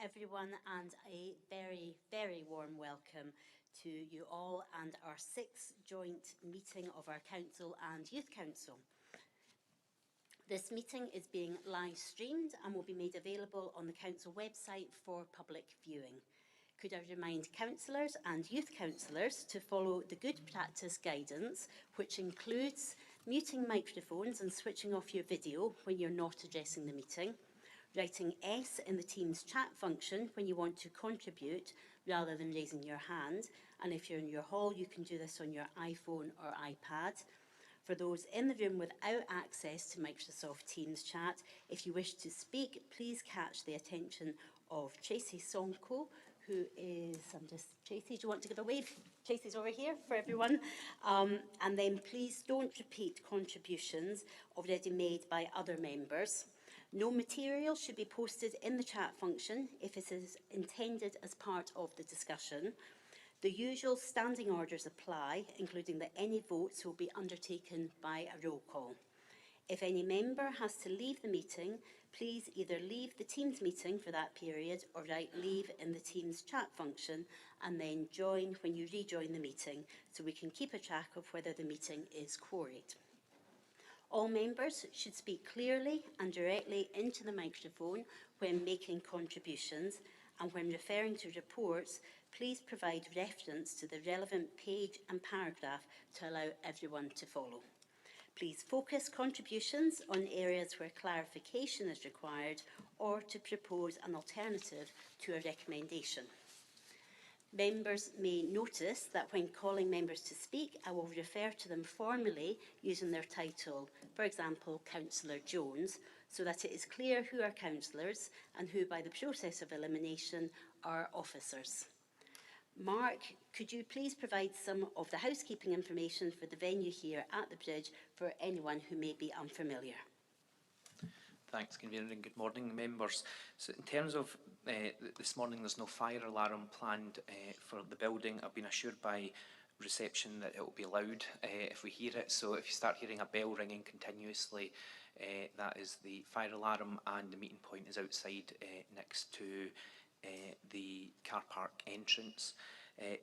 everyone, and a very, very warm welcome to you all and our 6th joint meeting of our Council and Youth Council. This meeting is being live streamed and will be made available on the Council website for public viewing. Could I remind councillors and youth councillors to follow the good practice guidance, which includes muting microphones and switching off your video when you're not addressing the meeting, writing S in the Teams chat function when you want to contribute rather than raising your hand, and if you're in your hall you can do this on your iPhone or iPad. For those in the room without access to Microsoft Teams chat, if you wish to speak, please catch the attention of Tracy Sonko, who is, Tracy, do you want to give a wave? Tracy's over here for everyone. And then please don't repeat contributions already made by other members. No material should be posted in the chat function if it is intended as part of the discussion. The usual standing orders apply, including that any votes will be undertaken by a roll call. If any member has to leave the meeting, please either leave the Teams meeting for that period or write leave in the Teams chat function and then join when you rejoin the meeting so we can keep a track of whether the meeting is quorate. All members should speak clearly and directly into the microphone when making contributions, and when referring to reports, please provide reference to the relevant page and paragraph to allow everyone to follow. Please focus contributions on areas where clarification is required or to propose an alternative to a recommendation. Members may notice that when calling members to speak, I will refer to them formally using their title, for example, Councillor Jones, so that it is clear who are councillors and who, by the process of elimination, are officers. Mark, could you please provide some of the housekeeping information for the venue here at the bridge for anyone who may be unfamiliar? Thanks, Convener, and good morning, members. So in terms of this morning, there's no fire alarm planned for the building. I've been assured by reception that it will be loud if we hear it. So if you start hearing a bell ringing continuously, that is the fire alarm, and the meeting point is outside next to the car park entrance.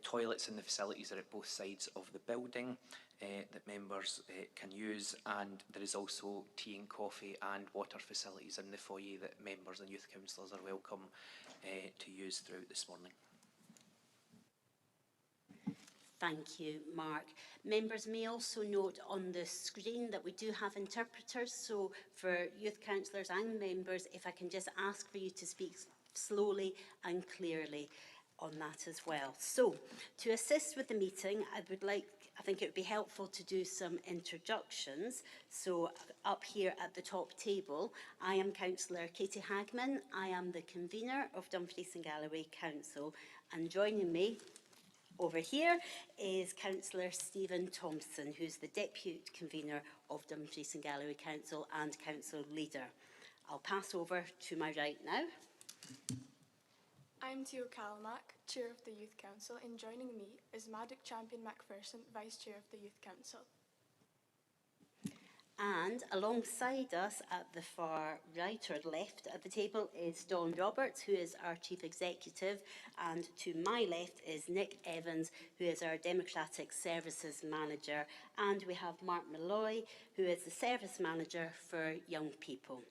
Toilets in the facilities are at both sides of the building that members can use, and there is also tea and coffee and water facilities in the foyer that members and youth councillors are welcome to use throughout this morning. Thank you, Mark. Members may also note on the screen that we do have interpreters, so for youth councillors and members, if I can just ask for you to speak slowly and clearly on that as well. So, to assist with the meeting, I think it would be helpful to do some introductions. So, up here at the top table, I am Councillor Katie Hagman. I am the convener of Dumfries and Galloway Council, and joining me over here is Councillor Stephen Thompson, who's the Deputy Convener of Dumfries and Galloway Council and Council Leader. I'll pass over to my right now. I'm Teo Callamack, Chair of the Youth Council, and joining me is Maddox Champion Macpherson, Vice Chair of the Youth Council. And alongside us at the far right or left at the table is Dawn Roberts, who is our Chief Executive, and to my left is Nick Evans, who is our Democratic Services Manager, and we have Mark Malloy, who is the Service Manager for Young People.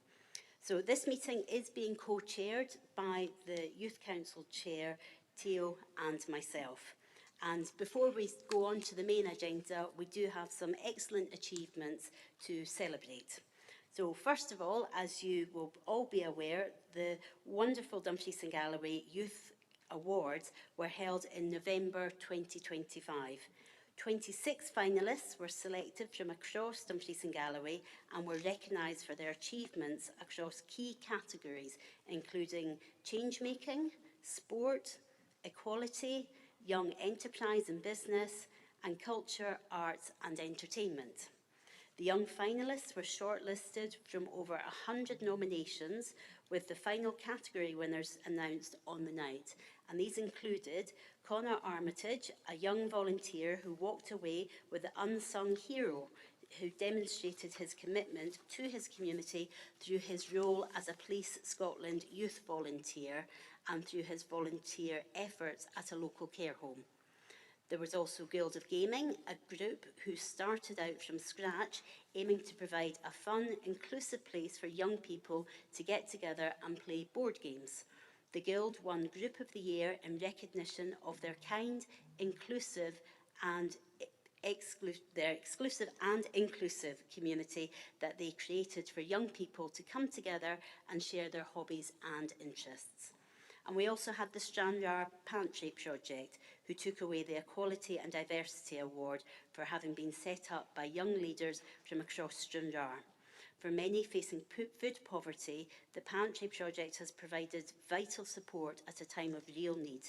So this meeting is being co-chaired by the Youth Council Chair, Theo, and myself. And before we go on to the main agenda, we do have some excellent achievements to celebrate. So first of all, as you will all be aware, the wonderful Dumfries and Galloway Youth Awards were held in November 2025. 26 finalists were selected from across Dumfries and Galloway and were recognised for their achievements across key categories, including change-making, sport, equality, young enterprise and business, and culture, arts and entertainment. The young finalists were shortlisted from over 100 nominations, with the final category winners announced on the night. And these included Connor Armitage, a young volunteer who walked away with the unsung hero who demonstrated his commitment to his community through his role as a Police Scotland youth volunteer and through his volunteer efforts at a local care home. There was also Guild of Gaming, a group who started out from scratch, aiming to provide a fun, inclusive place for young people to get together and play board games. The Guild won Group of the Year in recognition of their kind, inclusive and exclusive and inclusive community that they created for young people to come together and share their hobbies and interests. And we also had the Stranraer Pantry Project, who took away the Equality and Diversity Award for having been set up by young leaders from across Stranraer. For many facing food poverty, the Pantry Project has provided vital support at a time of real need.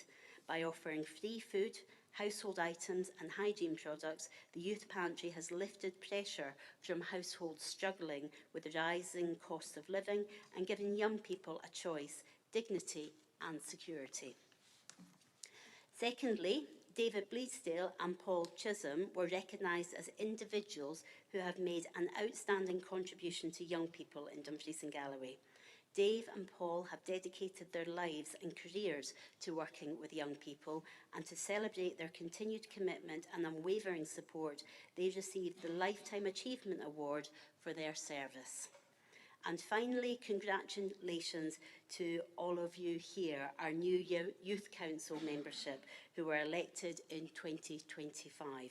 By offering free food, household items and hygiene products, the Youth Pantry has lifted pressure from households struggling with the rising cost of living and given young people a choice, dignity and security. Secondly, David Bleasdale and Paul Chisholm were recognised as individuals who have made an outstanding contribution to young people in Dumfries and Galloway. Dave and Paul have dedicated their lives and careers to working with young people, and to celebrate their continued commitment and unwavering support, they received the Lifetime Achievement Award for their service. And finally, congratulations to all of you here, our new Youth Council membership, who were elected in 2025.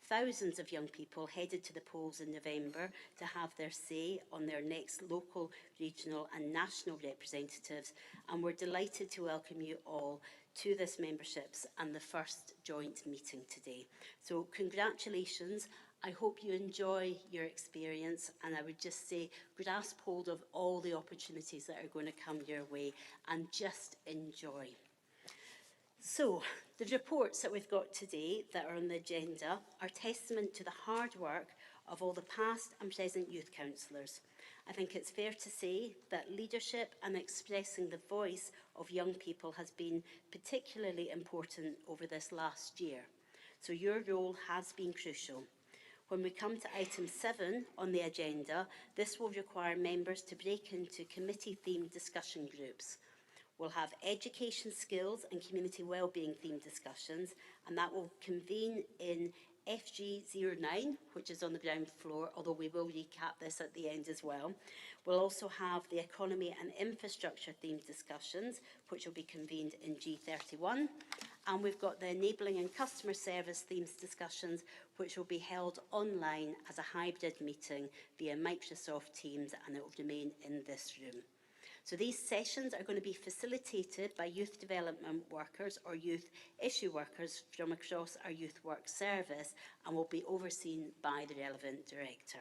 Thousands of young people headed to the polls in November to have their say on their next local, regional and national representatives, and we're delighted to welcome you all to this memberships and the first joint meeting today. So congratulations. I hope you enjoy your experience, and I would just say grasp hold of all the opportunities that are going to come your way and just enjoy. So, the reports that we've got today that are on the agenda are testament to the hard work of all the past and present youth councillors. I think it's fair to say that leadership and expressing the voice of young people has been particularly important over this last year. So your role has been crucial. When we come to item 7 on the agenda, this will require members to break into committee-themed discussion groups. We'll have education skills and community wellbeing themed discussions, and that will convene in FG09, which is on the ground floor, although we will recap this at the end as well. We'll also have the economy and infrastructure themed discussions, which will be convened in G31. And we've got the enabling and customer service themes discussions, which will be held online as a hybrid meeting via Microsoft Teams, and it will remain in this room. So these sessions are going to be facilitated by youth development workers or youth issue workers from across our youth work service, and will be overseen by the relevant director.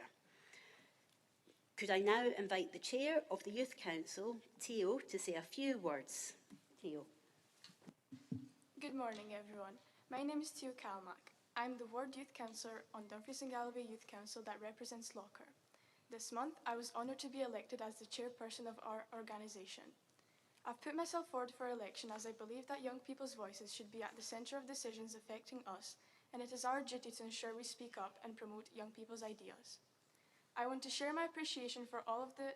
Could I now invite the chair of the Youth Council, Theo, to say a few words. Theo. Good morning, everyone. My name is Theo Kalmak. I'm the Ward Youth Councillor on Dumfries and Galloway Youth Council that represents Locker. This month, I was honoured to be elected as the chairperson of our organisation. I've put myself forward for election as I believe that young people's voices should be at the centre of decisions affecting us, and it is our duty to ensure we speak up and promote young people's ideas. I want to share my appreciation for all of the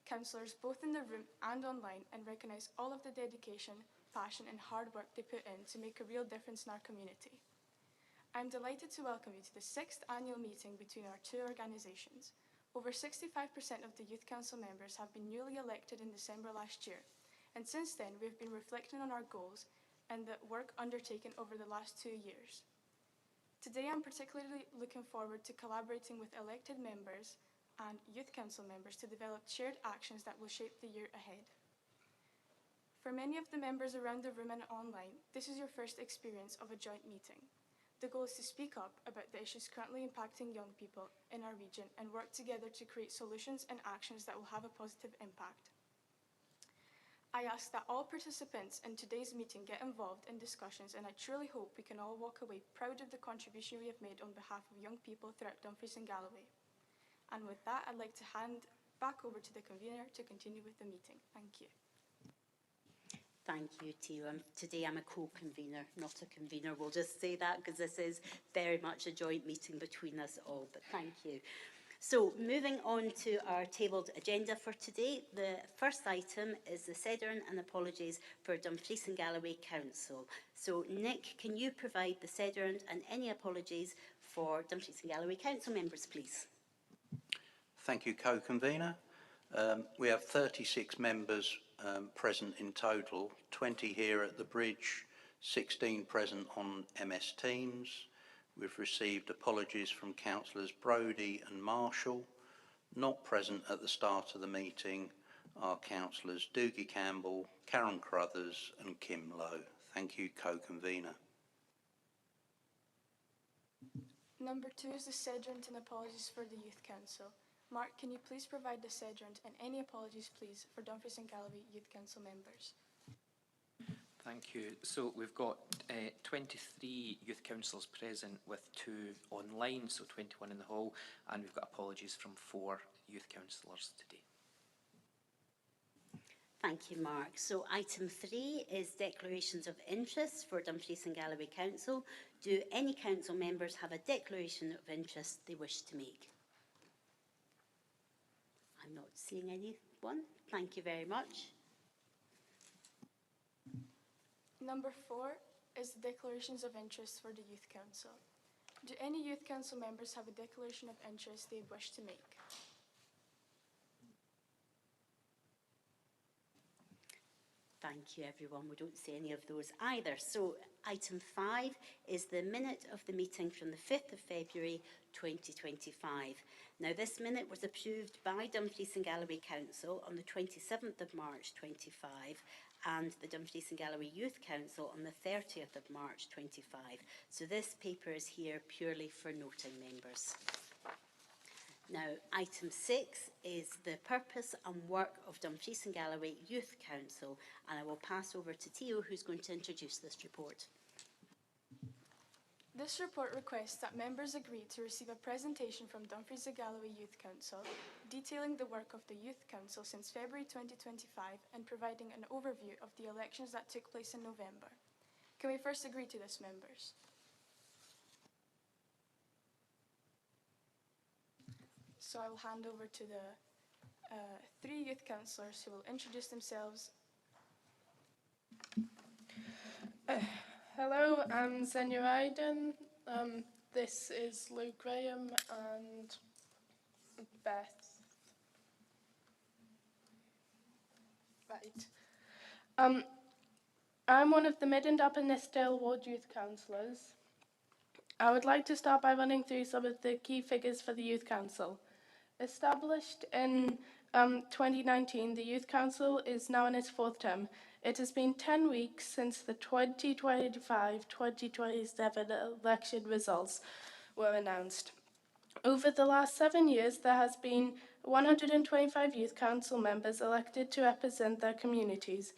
councillors, both in the room and online, and recognise all of the dedication, passion and hard work they put in to make a real difference in our community. I'm delighted to welcome you to the 6th annual meeting between our two organisations. Over 65% of the Youth Council members have been newly elected in December last year, and since then we've been reflecting on our goals and the work undertaken over the last 2 years. Today I'm particularly looking forward to collaborating with elected members and Youth Council members to develop shared actions that will shape the year ahead. For many of the members around the room and online, this is your first experience of a joint meeting. The goal is to speak up about the issues currently impacting young people in our region and work together to create solutions and actions that will have a positive impact. I ask that all participants in today's meeting get involved in discussions, and I truly hope we can all walk away proud of the contribution we have made on behalf of young people throughout Dumfries and Galloway. And with that, I'd like to hand back over to the convener to continue with the meeting. Thank you. Thank you, Theo. Today I'm a co-convener, not a convener. We'll just say that because this is very much a joint meeting between us all, but thank you. So moving on to our tabled agenda for today, the first item is the Cedern and apologies for Dumfries and Galloway Council. So Nick, can you provide the Cedern and any apologies for Dumfries and Galloway Council members, please? Thank you, co-convener. We have 36 members present in total, 20 here at the bridge, 16 present on MS Teams. We've received apologies from councillors Brodie and Marshall. Not present at the start of the meeting are councillors Doogie Campbell, Karen Crothers and Kim Lowe. Thank you, co-convener. Number 2 is the Cedrant and apologies for the Youth Council. Mark, can you please provide the Cedrant and any apologies, please, for Dumfries and Galloway Youth Council members? Thank you. So we've got 23 youth councillors present with 2 online, so 21 in the hall, and we've got apologies from 4 youth councillors today. Thank you, Mark. So item 3 is declarations of interest for Dumfries and Galloway Council. Do any council members have a declaration of interest they wish to make? I'm not seeing anyone. Thank you very much. Number 4 is the declarations of interest for the Youth Council. Do any Youth Council members have a declaration of interest they wish to make? Thank you, everyone. We don't see any of those either. So item 5 is the minute of the meeting from the 5th of February 2025. Now, this minute was approved by Dumfries and Galloway Council on the 27th of March 25 and the Dumfries and Galloway Youth Council on the 30th of March 25. So this paper is here purely for noting, members. Now, item 6 is the purpose and work of Dumfries and Galloway Youth Council, and I will pass over to Theo, who's going to introduce this report. This report requests that members agree to receive a presentation from Dumfries and Galloway Youth Council detailing the work of the Youth Council since February 2025 and providing an overview of the elections that took place in November. Can we first agree to this, members? So I will hand over to the 3 youth councillors who will introduce themselves. Hello, I'm Zenya Iden. This is Luke Graham and Beth. Right. I'm one of the Mid and Upper Nithsdale Ward Youth Councillors. I would like to start by running through some of the key figures for the Youth Council. Established in 2019, the Youth Council is now in its 4th term. It has been 10 weeks since the 2025-2027 election results were announced. Over the last 7 years, there has been 125 Youth Council members elected to represent their communities.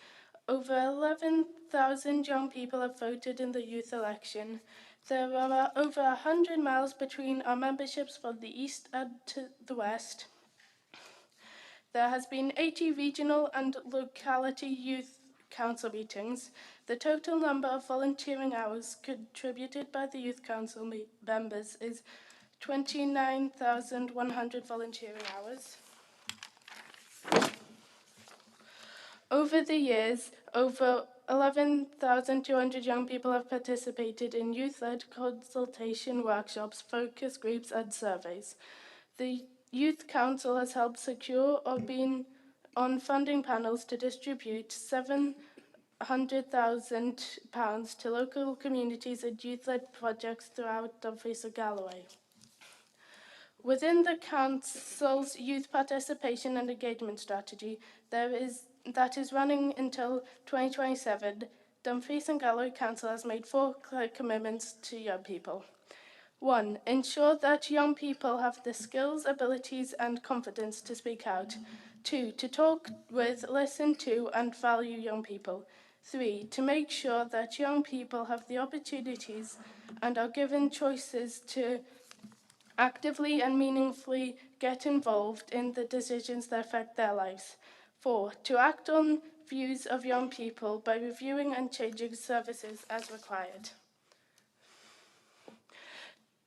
Over 11,000 young people have voted in the youth election. There are over 100 miles between our memberships from the east and to the west. There has been 80 regional and locality youth council meetings. The total number of volunteering hours contributed by the youth council members is 29,100 volunteering hours. Over the years, over 11,200 young people have participated in youth-led consultation workshops, focus groups and surveys. The Youth Council has helped secure or been on funding panels to distribute £700,000 to local communities and youth-led projects throughout Dumfries and Galloway. Within the Council's youth participation and engagement strategy, that is running until 2027, Dumfries and Galloway Council has made 4 clear commitments to young people. 1. Ensure that young people have the skills, abilities and confidence to speak out. 2. To talk with, listen to and value young people. 3. To make sure that young people have the opportunities and are given choices to actively and meaningfully get involved in the decisions that affect their lives. 4. To act on views of young people by reviewing and changing services as required.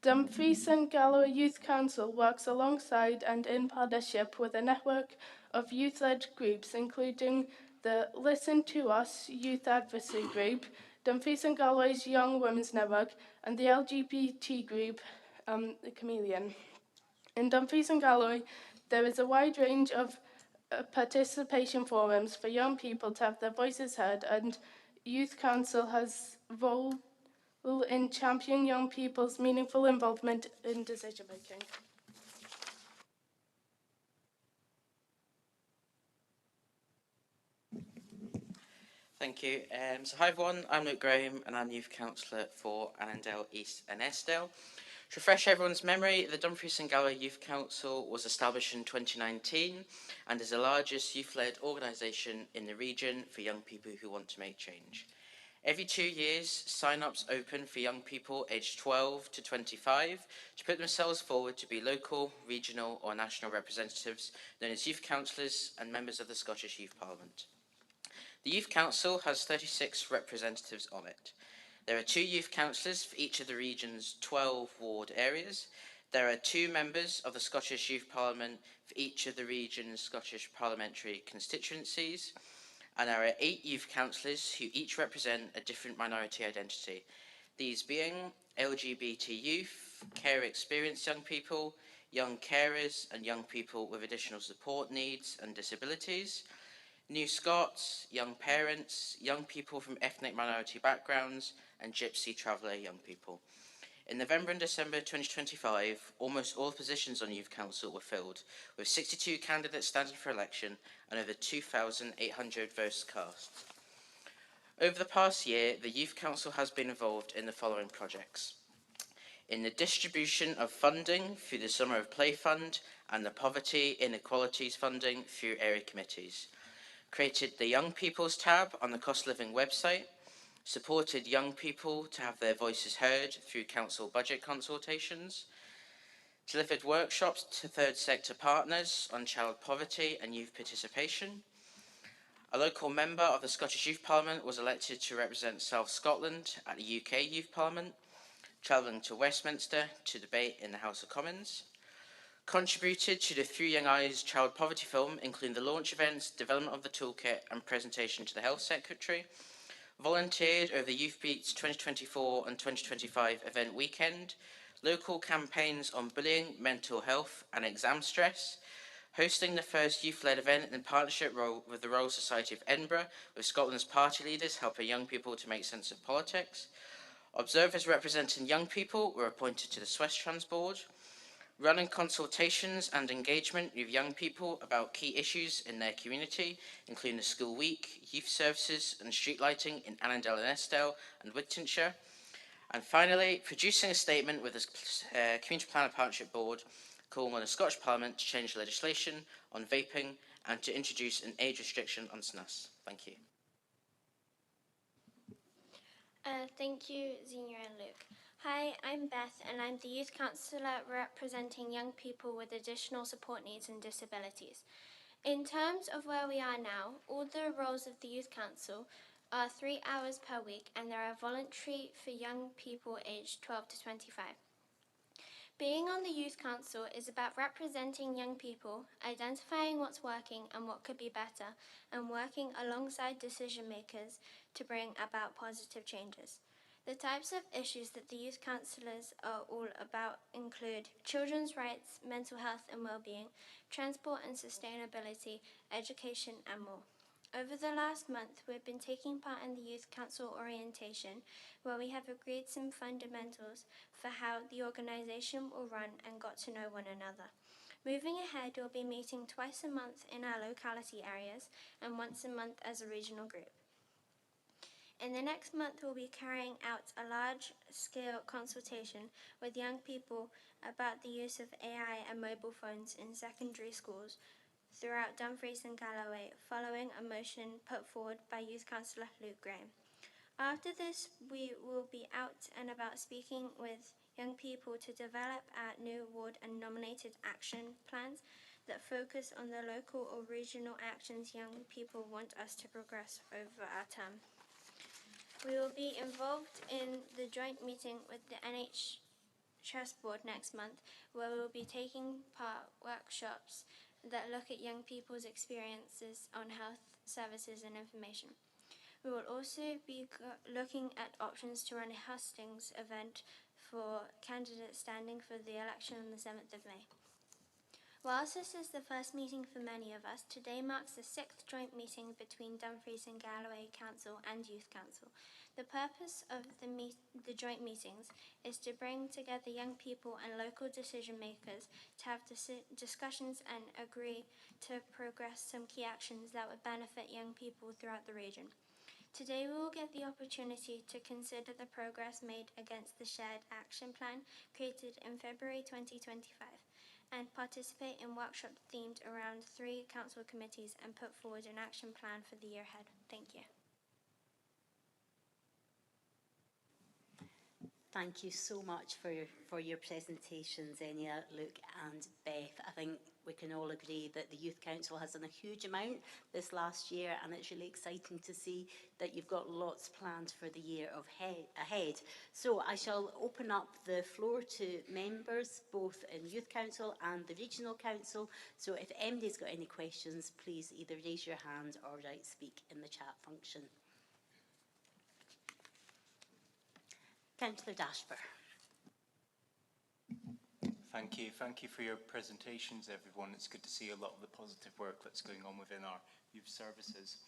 Dumfries and Galloway Youth Council works alongside and in partnership with a network of youth-led groups, including the Listen to Us Youth Advocacy Group, Dumfries and Galloway's Young Women's Network, and the LGBT group, the Chameleon. In Dumfries and Galloway, there is a wide range of participation forums for young people to have their voices heard, and Youth Council has role in championing young people's meaningful involvement in decision making. Thank you. Hi everyone, I'm Luke Graham and I'm Youth Councillor for Annandale East and Eskdale. To refresh everyone's memory, the Dumfries and Galloway Youth Council was established in 2019 and is the largest youth-led organisation in the region for young people who want to make change. Every 2 years, sign-ups open for young people aged 12 to 25 to put themselves forward to be local, regional or national representatives known as youth councillors and members of the Scottish Youth Parliament. The Youth Council has 36 representatives on it. There are 2 youth councillors for each of the region's 12 ward areas. There are 2 members of the Scottish Youth Parliament for each of the region's Scottish parliamentary constituencies. And there are 8 youth councillors who each represent a different minority identity. These being LGBT youth, care experienced young people, young carers and young people with additional support needs and disabilities, New Scots, young parents, young people from ethnic minority backgrounds, and Gypsy traveller young people. In November and December 2025, almost all positions on Youth Council were filled, with 62 candidates standing for election and over 2,800 votes cast. Over the past year, the Youth Council has been involved in the following projects. In the distribution of funding through the Summer of Play Fund and the Poverty Inequalities funding through area committees. Created the Young People's tab on the Cost of Living website, supported young people to have their voices heard through council budget consultations, delivered workshops to third sector partners on child poverty and youth participation. A local member of the Scottish Youth Parliament was elected to represent South Scotland at the UK Youth Parliament, travelling to Westminster to debate in the House of Commons. Contributed to the Through Young Eyes child poverty film, including the launch events, development of the toolkit and presentation to the Health Secretary. Volunteered over the Youth Beats 2024 and 2025 event weekend. Local campaigns on bullying, mental health and exam stress. Hosting the first youth-led event in partnership with the Royal Society of Edinburgh, with Scotland's party leaders helping young people to make sense of politics. Observers representing young people were appointed to the Swestrans Board. Running consultations and engagement with young people about key issues in their community, including the school week, youth services and street lighting in Annandale and Eskdale and Wigtonshire. And finally, producing a statement with the Community Planner Partnership Board calling on the Scottish Parliament to change legislation on vaping and to introduce an age restriction on snus. Thank you. Thank you, Xenia and Luke. Hi, I'm Beth and I'm the Youth Councillor representing young people with additional support needs and disabilities. In terms of where we are now, all the roles of the Youth Council are 3 hours per week and they are voluntary for young people aged 12 to 25. Being on the Youth Council is about representing young people, identifying what's working and what could be better, and working alongside decision makers to bring about positive changes. The types of issues that the youth councillors are all about include children's rights, mental health and well-being, transport and sustainability, education and more. Over the last month, we've been taking part in the Youth Council orientation, where we have agreed some fundamentals for how the organisation will run and got to know one another. Moving ahead, we'll be meeting twice a month in our locality areas and once a month as a regional group. In the next month, we'll be carrying out a large-scale consultation with young people about the use of AI and mobile phones in secondary schools throughout Dumfries and Galloway, following a motion put forward by Youth Councillor Luke Graham. After this, we will be out and about speaking with young people to develop our new ward and nominated action plans that focus on the local or regional actions young people want us to progress over our term. We will be involved in the joint meeting with the NHS Board next month, where we will be taking part workshops that look at young people's experiences on health services and information. We will also be looking at options to run a hustings event for candidates standing for the election on the 7th of May. Whilst this is the first meeting for many of us, today marks the 6th joint meeting between Dumfries and Galloway Council and Youth Council. The purpose of the joint meetings is to bring together young people and local decision makers to have discussions and agree to progress some key actions that would benefit young people throughout the region. Today we will get the opportunity to consider the progress made against the Shared Action Plan created in February 2025 and participate in workshops themed around 3 council committees and put forward an action plan for the year ahead. Thank you. Thank you so much for your presentations, Enya, Luke and Beth. I think we can all agree that the Youth Council has done a huge amount this last year, and it's really exciting to see that you've got lots planned for the year ahead. So I shall open up the floor to members, both in Youth Council and the Regional Council. So if anybody's got any questions, please either raise your hand or write speak in the chat function. Councillor Dashper. Thank you for your presentations, everyone. It's good to see a lot of the positive work that's going on within our youth services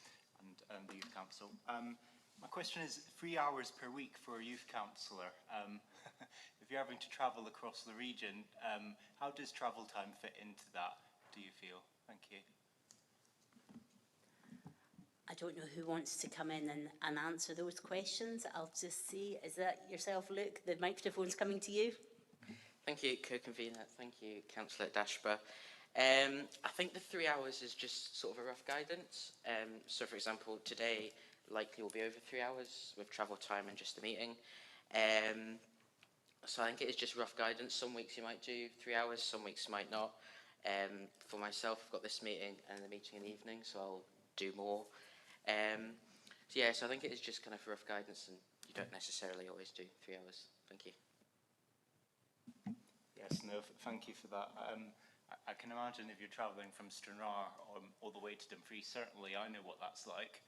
and the Youth Council. My question is 3 hours per week for a youth councillor. If you're having to travel across the region, how does travel time fit into that, do you feel? Thank you. I don't know who wants to come in and answer those questions. I'll just see, is that yourself, Luke? The microphone's coming to you. Thank you, Co-Convener. Thank you, Councillor Dashper. I think the 3 hours is just sort of a rough guidance. So, for example, today likely will be over 3 hours with travel time and just a meeting. So I think it is just rough guidance. Some weeks you might do 3 hours, some weeks you might not. For myself, I've got this meeting and the meeting in the evening, so I'll do more. So yeah, so I think it is just kind of rough guidance, and you don't necessarily always do 3 hours. Thank you. Yes, no, thank you for that. I can imagine if you're travelling from Stranraer all the way to Dumfries, certainly I know what that's like.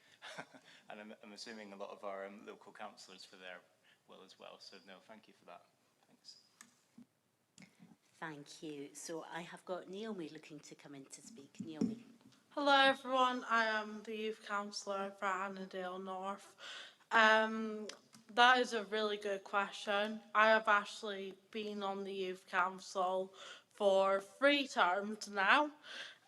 And I'm assuming a lot of our local councillors for there will as well. So no, thank you for that. Thanks. Thank you. So I have got Naomi looking to come in to speak. Naomi. Hello everyone, I am the Youth Councillor for Annandale North. That is a really good question. I have actually been on the Youth Council for 3 terms now,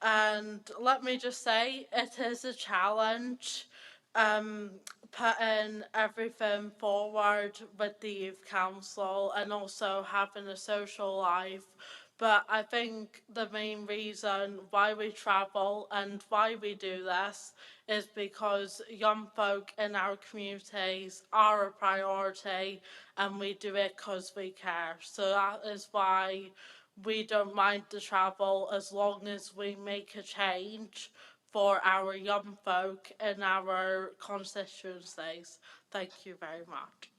and let me just say it is a challenge putting everything forward with the Youth Council and also having a social life. But I think the main reason why we travel and why we do this is because young folk in our communities are a priority, and we do it because we care. So that is why we don't mind the travel as long as we make a change for our young folk in our constituencies. Thank you very much.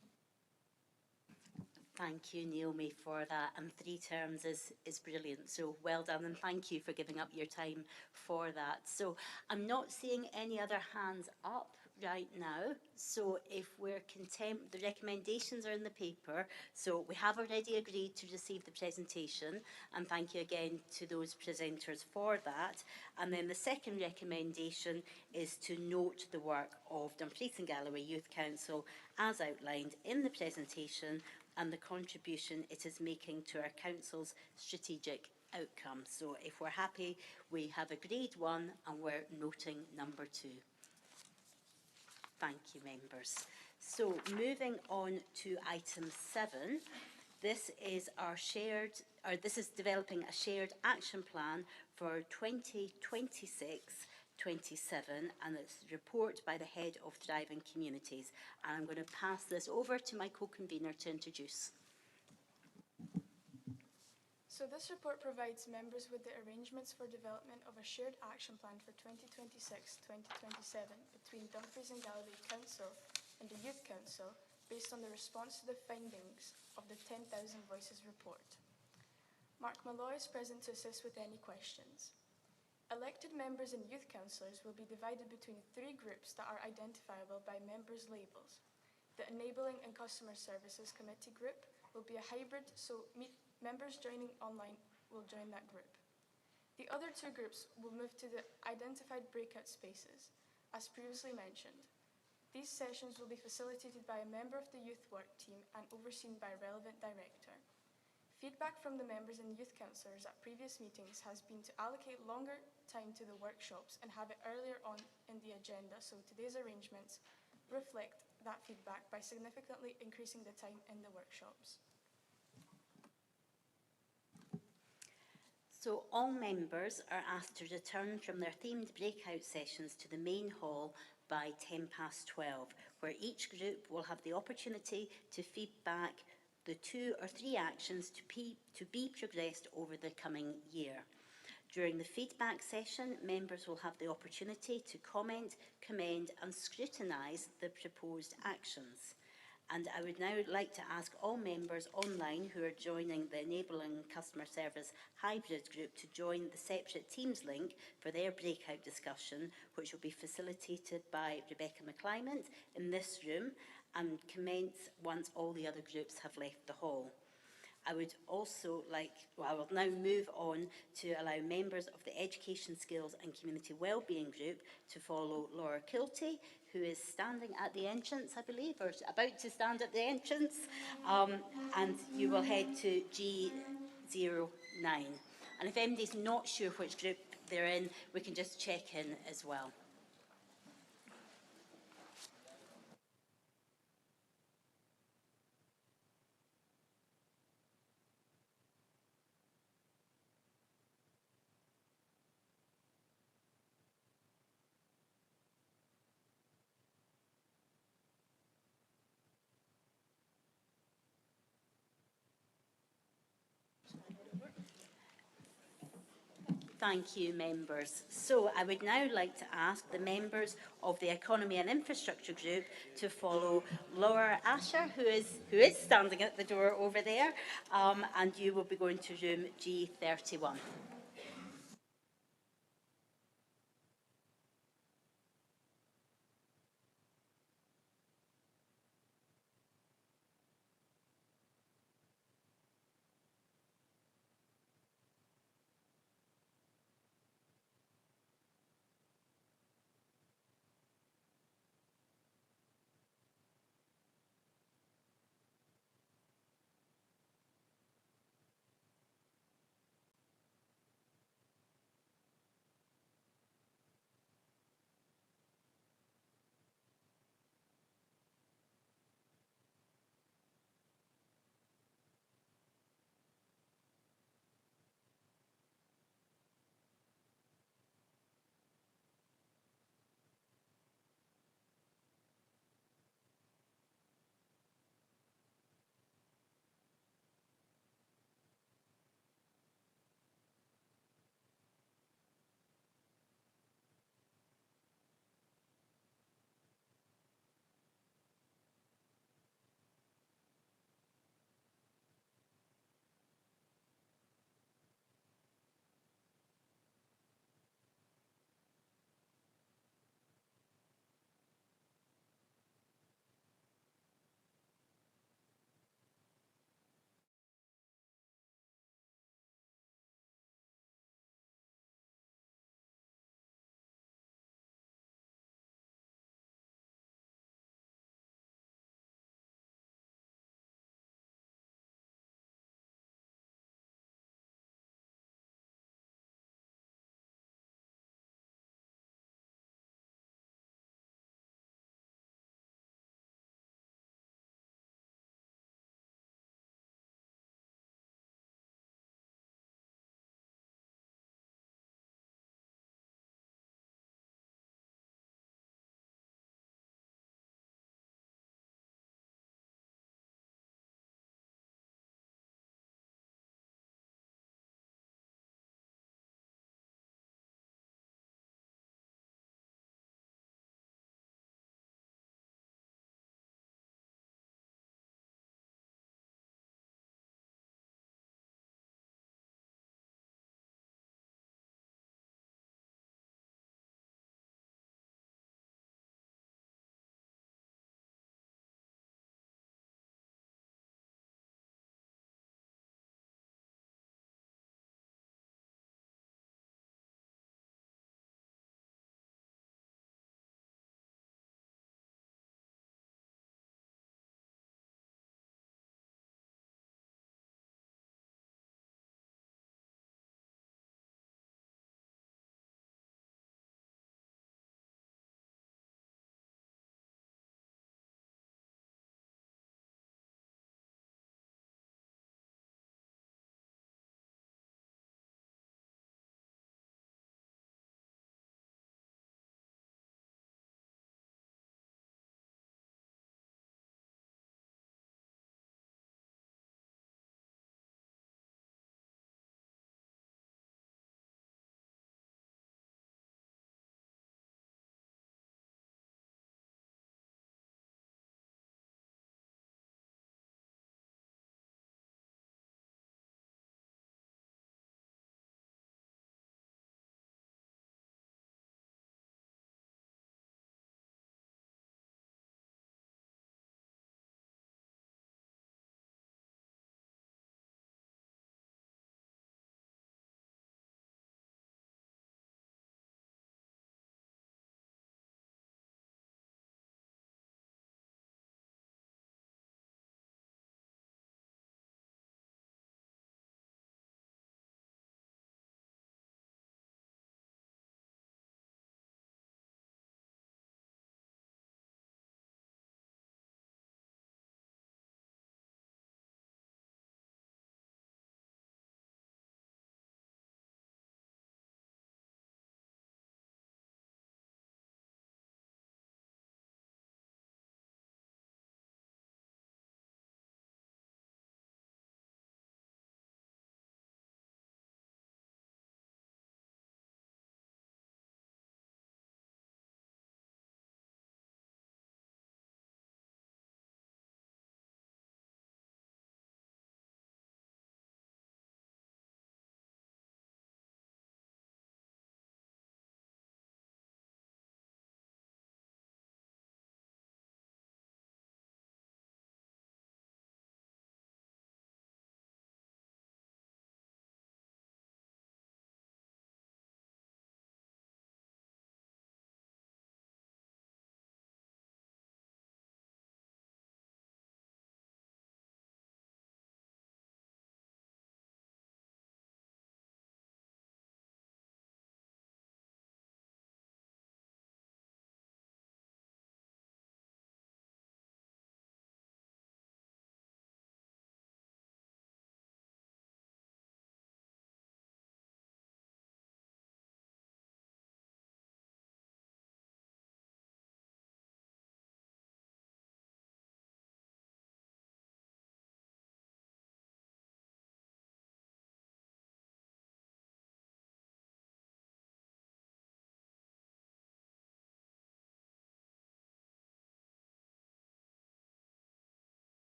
Thank you, Naomi, for that. And 3 terms is brilliant. So well done, and thank you for giving up your time for that. So I'm not seeing any other hands up right now. So if we're content, the recommendations are in the paper. So we have already agreed to receive the presentation, and thank you again to those presenters for that. And then the second recommendation is to note the work of Dumfries and Galloway Youth Council as outlined in the presentation and the contribution it is making to our council's strategic outcomes. So if we're happy, we have agreed 1 and we're noting number 2. Thank you, members. So moving on to item 7, this is this is developing a shared action plan for 2026-27, and it's a report by the Head of Thriving Communities. And I'm going to pass this over to my co-convener to introduce. So this report provides members with the arrangements for development of a shared action plan for 2026-2027 between Dumfries and Galloway Council and the Youth Council based on the response to the findings of the 10,000 Voices report. Mark Malloy is present to assist with any questions. Elected members and youth councillors will be divided between 3 groups that are identifiable by members' labels. The Enabling and Customer Services Committee group will be a hybrid, so members joining online will join that group. The other 2 groups will move to the identified breakout spaces, as previously mentioned. These sessions will be facilitated by a member of the youth work team and overseen by a relevant director. Feedback from the members and youth councillors at previous meetings has been to allocate longer time to the workshops and have it earlier on in the agenda, so today's arrangements reflect that feedback by significantly increasing the time in the workshops. So all members are asked to return from their themed breakout sessions to the main hall by 12:10, where each group will have the opportunity to feedback the 2 or 3 actions to be progressed over the coming year. During the feedback session, members will have the opportunity to comment, commend and scrutinise the proposed actions. And I would now like to ask all members online who are joining the Enabling Customer Service Hybrid Group to join the separate Teams link for their breakout discussion, which will be facilitated by Rebecca McClymont in this room and commence once all the other groups have left the hall. I would also I will now move on to allow members of the Education, Skills and Community Wellbeing Group to follow Laura Kilty, who is standing at the entrance, I believe, or about to stand at the entrance, and you will head to G09. And if anybody's not sure which group they're in, we can just check in as well. Thank you, members. So I would now like to ask the members of the Economy and Infrastructure Group to follow Laura Asher, who is standing at the door over there, and you will be going to room G31.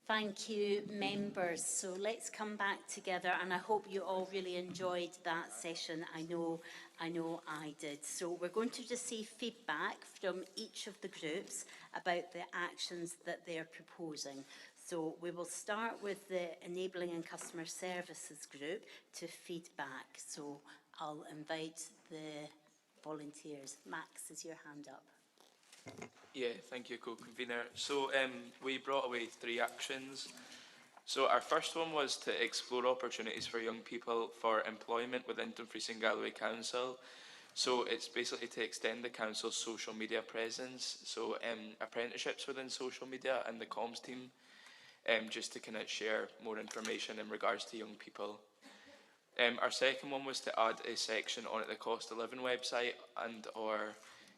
Thank you, members. So let's come back together, and I hope you all really enjoyed that session. I know I did. So we're going to receive feedback from each of the groups about the actions that they're proposing. So we will start with the Enabling and Customer Services group to feedback. So I'll invite the volunteers. Max, is your hand up? Yeah, thank you, co-convener. So we brought away 3 actions. So our first one was to explore opportunities for young people for employment within Dumfries and Galloway Council. So it's basically to extend the council's social media presence. So apprenticeships within social media and the comms team, just to kind of share more information in regards to young people. Our second one was to add a section on the cost of living website and or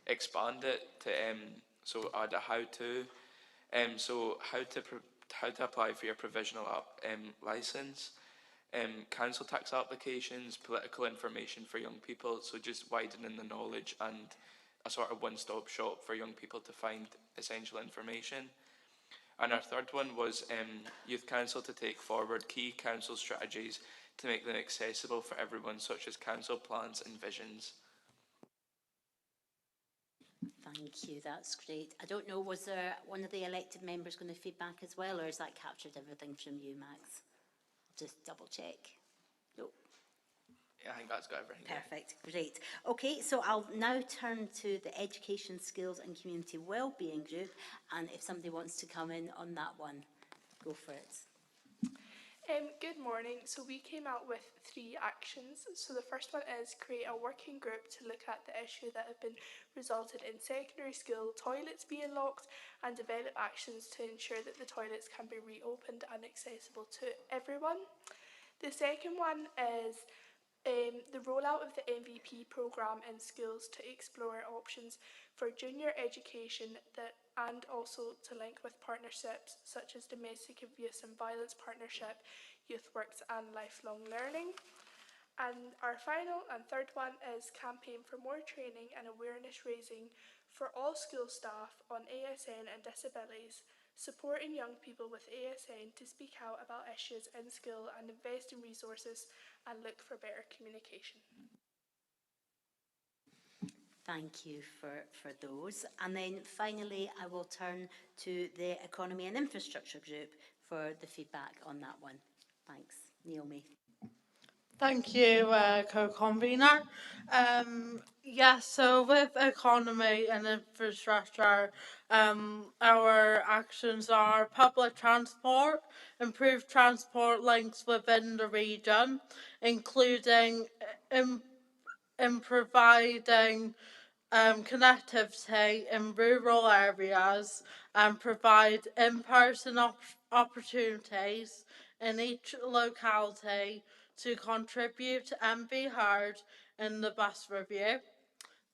expand it to so add a how to. So how to apply for your provisional license, council tax applications, political information for young people. So just widening the knowledge and a sort of one-stop shop for young people to find essential information. And our third one was Youth Council to take forward key council strategies to make them accessible for everyone, such as council plans and visions. Thank you, that's great. I don't know, was there one of the elected members going to feedback as well, or has that captured everything from you, Max? Just double check. No. Yeah, I think that's got everything. Perfect, great. Okay, so I'll now turn to the Education, Skills and Community Wellbeing group, and if somebody wants to come in on that one, go for it. Good morning. So we came out with 3 actions. So the first one is create a working group to look at the issue that have been resulted in secondary school toilets being locked and develop actions to ensure that the toilets can be reopened and accessible to everyone. The second one is the rollout of the MVP programme in schools to explore options for junior education and also to link with partnerships such as Domestic Abuse and Violence Partnership, YouthWorks and Lifelong Learning. And our final and third one is campaign for more training and awareness raising for all school staff on ASN and disabilities, supporting young people with ASN to speak out about issues in school and invest in resources and look for better communication. Thank you for those. And then finally, I will turn to the Economy and Infrastructure group for the feedback on that one. Thanks. Naomi. Thank you, co-convener. So with economy and infrastructure, our actions are public transport, improve transport links within the region, including in providing connectivity in rural areas and provide in-person opportunities in each locality to contribute and be heard in the bus review.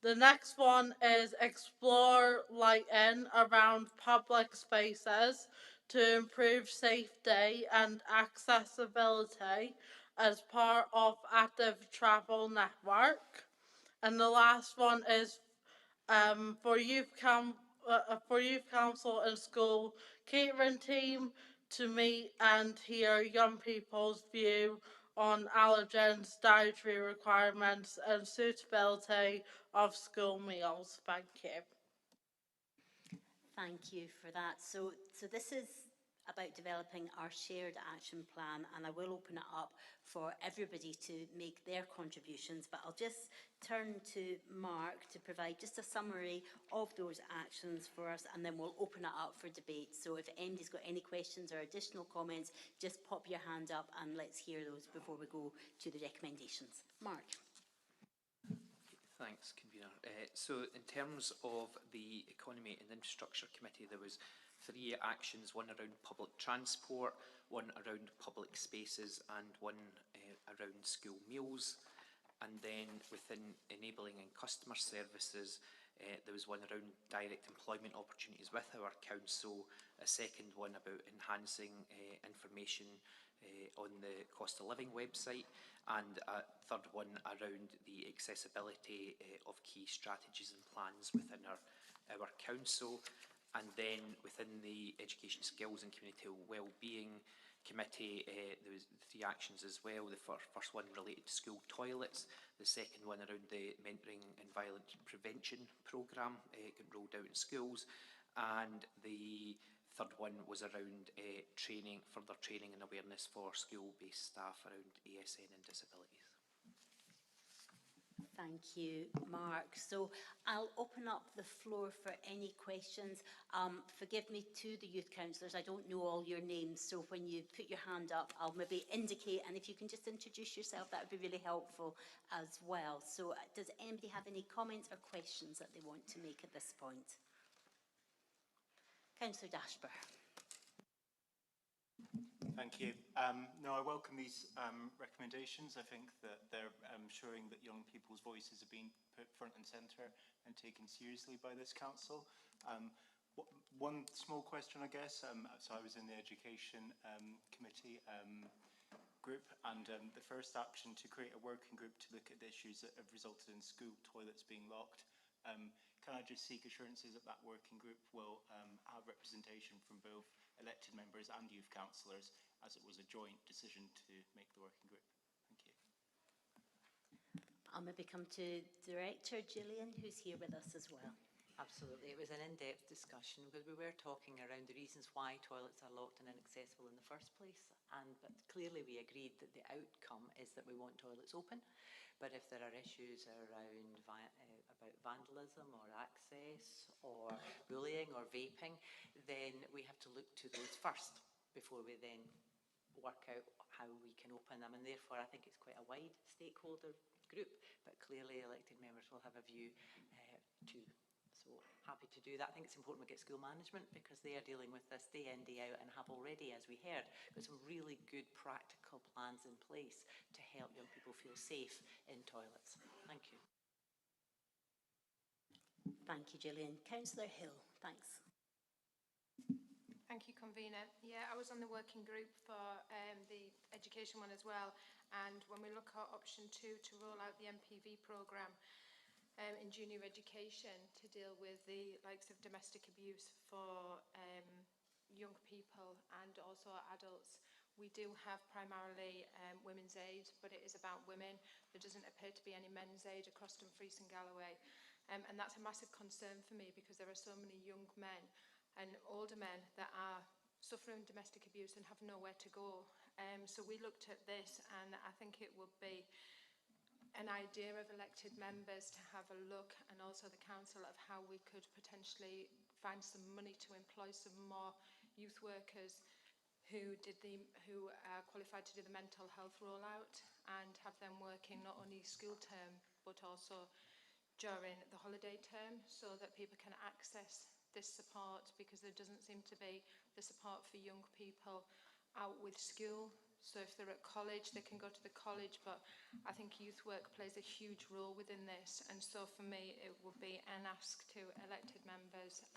The next one is explore lighting around public spaces to improve safety and accessibility as part of active travel network. And the last one is for youth council and school catering team to meet and hear young people's view on allergens, dietary requirements and suitability of school meals. Thank you. Thank you for that. So this is about developing our shared action plan, and I will open it up for everybody to make their contributions, but I'll just turn to Mark to provide just a summary of those actions for us, and then we'll open it up for debate. So if anybody's got any questions or additional comments, just pop your hand up and let's hear those before we go to the recommendations. Mark. Thanks, convener. So in terms of the Economy and Infrastructure Committee, there was 3 actions, one around public transport, one around public spaces and one around school meals. And then within Enabling and Customer Services, there was one around direct employment opportunities with our council, a second one about enhancing information on the cost of living website, and a third one around the accessibility of key strategies and plans within our council. And then within the Education Skills and Community Wellbeing Committee, there was 3 actions as well. The first one related to school toilets, the second one around the Mentoring and Violence Prevention programme getting rolled out in schools, and the third one was around training, further training and awareness for school-based staff around ASN and disabilities. Thank you, Mark. So I'll open up the floor for any questions. Forgive me to the youth councillors, I don't know all your names, so when you put your hand up, I'll maybe indicate, and if you can just introduce yourself, that would be really helpful as well. So does anybody have any comments or questions that they want to make at this point? Councillor Dashburn. Thank you. No, I welcome these recommendations. I think that they're showing that young people's voices are being put front and centre and taken seriously by this council. One small question, I guess. So I was in the Education Committee group, and the first action to create a working group to look at the issues that have resulted in school toilets being locked. Can I just seek assurances that that working group will have representation from both elected members and youth councillors, as it was a joint decision to make the working group? Thank you. I'll maybe come to Director Gillian, who's here with us as well. Absolutely. It was an in-depth discussion because we were talking around the reasons why toilets are locked and inaccessible in the first place. But clearly we agreed that the outcome is that we want toilets open. But if there are issues around about vandalism or access or bullying or vaping, then we have to look to those first before we then work out how we can open them. And therefore I think it's quite a wide stakeholder group, but clearly elected members will have a view too. So happy to do that. I think it's important we get school management because they are dealing with this day in, day out, and have already, as we heard, got some really good practical plans in place to help young people feel safe in toilets. Thank you. Thank you, Gillian. Councillor Hill, thanks. Thank you, Convener. Yeah, I was on the working group for the education one as well, and when we look at option 2 to roll out the MPV programme, in junior education to deal with the likes of domestic abuse for young people and also adults. We do have primarily women's aid, but it is about women. There doesn't appear to be any men's aid across Dumfries and Galloway. And that's a massive concern for me because there are so many young men and older men that are suffering domestic abuse and have nowhere to go. So we looked at this, and I think it would be an idea of elected members to have a look, and also the council, of how we could potentially find some money to employ some more youth workers who are qualified to do the mental health rollout, and have them working not only school term but also during the holiday term, so that people can access this support, because there doesn't seem to be the support for young people out with school. So if they're at college, they can go to the college, but I think youth work plays a huge role within this. And so for me, it would be an ask to elected members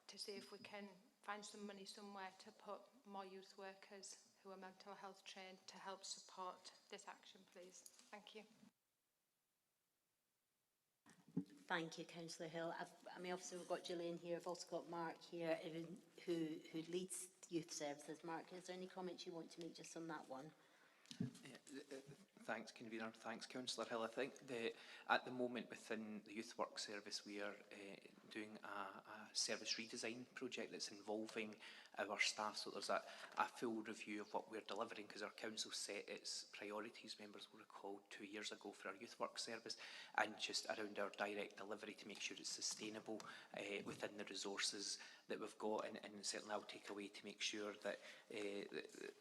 to see if we can find some money somewhere to put more youth workers who are mental health trained to help support this action, please. Thank you. Thank you, Councillor Hill. Obviously we've got Gillian here, I've also got Mark here, who leads youth services. Mark, is there any comments you want to make just on that one? Thanks, Convener. Thanks, Councillor Hill. I think at the moment within the Youth Work Service we are doing a service redesign project that's involving our staff, so there's a full review of what we're delivering, because our council set its priorities, members will recall, 2 years ago for our Youth Work Service, and just around our direct delivery to make sure it's sustainable within the resources that we've got, and certainly I'll take away to make sure that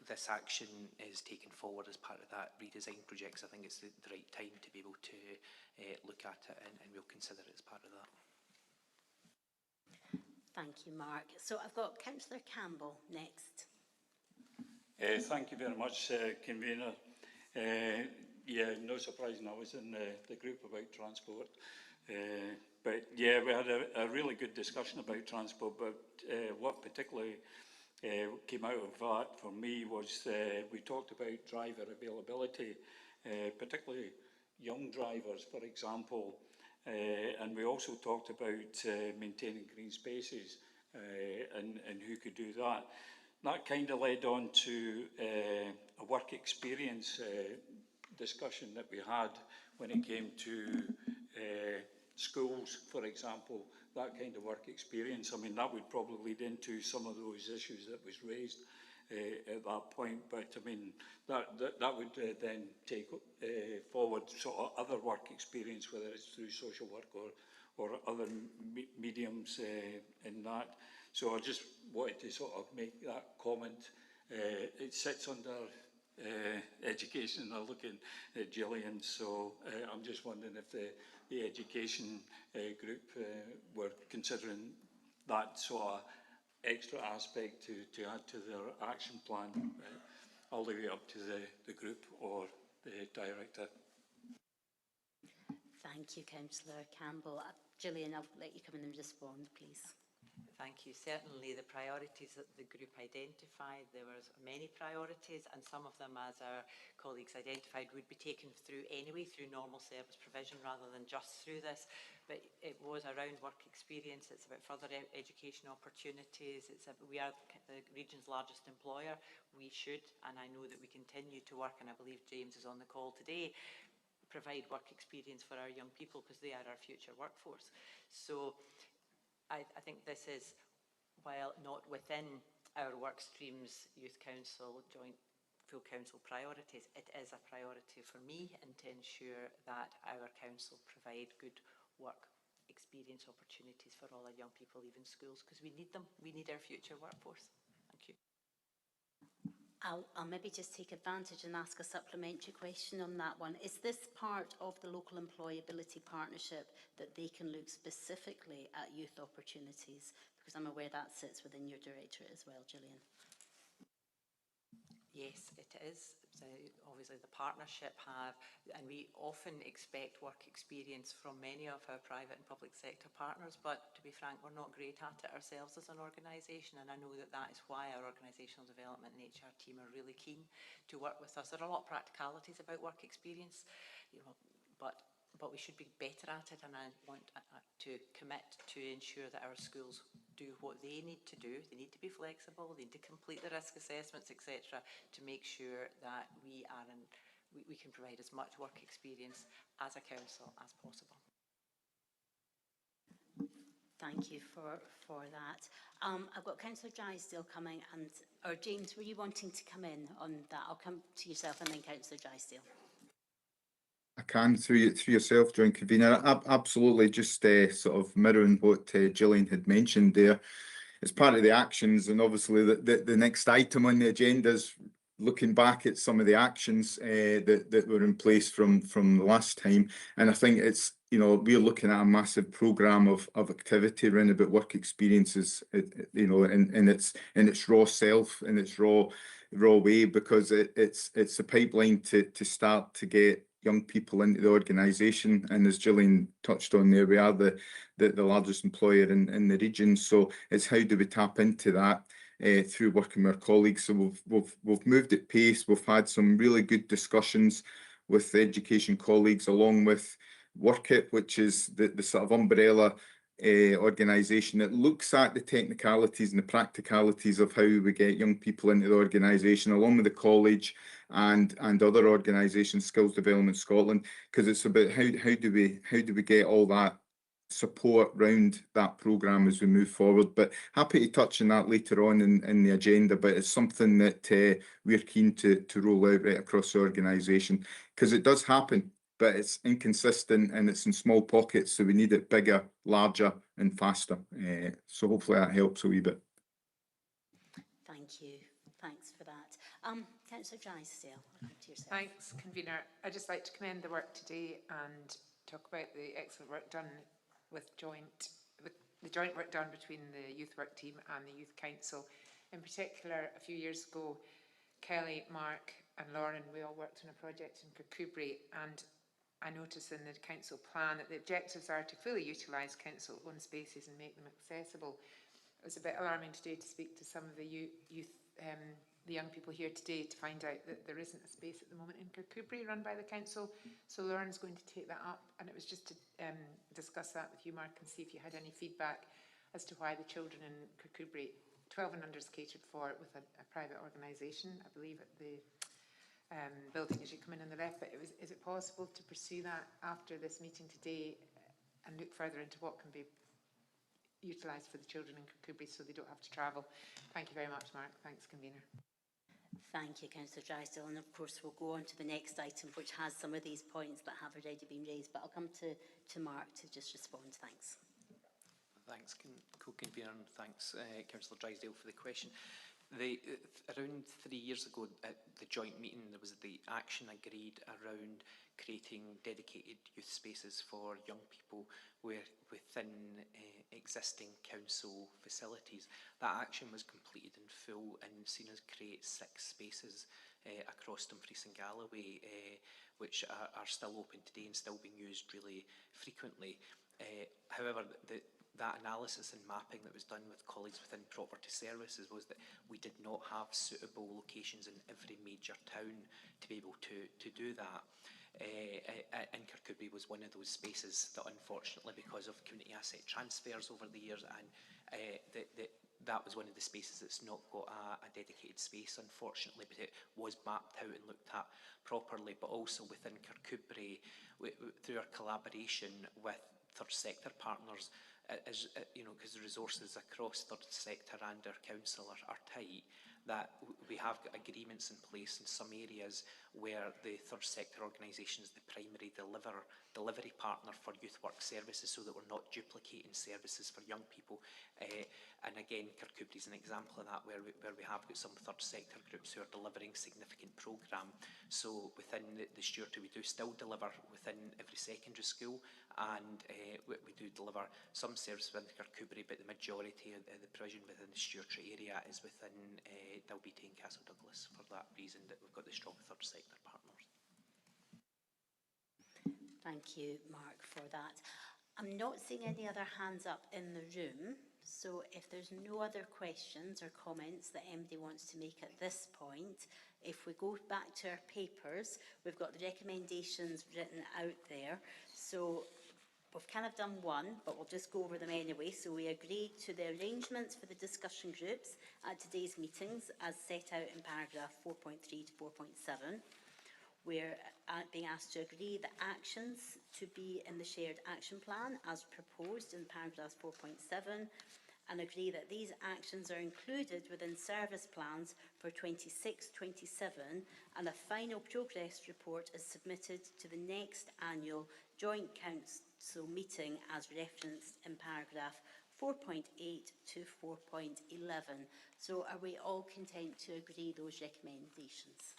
this action is taken forward as part of that redesign project. So I think it's the right time to be able to look at it, and we'll consider it as part of that. Thank you, Mark. So I've got Councillor Campbell next. Thank you very much, Convener. Yeah, no surprising I was in the group about transport. But yeah, we had a really good discussion about transport, but what particularly came out of that for me was we talked about driver availability, particularly young drivers, for example. And we also talked about maintaining green spaces and who could do that. That kind of led on to a work experience discussion that we had when it came to schools, for example, that kind of work experience. I mean, that would probably lead into some of those issues that was raised at that point. But I mean, that would then take forward sort of other work experience, whether it's through social work or other mediums in that. So I just wanted to sort of make that comment. It sits under education. I'm looking at Gillian, so I'm just wondering if the education group were considering that sort of extra aspect to add to their action plan, all the way up to the group or the director. Thank you, Councillor Campbell. Gillian, I'll let you come in and respond, please. Thank you. Certainly the priorities that the group identified, there were many priorities, and some of them, as our colleagues identified, would be taken through anyway, through normal service provision rather than just through this. But it was around work experience, it's about further education opportunities, we are the region's largest employer, we should, and I know that we continue to work, and I believe James is on the call today, provide work experience for our young people because they are our future workforce. So I think this is, while not within our work streams, Youth Council, Joint Full Council priorities, it is a priority for me and to ensure that our council provide good work experience opportunities for all our young people leaving schools, because we need them. We need our future workforce. Thank you. I'll maybe just take advantage and ask a supplementary question on that one. Is this part of the local employability partnership that they can look specifically at youth opportunities? Because I'm aware that sits within your directorate as well, Gillian. Yes, it is. So obviously the partnership have, and we often expect work experience from many of our private and public sector partners, but to be frank, we're not great at it ourselves as an organisation, and I know that that is why our organisational development and HR team are really keen to work with us. There are a lot of practicalities about work experience, you know, but we should be better at it, and I want to commit to ensure that our schools do what they need to do. They need to be flexible, they need to complete the risk assessments, etc., to make sure that we can provide as much work experience as a council as possible. Thank you for that. I've got Councillor Drysdale coming, or James, were you wanting to come in on that? I'll come to yourself and then Councillor Drysdale. I can, through yourself, Joint Convener. Absolutely, just sort of mirroring what Gillian had mentioned there. As part of the actions, and obviously the next item on the agenda is looking back at some of the actions that were in place from the last time. And I think it's, you know, we're looking at a massive programme of activity around about work experiences, you know, in its raw self, in its raw way, because it's a pipeline to start to get young people into the organisation. And as Gillian touched on there, we are the largest employer in the region. So it's how do we tap into that through working with our colleagues. So we've moved at pace. We've had some really good discussions with the education colleagues, along with WorkIt, which is the sort of umbrella organisation that looks at the technicalities and the practicalities of how we get young people into the organisation, along with the college and other organisations, Skills Development Scotland, because it's about how do we get all that support round that programme as we move forward. But happy to touch on that later on in the agenda, but it's something that we're keen to roll out right across the organisation, because it does happen, but it's inconsistent and it's in small pockets, so we need it bigger, larger and faster. So hopefully that helps a wee bit. Thank you. Thanks for that. Councillor Drysdale, I'll come to yourself. Thanks, Convener. I'd just like to commend the work today and talk about the excellent work done with the joint work done between the youth work team and the Youth Council. In particular, a few years ago, Kelly, Mark and Lauren, we all worked on a project in Kirkcudbright, and I noticed in the council plan that the objectives are to fully utilise council-owned spaces and make them accessible. It was a bit alarming today to speak to some of the youth the young people here today to find out that there isn't a space at the moment in Kirkcudbright run by the council. So Lauren's going to take that up, and it was just to discuss that with you, Mark, and see if you had any feedback as to why the children in Kirkcudbright 12 and under is catered for with a private organisation, I believe, at the building as you come in on the left. But is it possible to pursue that after this meeting today and look further into what can be utilised for the children in Kirkcudbright so they don't have to travel? Thank you very much, Mark. Thanks, convener. Thank you, Councillor Drysdale. And of course, we'll go on to the next item, which has some of these points that have already been raised. But I'll come to Mark to just respond. Thanks. Thanks, co-convener, and thanks, Councillor Drysdale, for the question. Around 3 years ago at the joint meeting, there was the action agreed around creating dedicated youth spaces for young people within existing council facilities. That action was completed in full and seen us create 6 spaces across Dumfries and Galloway, which are still open today and still being used really frequently. However, that analysis and mapping that was done with colleagues within property services was that we did not have suitable locations in every major town to be able to do that. And Kirkcudbright was one of those spaces that, unfortunately, because of community asset transfers over the years, and that was one of the spaces that's not got a dedicated space, unfortunately, but it was mapped out and looked at properly. But also within Kirkcudbright, through our collaboration with third sector partners, as you know, because the resources across third sector and our council are tight, that we have got agreements in place in some areas where the third sector organisation is the primary delivery partner for youth work services, so that we're not duplicating services for young people. And again, Kirkcudbright is an example of that, where we have got some third sector groups who are delivering significant programme. So within the Stewartry, we do still deliver within every secondary school, and we do deliver some service within Kirkcudbright, but the majority of the provision within the Stewartry area is within Dalbeattie and Castle Douglas, for that reason that we've got the strong third sector partners. Thank you, Mark, for that. I'm not seeing any other hands up in the room, so if there's no other questions or comments that anybody wants to make at this point, if we go back to our papers, we've got the recommendations written out there. So we've kind of done one, but we'll just go over them anyway. So we agreed to the arrangements for the discussion groups at today's meetings as set out in paragraph 4.3 to 4.7. We're being asked to agree the actions to be in the shared action plan as proposed in paragraph 4.7, and agree that these actions are included within service plans for 26-27, and a final progress report is submitted to the next annual joint council meeting as referenced in paragraph 4.8 to 4.11. So are we all content to agree those recommendations?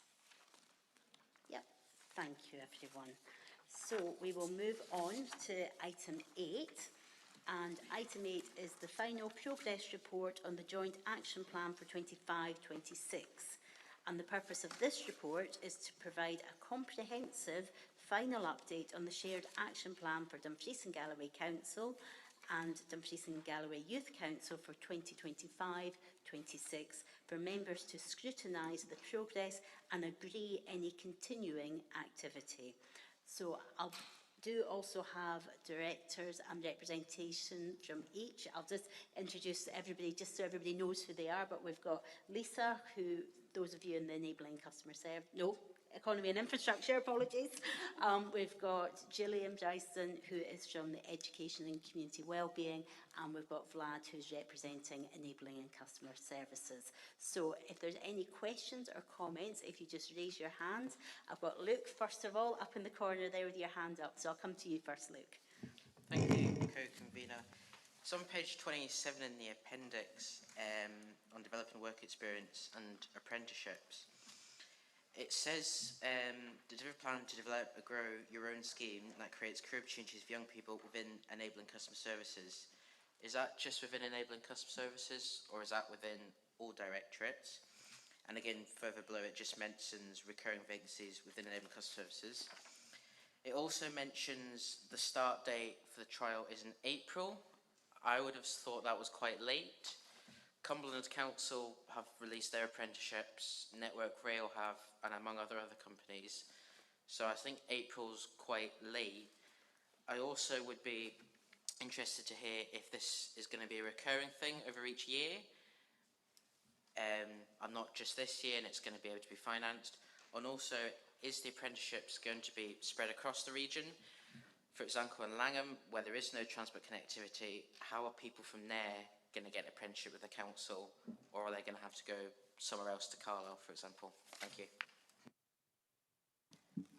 Yep, thank you everyone. So we will move on to item 8. And item 8 is the final progress report on the joint action plan for 25-26. And the purpose of this report is to provide a comprehensive final update on the shared action plan for Dumfries and Galloway Council and Dumfries and Galloway Youth Council for 2025-26 for members to scrutinise the progress and agree any continuing activity. So I'll do also have directors and representation from each. I'll just introduce everybody just so everybody knows who they are, but we've got Lisa, who, those of you in the enabling customer service, economy and infrastructure, apologies. We've got Gillian Bryson, who is from the education and community wellbeing, and we've got Vlad, who's representing enabling and customer services. So if there's any questions or comments, if you just raise your hand. I've got Luke, first of all, up in the corner there with your hand up, so I'll come to you first, Luke. Thank you, co-convener. So on page 27 in the appendix on developing work experience and apprenticeships, it says the plan to develop a grow your own scheme that creates career opportunities for young people within enabling customer services. Is that just within enabling customer services, or is that within all directorates? And again, further below, it just mentions recurring vacancies within enabling customer services. It also mentions the start date for the trial is in April. I would have thought that was quite late. Cumberland Council have released their apprenticeships, Network Rail have, and among other companies. So I think April's quite late. I also would be interested to hear if this is going to be a recurring thing over each year, and not just this year, and it's going to be able to be financed. And also, is the apprenticeships going to be spread across the region? For example, in Langham, where there is no transport connectivity, how are people from there going to get an apprenticeship with the council, or are they going to have to go somewhere else to Carlisle, for example? Thank you.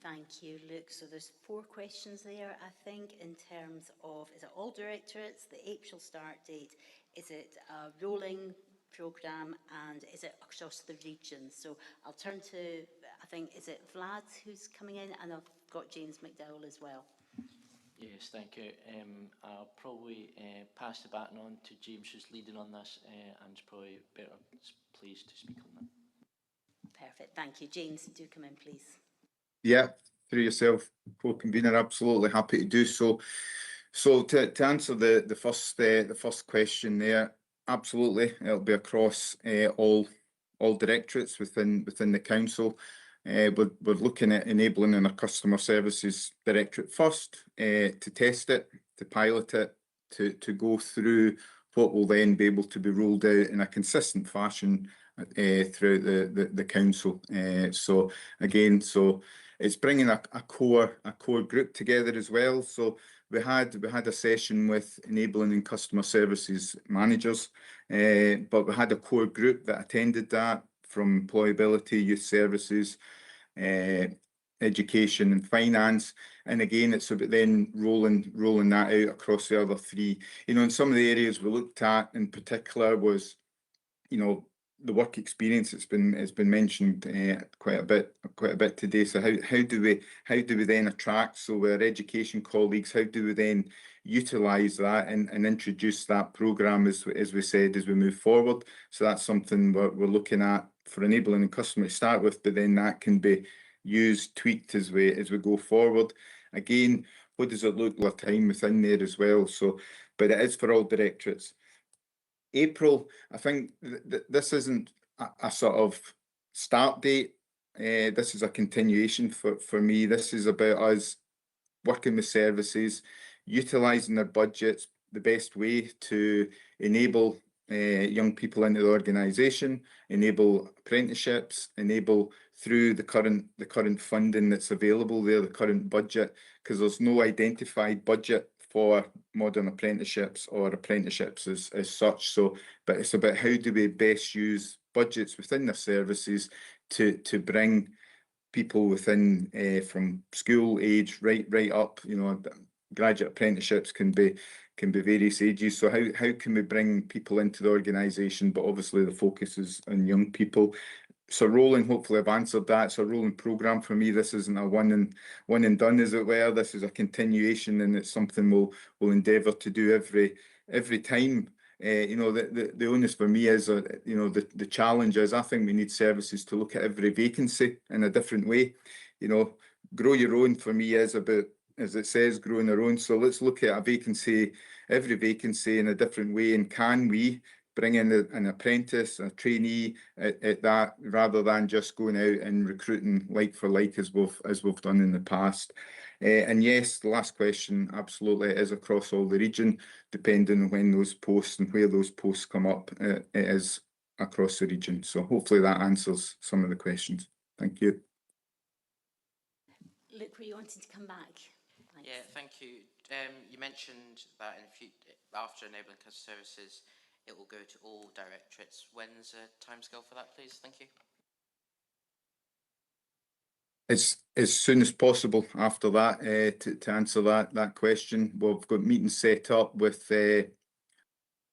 Thank you, Luke. So there's 4 questions there, I think, in terms of, is it all directorates, the April start date, is it a rolling programme, and is it across the region? So I'll turn to, I think, is it Vlad who's coming in, and I've got James McDowell as well. Yes, thank you. I'll probably pass the baton on to James, who's leading on this, and is probably better pleased to speak on that. Perfect, thank you. James, do come in, please. Yeah, through yourself, co-convener, absolutely happy to do so. So to answer the first question there, absolutely, it'll be across all directorates within the council. We're looking at enabling in our customer services directorate first, to test it, to pilot it, to go through what will then be able to be rolled out in a consistent fashion throughout the council. So again, it's bringing a core group together as well. So we had a session with enabling and customer services managers, but we had a core group that attended that from employability, youth services, education and finance. And again, it's about then rolling that out across the other 3. You know, in some of the areas we looked at in particular was, you know, the work experience. It's been mentioned quite a bit today. So how do we then attract? So with our education colleagues, how do we then utilise that and introduce that programme as we said as we move forward? So that's something we're looking at for enabling the customer to start with, but then that can be used, tweaked as we go forward. Again, what does it look like time within there as well? So, but it is for all directorates. April, I think this isn't a sort of start date. This is a continuation for me. This is about us working with services, utilising their budgets the best way to enable young people into the organisation, enable apprenticeships, enable through the current funding that's available there, the current budget, because there's no identified budget for modern apprenticeships or apprenticeships as such. So, but it's about how do we best use budgets within the services to bring people within from school age right up. You know, graduate apprenticeships can be various ages. So how can we bring people into the organisation? But obviously the focus is on young people. So rolling, hopefully I've answered that. It's a rolling programme for me. This isn't a one and done, as it were. This is a continuation, and it's something we'll endeavour to do every time. You know, the onus for me is, you know, the challenge is I think we need services to look at every vacancy in a different way. You know, grow your own for me is about, as it says, growing our own. So let's look at a vacancy, every vacancy in a different way, and can we bring in an apprentice, a trainee at that, rather than just going out and recruiting like for like as we've done in the past. And yes, the last question, absolutely, it is across all the region, depending on when those posts and where those posts come up. It is across the region. So hopefully that answers some of the questions. Thank you. Luke, were you wanting to come back? Thanks. Yeah, thank you. You mentioned that after enabling customer services, it will go to all directorates. When's a timescale for that, please? Thank you. As soon as possible after that, to answer that question. We've got meetings set up with the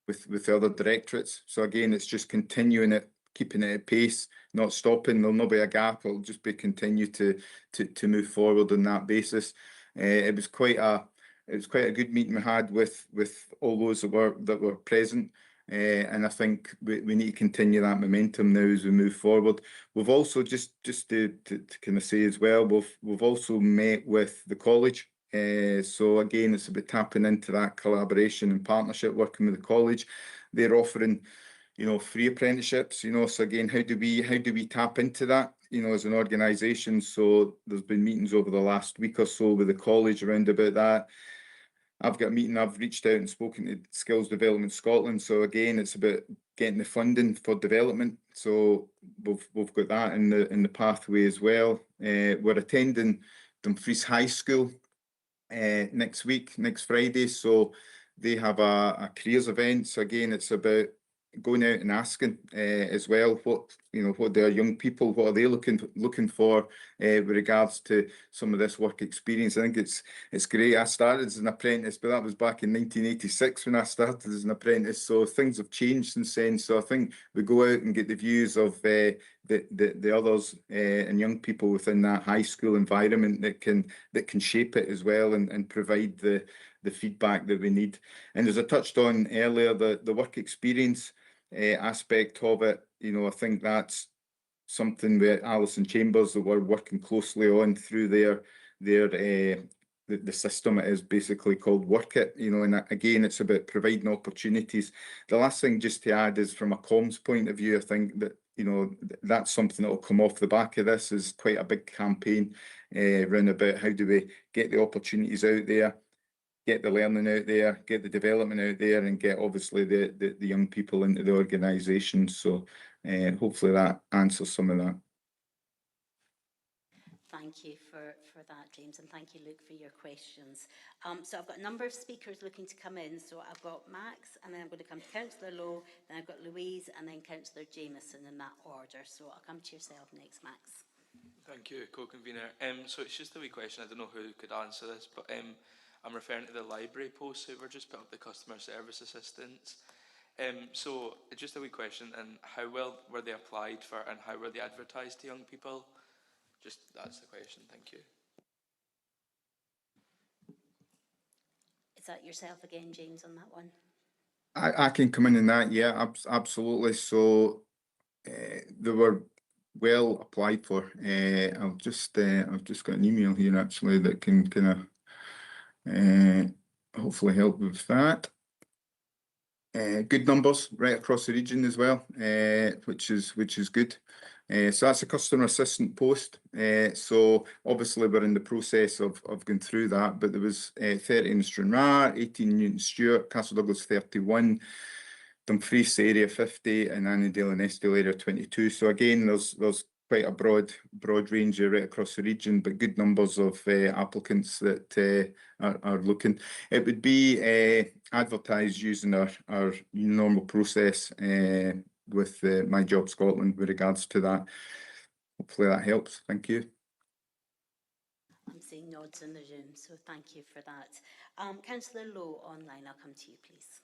other directorates. So again, it's just continuing it, keeping it at pace, not stopping. There'll not be a gap. It'll just be continue to move forward on that basis. It was quite a good meeting we had with all those that were present. And I think we need to continue that momentum now as we move forward. We've also just to kind of say as well, we've also met with the college. So again, it's about tapping into that collaboration and partnership, working with the college. They're offering free apprenticeships, so again, how do we tap into that, as an organisation? So there's been meetings over the last week or so with the college around about that. I've got a meeting, I've reached out and spoken to Skills Development Scotland. So again, it's about getting the funding for development. So we've got that in the pathway as well. We're attending Dumfries High School next week, next Friday. So they have a careers event. So again, it's about going out and asking as well what their young people, what are they looking for with regards to some of this work experience. I think it's great. I started as an apprentice, but that was back in 1986 when I started as an apprentice. So things have changed since then. So I think we go out and get the views of the others and young people within that high school environment that can shape it as well and provide the feedback that we need. And as I touched on earlier, the work experience aspect of it, I think that's something with Alison Chambers that we're working closely on through the system. It is basically called Work It, and again, it's about providing opportunities. The last thing just to add is from a comms point of view, I think that that's something that will come off the back of this is quite a big campaign around about how do we get the opportunities out there, get the learning out there, get the development out there, and get obviously the young people into the organisation. So hopefully that answers some of that. Thank you for that, James, and thank you, Luke, for your questions. So I've got a number of speakers looking to come in. So I've got Max, and then I'm going to come to Councillor Lowe, then I've got Louise, and then Councillor Jameson in that order. So I'll come to yourself next, Max. Thank you, co-convener. So it's just a wee question. I don't know who could answer this, but I'm referring to the library posts who were just put up, the customer service assistants. So just a wee question, and how well were they applied for, and how were they advertised to young people? Just that's the question. Thank you. Is that yourself again, James, on that one? I can come in that, yeah, absolutely. So they were well applied for. I've just got an email here actually that can kind of hopefully help with that. Good numbers right across the region as well, which is good. So that's a customer assistant post. So obviously we're in the process of going through that, but there was 30 in Stranraer, 18 Newton Stewart, Castle Douglas 31, Dumfries area 50, and Annandale and Estill area 22. So again, there's quite a broad range right across the region, but good numbers of applicants that are looking. It would be advertised using our normal process with My Job Scotland with regards to that. Hopefully that helps. Thank you. I'm seeing nods in the room, so thank you for that. Councillor Lowe online, I'll come to you, please.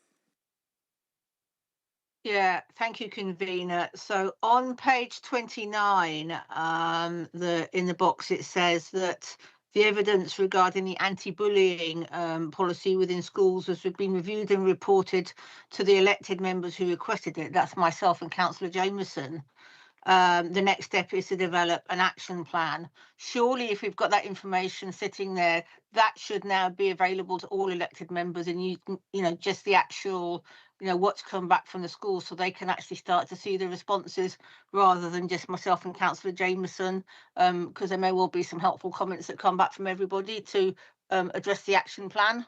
Yeah, thank you, convener. So on page 29, in the box, it says that the evidence regarding the anti-bullying policy within schools has been reviewed and reported to the elected members who requested it. That's myself and Councillor Jameson. The next step is to develop an action plan. Surely, if we've got that information sitting there, that should now be available to all elected members, and you know, just the actual, what's come back from the school, so they can actually start to see the responses rather than just myself and Councillor Jameson, because there may well be some helpful comments that come back from everybody to address the action plan.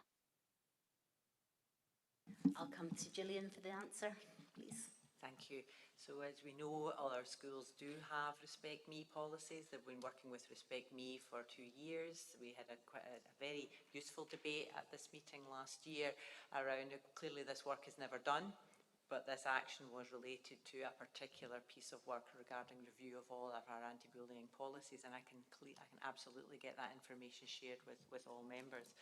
I'll come to Gillian for the answer, please. Thank you. So as we know, all our schools do have Respect Me policies. They've been working with Respect Me for 2 years. We had quite a very useful debate at this meeting last year around clearly this work is never done, but this action was related to a particular piece of work regarding review of all of our anti-bullying policies, and I can absolutely get that information shared with all members.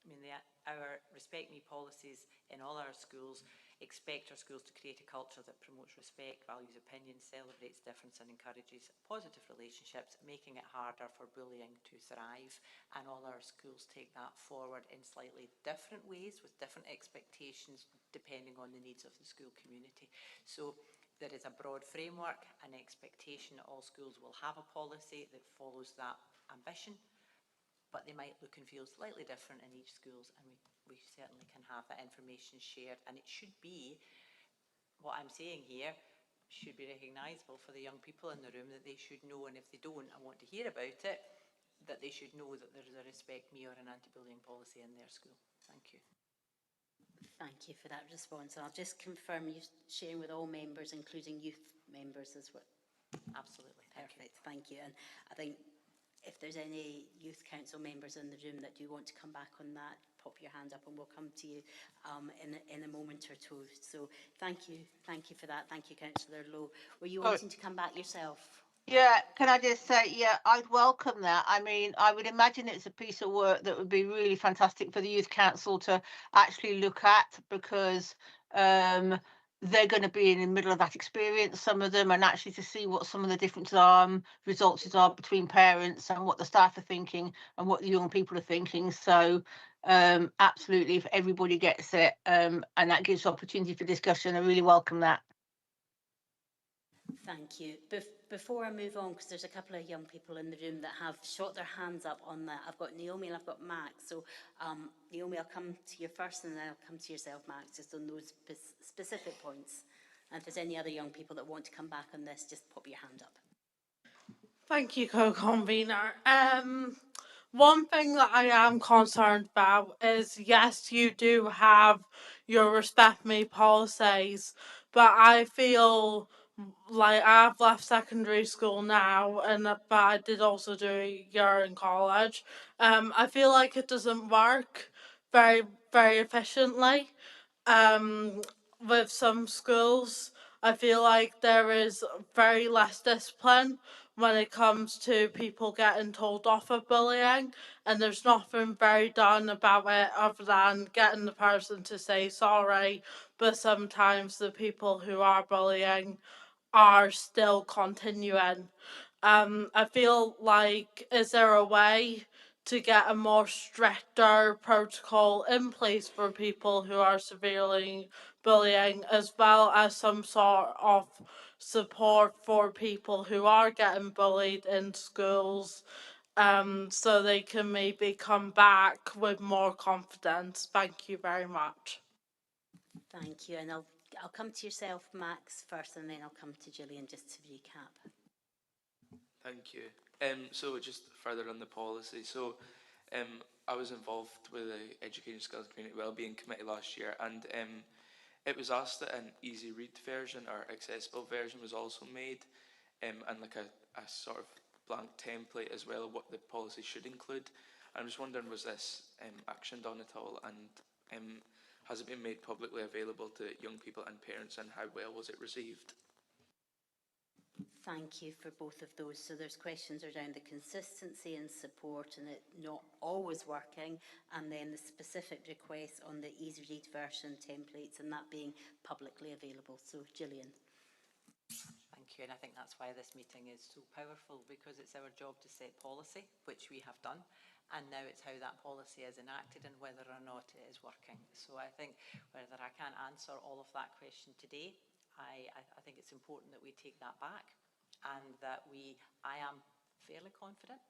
I mean, our Respect Me policies in all our schools expect our schools to create a culture that promotes respect, values opinions, celebrates difference and encourages positive relationships, making it harder for bullying to thrive. And all our schools take that forward in slightly different ways with different expectations depending on the needs of the school community. So there is a broad framework, an expectation that all schools will have a policy that follows that ambition, but they might look and feel slightly different in each schools, and we certainly can have that information shared, and it should be what I'm saying here should be recognisable for the young people in the room, that they should know, and if they don't and want to hear about it, that they should know that there's a Respect Me or an anti-bullying policy in their school. Thank you. Thank you for that response. I'll just confirm you're sharing with all members, including youth members as well. Absolutely. Perfect, thank you. And I think if there's any youth council members in the room that do want to come back on that, pop your hand up and we'll come to you in a moment or two. So thank you for that. Thank you, Councillor Lowe. Were you wanting to come back yourself? Yeah, can I just say, yeah, I'd welcome that. I mean, I would imagine it's a piece of work that would be really fantastic for the Youth Council to actually look at, because they're going to be in the middle of that experience, some of them, and actually to see what some of the different results are between parents and what the staff are thinking and what the young people are thinking. So absolutely, if everybody gets it and that gives opportunity for discussion, I really welcome that. Thank you. Before I move on, because there's a couple of young people in the room that have shot their hands up on that. I've got Naomi and I've got Max. So Naomi, I'll come to you first and then I'll come to yourself, Max, just on those specific points. And if there's any other young people that want to come back on this, just pop your hand up. Thank you, co-convener. One thing that I am concerned about is, yes, you do have your Respect Me policies, but I feel like I've left secondary school now, but I did also do a year in college. I feel like it doesn't work very, very efficiently. With some schools, I feel like there is very less discipline when it comes to people getting told off of bullying, and there's nothing very done about it other than getting the person to say sorry, but sometimes the people who are bullying are still continuing. I feel like, is there a way to get a more stricter protocol in place for people who are severely bullying, as well as some sort of support for people who are getting bullied in schools, so they can maybe come back with more confidence? Thank you very much. Thank you. And I'll come to yourself, Max, first, and then I'll come to Gillian just to recap. Thank you. So just further on the policy. So I was involved with the Education Skills and Community Wellbeing Committee last year, and it was asked that an easy read version or accessible version was also made, and like a sort of blank template as well, what the policy should include. I'm just wondering, was this actioned on at all, and has it been made publicly available to young people and parents, and how well was it received? Thank you for both of those. So there's questions around the consistency and support and it not always working, and then the specific requests on the easy read version templates and that being publicly available. So Gillian. Thank you, and I think that's why this meeting is so powerful, because it's our job to set policy, which we have done, and now it's how that policy is enacted and whether or not it is working. So I think whether I can't answer all of that question today, I think it's important that we take that back, and that I am fairly confident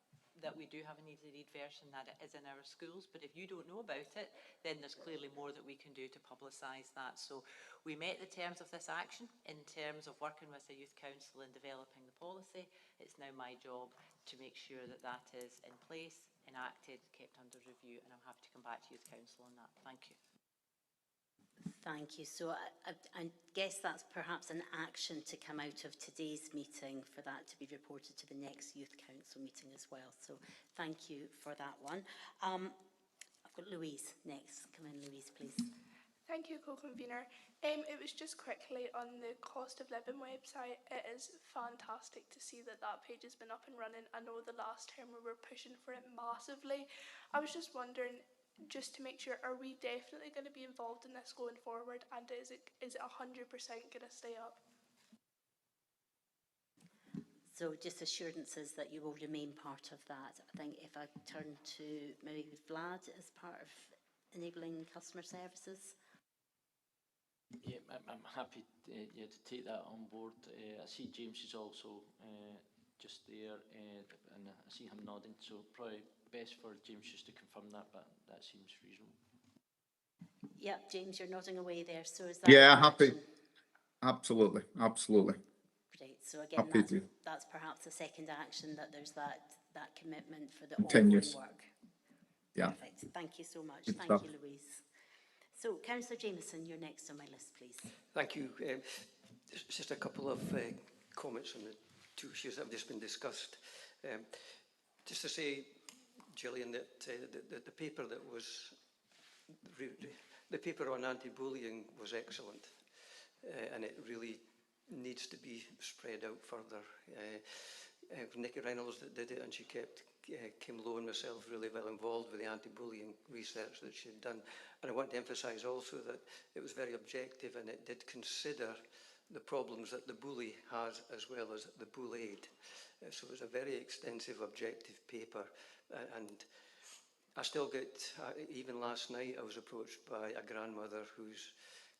that we do have an easy read version, that it is in our schools, but if you don't know about it, then there's clearly more that we can do to publicise that. So we met the terms of this action in terms of working with the Youth Council in developing the policy. It's now my job to make sure that that is in place, enacted, kept under review, and I'm happy to come back to Youth Council on that. Thank you. Thank you. So I guess that's perhaps an action to come out of today's meeting, for that to be reported to the next Youth Council meeting as well. So thank you for that one. I've got Louise next. Come in, Louise, please. Thank you, co-convener. It was just quickly on the cost of living website. It is fantastic to see that page has been up and running. I know the last term we were pushing for it massively. I was just wondering, just to make sure, are we definitely going to be involved in this going forward, and is it 100% going to stay up? So just assurances that you will remain part of that. I think if I turn to maybe Vlad as part of enabling customer services. Yeah, I'm happy to take that on board. I see James is also just there, and I see him nodding, so probably best for James just to confirm that, but that seems reasonable. Yep, James, you're nodding away there, so is that yeah, happy. Absolutely, absolutely. Great. So again, Happy to that's perhaps a second action, that there's that commitment for the continue. ongoing work. Yeah. Perfect. Thank you so much. Good Thank stuff. you, Louise. So, Councillor Jameson, you're next on my list, please. Thank you. Just a couple of comments on the two issues that have just been discussed. Just to say, Gillian, that the paper that was the paper on anti-bullying was excellent, and it really needs to be spread out further. Nikki Reynolds that did it, and she kept Kim Lowe and myself really well involved with the anti-bullying research that she'd done. And I want to emphasise also that it was very objective, and it did consider the problems that the bully has as well as the bullied. So it was a very extensive objective paper, and I still get, even last night I was approached by a grandmother whose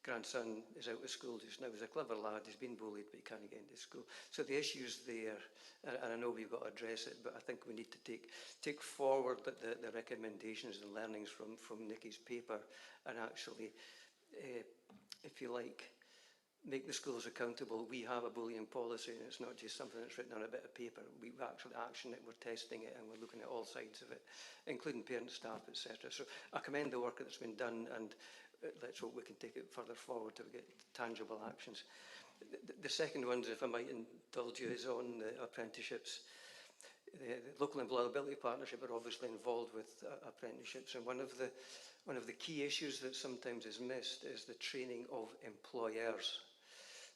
grandson is out of school just now. He's a clever lad, he's been bullied but he can't get into school. So the issue's there, and I know we've got to address it, but I think we need to take forward the recommendations and learnings from Nikki's paper, and actually, if you like, make the schools accountable. We have a bullying policy, and it's not just something that's written on a bit of paper. We actually action it, we're testing it, and we're looking at all sides of it, including parents, staff, etc. So I commend the work that's been done, and let's hope we can take it further forward to get tangible actions. The second one, if I might indulge you, is on the apprenticeships. The Local Employability Partnership are obviously involved with apprenticeships, and one of the key issues that sometimes is missed is the training of employers.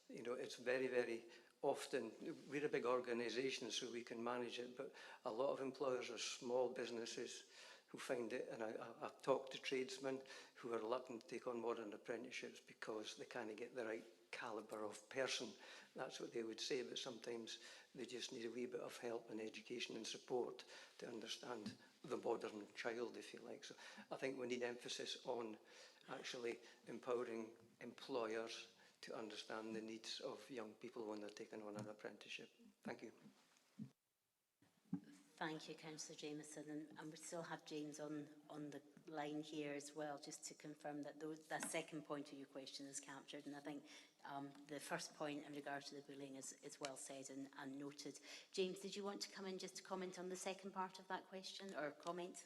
You know, it's very, very often, we're a big organisation so we can manage it, but a lot of employers are small businesses who find it, and I've talked to tradesmen who are reluctant to take on modern apprenticeships because they can't get the right calibre of person. That's what they would say, but sometimes they just need a wee bit of help and education and support to understand the modern child, if you like. So I think we need emphasis on actually empowering employers to understand the needs of young people when they're taking on an apprenticeship. Thank you. Thank you, Councillor Jameson, and we still have James on the line here as well, just to confirm that that second point of your question is captured, and I think the first point in regard to the bullying is well said and noted. James, did you want to come in just to comment on the second part of that question, or comment?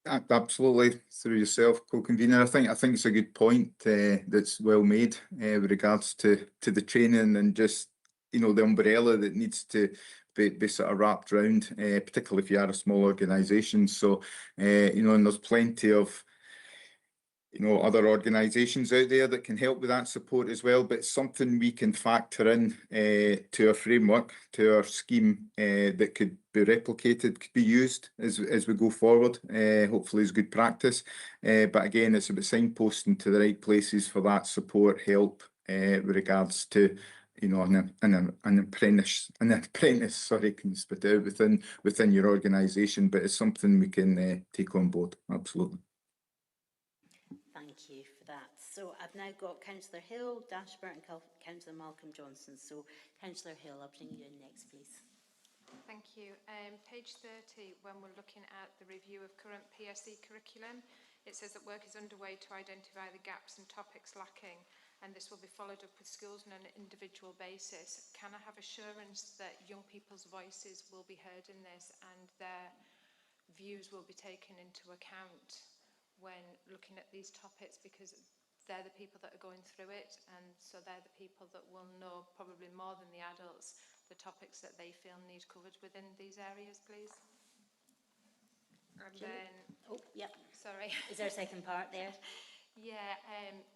Absolutely, through yourself, co-convener. I think it's a good point that's well made with regards to the training and just, you know, the umbrella that needs to be sort of wrapped around, particularly if you are a small organisation. So, you know, and there's plenty of, you know, other organisations out there that can help with that support as well, but it's something we can factor in to our framework, to our scheme, that could be replicated, could be used as we go forward, hopefully as good practice. But again, it's about signposting to the right places for that support, help, with regards to, you know, an apprentice, sorry, can spit out within your organisation, but it's something we can take on board, absolutely. Thank you for that. So I've now got Councillor Hill, Dashbert and Councillor Malcolm Johnson. So Councillor Hill, I'll bring you in next, please. Thank you. Page 30, when we're looking at the review of current PSE curriculum, it says that work is underway to identify the gaps and topics lacking, and this will be followed up with schools on an individual basis. Can I have assurance that young people's voices will be heard in this and their views will be taken into account when looking at these topics, because they're the people that are going through it, and so they're the people that will know probably more than the adults the topics that they feel need covered within these areas, please. And then, oh, yep. Sorry. Is there a second part there? Yeah,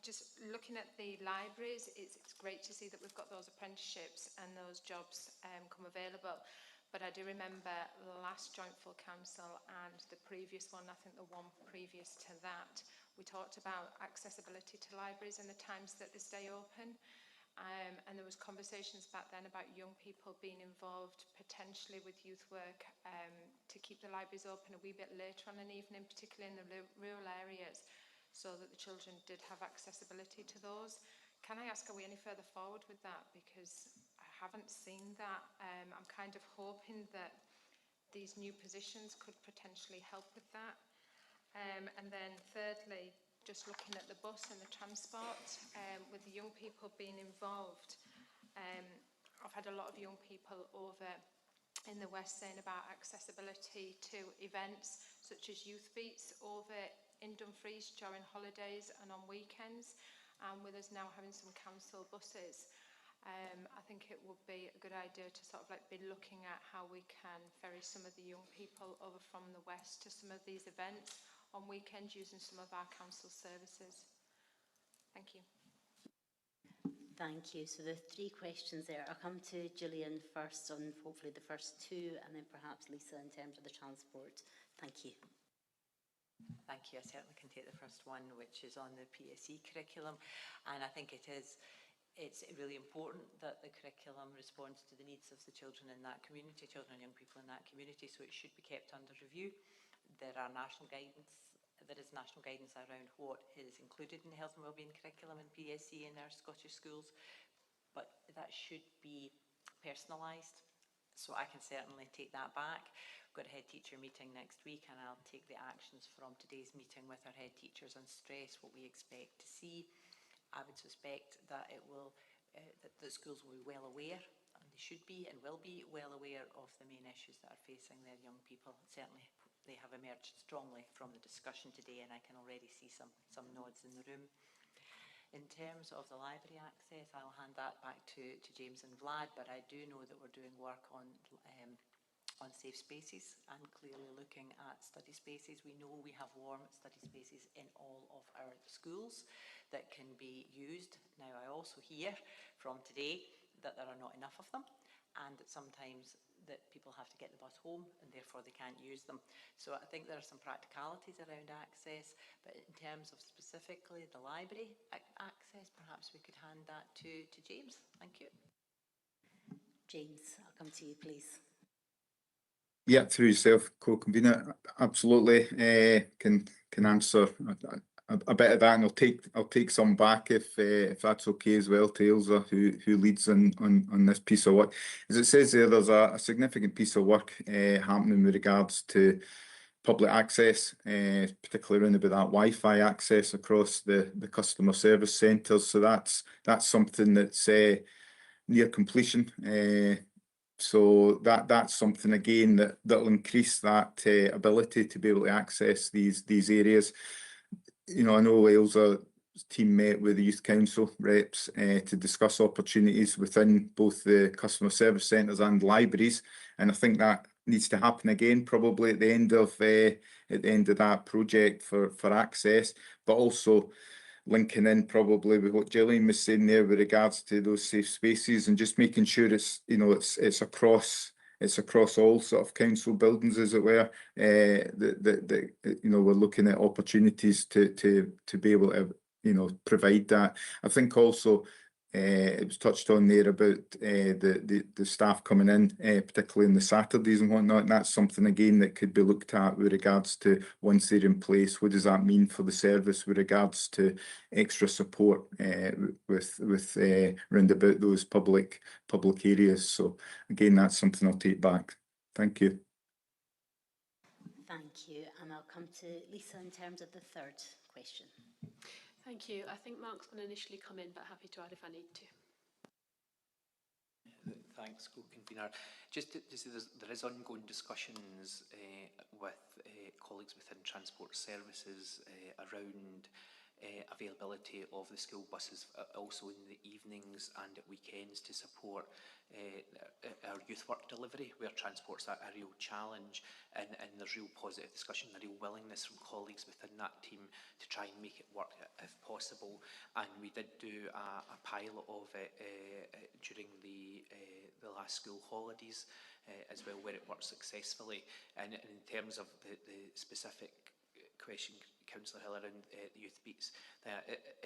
just looking at the libraries, it's great to see that we've got those apprenticeships and those jobs come available. But I do remember the last joint full council and the previous one, I think the one previous to that, we talked about accessibility to libraries and the times that they stay open. And there was conversations back then about young people being involved potentially with youth work to keep the libraries open a wee bit later on an evening, particularly in the rural areas, so that the children did have accessibility to those. Can I ask, are we any further forward with that? Because I haven't seen that. I'm kind of hoping that these new positions could potentially help with that. And then thirdly, just looking at the bus and the transport, with the young people being involved. I've had a lot of young people over in the West saying about accessibility to events such as Youth Beats over in Dumfries during holidays and on weekends, and with us now having some council buses. I think it would be a good idea to sort of like be looking at how we can ferry some of the young people over from the West to some of these events on weekends using some of our council services. Thank you. Thank you. So the three questions there. I'll come to Gillian first on hopefully the first two, and then perhaps Lisa in terms of the transport. Thank you. Thank you. I certainly can take the first one, which is on the PSE curriculum. And I think it's really important that the curriculum responds to the needs of the children in that community, children and young people in that community, so it should be kept under review. There is national guidance around what is included in the health and wellbeing curriculum in PSE in our Scottish schools, but that should be personalised. So I can certainly take that back. We've got a head teacher meeting next week, and I'll take the actions from today's meeting with our head teachers and stress what we expect to see. I would suspect that it will, that the schools will be well aware, and they should be and will be well aware of the main issues that are facing their young people. Certainly they have emerged strongly from the discussion today, and I can already see some nods in the room. In terms of the library access, I'll hand that back to James and Vlad, but I do know that we're doing work on safe spaces and clearly looking at study spaces. We know we have warm study spaces in all of our schools that can be used. Now, I also hear from today that there are not enough of them, and that sometimes that people have to get the bus home and therefore they can't use them. So I think there are some practicalities around access, but in terms of specifically the library access, perhaps we could hand that to James. Thank you. James, I'll come to you, please. Yeah, through yourself, co-convener, absolutely. Can answer a bit of that, and I'll take some back if that's okay as well to Ailsa, who leads on this piece of work. As it says there, there's a significant piece of work happening with regards to public access, particularly around about that Wi-Fi access across the customer service centres. So that's something that's near completion. So that's something again that'll increase that ability to be able to access these areas. You know, I know Ailsa's team met with the Youth Council reps to discuss opportunities within both the customer service centres and libraries, and I think that needs to happen again probably at the end of that project for access, but also linking in probably with what Gillian was saying there with regards to those safe spaces, and just making sure it's across all sort of council buildings, as it were. We're looking at opportunities to be able to provide that. I think also it was touched on there about the staff coming in, particularly on the Saturdays and whatnot. And that's something again that could be looked at with regards to, once they're in place, what does that mean for the service with regards to extra support with round about those public areas. So again, that's something I'll take back. Thank you. Thank you, and I'll come to Lisa in terms of the third question. Thank you. I think Mark's going to initially come in, but happy to add if I need to. Thanks, co-convener. There is ongoing discussions with colleagues within transport services around availability of the school buses also in the evenings and at weekends to support our youth work delivery, where transport's a real challenge, and there's real positive discussion, a real willingness from colleagues within that team to try and make it work if possible. And we did do a pilot of it during the last school holidays as well, where it worked successfully. And in terms of the specific question, Councillor Hill, around the Youth Beats,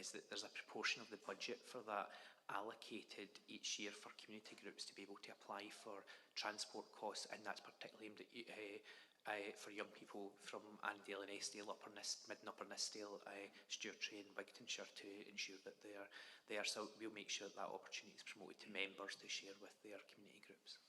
is that there's a proportion of the budget for that allocated each year for community groups to be able to apply for transport costs, and that's particularly aimed at for young people from Annandale and Eskdale, Mid and Upper Nithsdale, Stewartry and Wigtonshire, to ensure that they're there. So we'll make sure that opportunity is promoted to members to share with their community groups.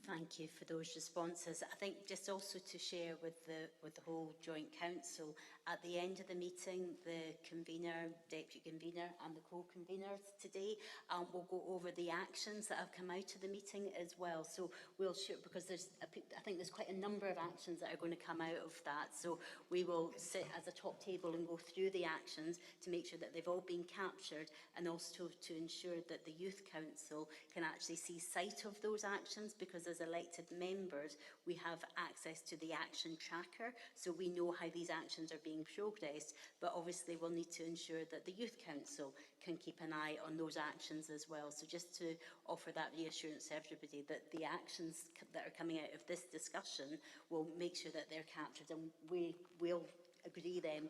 Thank you for those responses. I think just also to share with the whole joint council, at the end of the meeting, the convener, deputy convener and the co-conveners today will go over the actions that have come out of the meeting as well. So we'll share, because I think there's quite a number of actions that are going to come out of that. So we will sit as a top table and go through the actions to make sure that they've all been captured, and also to ensure that the Youth Council can actually see sight of those actions, because as elected members we have access to the action tracker, so we know how these actions are being progressed, but obviously we'll need to ensure that the Youth Council can keep an eye on those actions as well. So just to offer that reassurance to everybody that the actions that are coming out of this discussion will make sure that they're captured, and we will agree then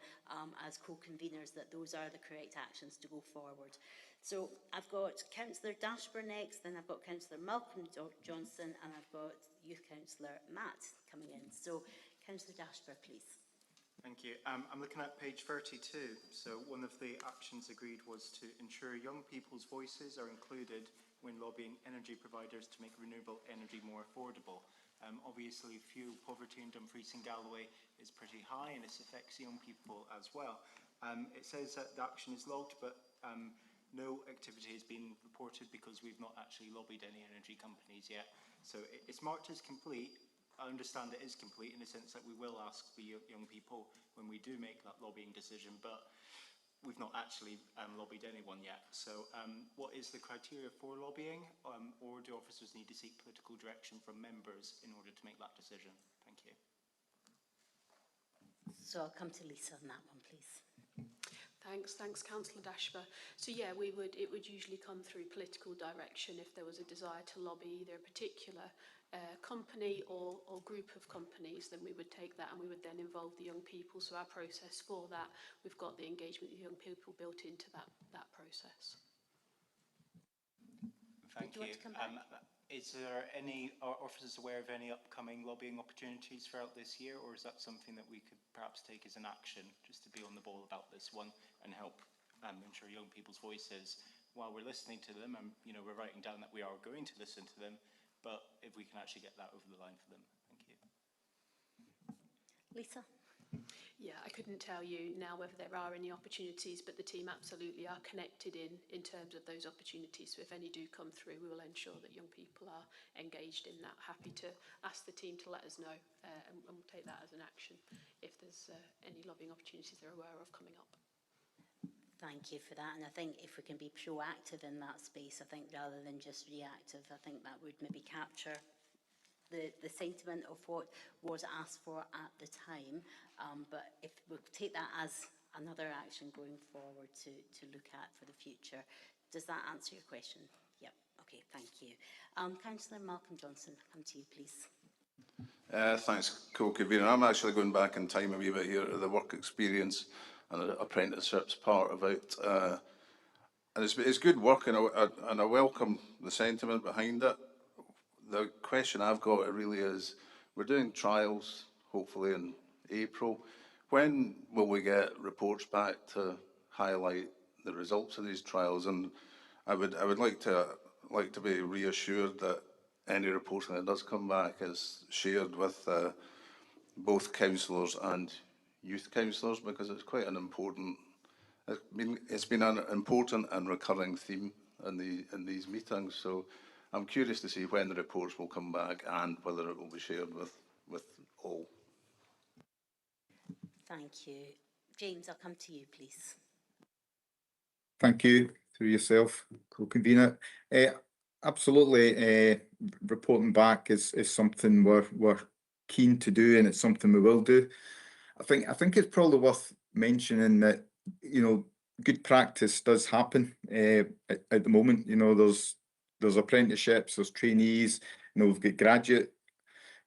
as co-conveners that those are the correct actions to go forward. So I've got Councillor Dashburn next, then I've got Councillor Malcolm Johnson, and I've got Youth Councillor Matt coming in. So Councillor Dashburn, please. Thank you. I'm looking at page 32. So one of the actions agreed was to ensure young people's voices are included when lobbying energy providers to make renewable energy more affordable. Obviously, fuel poverty in Dumfries and Galloway is pretty high, and this affects young people as well. It says that the action is logged, but no activity has been reported because we've not actually lobbied any energy companies yet. So it's marked as complete. I understand it is complete in the sense that we will ask the young people when we do make that lobbying decision, but we've not actually lobbied anyone yet. So what is the criteria for lobbying, or do officers need to seek political direction from members in order to make that decision? Thank you. So I'll come to Lisa on that one, please. Thanks, Councillor Dashburn. So yeah, it would usually come through political direction if there was a desire to lobby either a particular company or group of companies. Then we would take that and we would then involve the young people. So our process for that, we've got the engagement with young people built into that process. Thank you. Is there any, are officers aware of any upcoming lobbying opportunities throughout this year, or is that something that we could perhaps take as an action, just to be on the ball about this one and help ensure young people's voices, while we're listening to them, and we're writing down that we are going to listen to them, but if we can actually get that over the line for them? Thank you. Lisa? Yeah, I couldn't tell you now whether there are any opportunities, but the team absolutely are connected in terms of those opportunities. So if any do come through, we will ensure that young people are engaged in that. Happy to ask the team to let us know, and we'll take that as an action if there's any lobbying opportunities they're aware of coming up. Thank you for that. And I think if we can be proactive in that space, I think rather than just reactive, I think that would maybe capture the sentiment of what was asked for at the time, but if we'll take that as another action going forward to look at for the future. Does that answer your question? Yep. Okay, thank you. Councillor Malcolm Johnson, come to you, please. Thanks, co-convener. I'm actually going back in time a wee bit here to the work experience and apprenticeships part of it. And it's good work, and I welcome the sentiment behind it. The question I've got really is, we're doing trials, hopefully in April. When will we get reports back to highlight the results of these trials? And I would like to be reassured that any reporting that does come back is shared with both councillors and youth councillors, because it's quite an important. It's been an important and recurring theme in these meetings. So I'm curious to see when the reports will come back and whether it will be shared with all. Thank you. James, I'll come to you, please. Thank you, through yourself, co-convener. Absolutely, reporting back is something we're keen to do, and it's something we will do. I think it's probably worth mentioning that good practice does happen at the moment. There's apprenticeships, there's trainees, we've got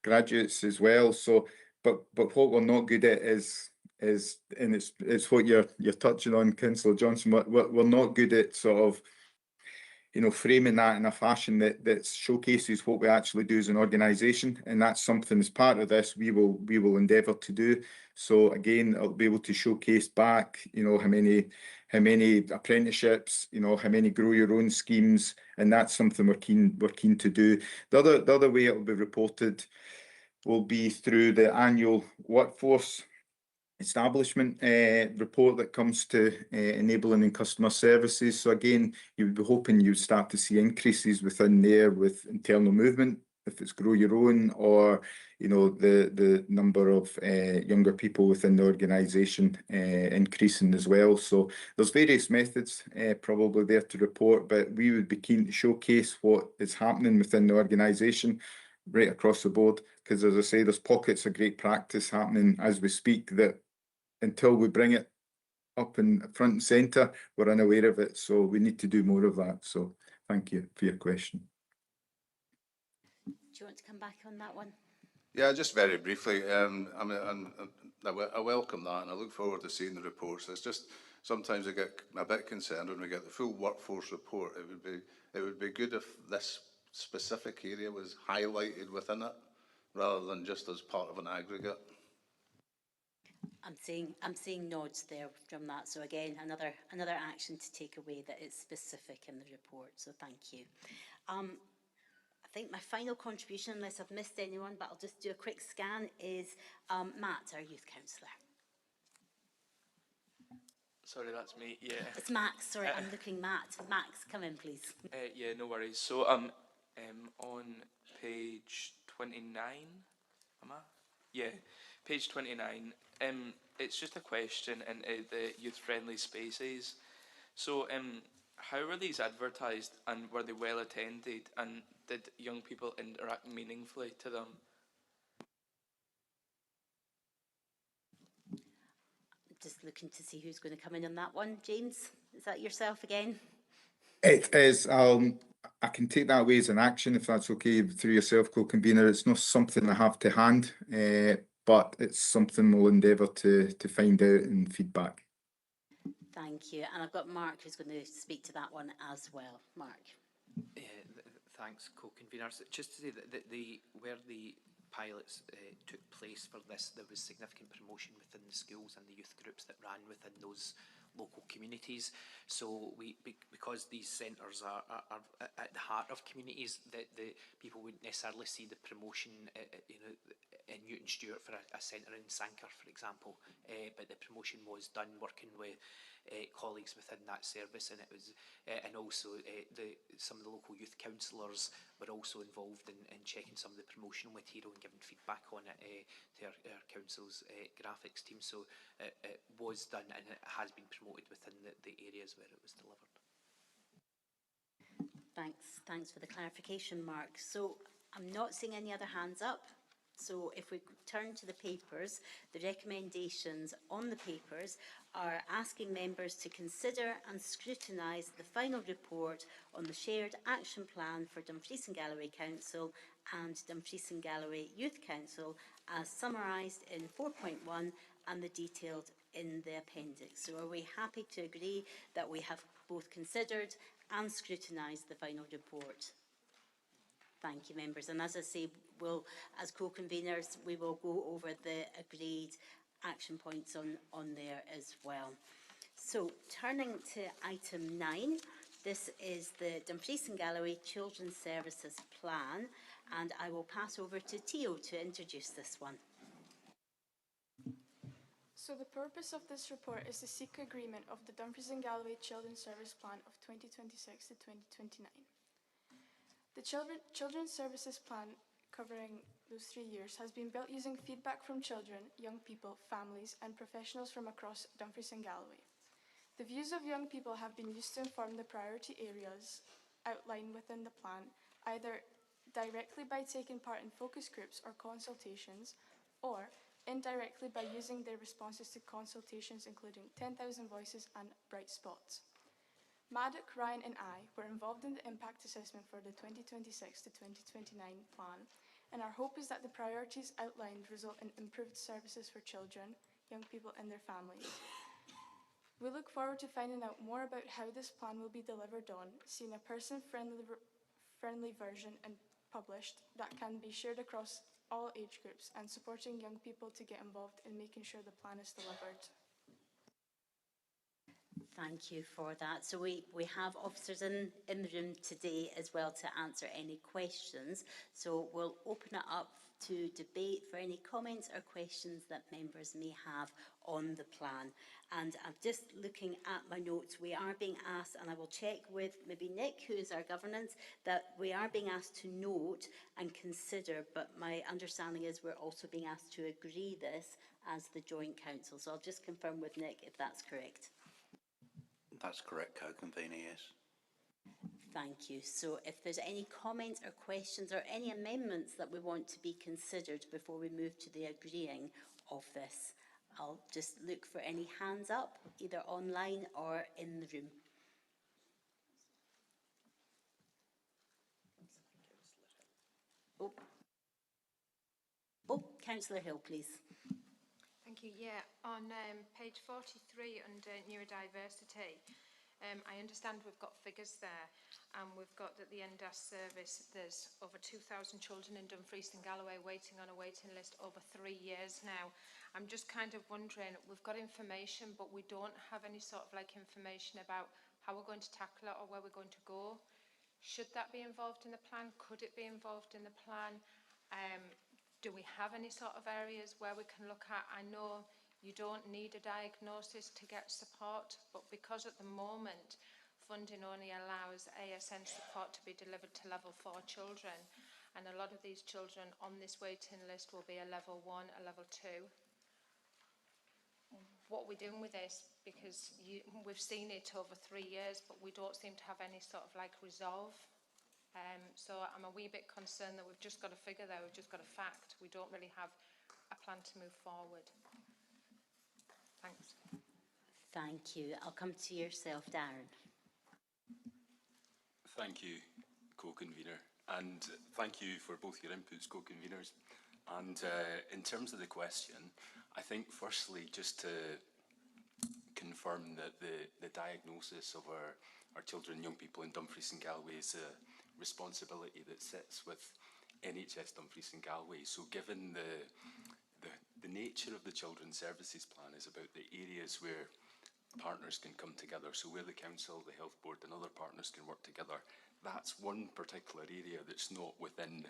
graduates as well. So, but what we're not good at is and it's what you're touching on, Councillor Johnson. We're not good at sort of you know, framing that in a fashion that showcases what we actually do as an organisation, and that's something as part of this we will endeavour to do. So again, I'll be able to showcase back, you know, how many apprenticeships, you know, how many grow your own schemes, and that's something we're keen to do. The other way it will be reported will be through the annual workforce establishment report that comes to enabling and customer services. So again, you would be hoping you'd start to see increases within there with internal movement, if it's grow your own, or you know, the number of younger people within the organisation increasing as well. So there's various methods probably there to report, but we would be keen to showcase what is happening within the organisation right across the board, because as I say, there's pockets of great practice happening as we speak that until we bring it up in front and centre, we're unaware of it. So we need to do more of that. So thank you for your question. Do you want to come back on that one? Yeah, just very briefly. I welcome that, and I look forward to seeing the reports. It's just sometimes I get a bit concerned when we get the full workforce report. It would be good if this specific area was highlighted within it, rather than just as part of an aggregate. I'm seeing nods there from that. So again, another action to take away, that it's specific in the report. So thank you. I think my final contribution, unless I've missed anyone, but I'll just do a quick scan, is Matt, our youth councillor. Sorry, that's me. Yeah. It's Max. Sorry, I'm looking Matt. Max, come in, please. Yeah, no worries. So on page 29, am I? Yeah, page 29. It's just a question into the youth-friendly spaces. So how were these advertised, and were they well attended, and did young people interact meaningfully to them? Just looking to see who's going to come in on that one. James, is that yourself again? It is. I can take that away as an action, if that's okay, through yourself, co-convener. It's not something I have to hand, but it's something we'll endeavour to find out and feedback. Thank you. And I've got Mark who's going to speak to that one as well. Mark. Thanks, co-conveners. Just to say that where the pilots took place for this, there was significant promotion within the schools and the youth groups that ran within those local communities. So because these centres are at the heart of communities, that the people wouldn't necessarily see the promotion, in Newton Stewart for a centre in Sanker, for example, but the promotion was done working with colleagues within that service, and it was, and also some of the local youth councillors were also involved in checking some of the promotional material and giving feedback on it to our council's graphics team. So it was done, and it has been promoted within the areas where it was delivered. Thanks for the clarification, Mark. So I'm not seeing any other hands up. So if we turn to the papers, the recommendations on the papers are asking members to consider and scrutinise the final report on the shared action plan for Dumfries and Galloway Council and Dumfries and Galloway Youth Council as summarised in 4.1 and the detailed in the appendix. So are we happy to agree that we have both considered and scrutinised the final report? Thank you, members. And as I say, as co-conveners, we will go over the agreed action points on there as well. So turning to item 9, this is the Dumfries and Galloway Children's Services Plan, and I will pass over to Theo to introduce this one. So the purpose of this report is to seek agreement of the Dumfries and Galloway Children's Service Plan of 2026 to 2029. The Children's Services Plan, covering those 3 years, has been built using feedback from children, young people, families, and professionals from across Dumfries and Galloway. The views of young people have been used to inform the priority areas outlined within the plan, either directly by taking part in focus groups or consultations, or indirectly by using their responses to consultations including 10,000 Voices and Bright Spots. Maddock, Ryan and I were involved in the impact assessment for the 2026 to 2029 plan, and our hope is that the priorities outlined result in improved services for children, young people and their families. We look forward to finding out more about how this plan will be delivered on, seeing a person-friendly version and published that can be shared across all age groups and supporting young people to get involved in making sure the plan is delivered. Thank you for that. So we have officers in the room today as well to answer any questions. So we'll open it up to debate for any comments or questions that members may have on the plan. And I'm just looking at my notes. We are being asked, and I will check with maybe Nick, who is our governance, that we are being asked to note and consider, but my understanding is we're also being asked to agree this as the joint council. So I'll just confirm with Nick if that's correct. That's correct, co-convener, yes. Thank you. So if there's any comments or questions or any amendments that we want to be considered before we move to the agreeing of this, I'll just look for any hands up, either online or in the room. Councillor Hill, please. Thank you. Yeah, on page 43 under neurodiversity, I understand we've got figures there, and we've got that the NDAS service, there's over 2,000 children in Dumfries and Galloway waiting on a waiting list over 3 years now. I'm just kind of wondering, we've got information, but we don't have any sort of like information about how we're going to tackle it or where we're going to go. Should that be involved in the plan? Could it be involved in the plan? Do we have any sort of areas where we can look at? I know you don't need a diagnosis to get support, but because at the moment funding only allows ASN support to be delivered to level 4 children, and a lot of these children on this waiting list will be a level 1, a level 2. What are we doing with this? Because we've seen it over 3 years, but we don't seem to have any sort of like resolve. So I'm a wee bit concerned that we've just got a figure there, we've just got a fact. We don't really have a plan to move forward. Thanks. Thank you. I'll come to yourself, Darren. Thank you, co-convener, and thank you for both your inputs, co-conveners. And in terms of the question, I think firstly just to confirm that the diagnosis of our children and young people in Dumfries and Galloway is a responsibility that sits with NHS Dumfries and Galloway. So given the nature of the Children's Services Plan is about the areas where partners can come together, so where the council, the health board and other partners can work together, that's one particular area that's not within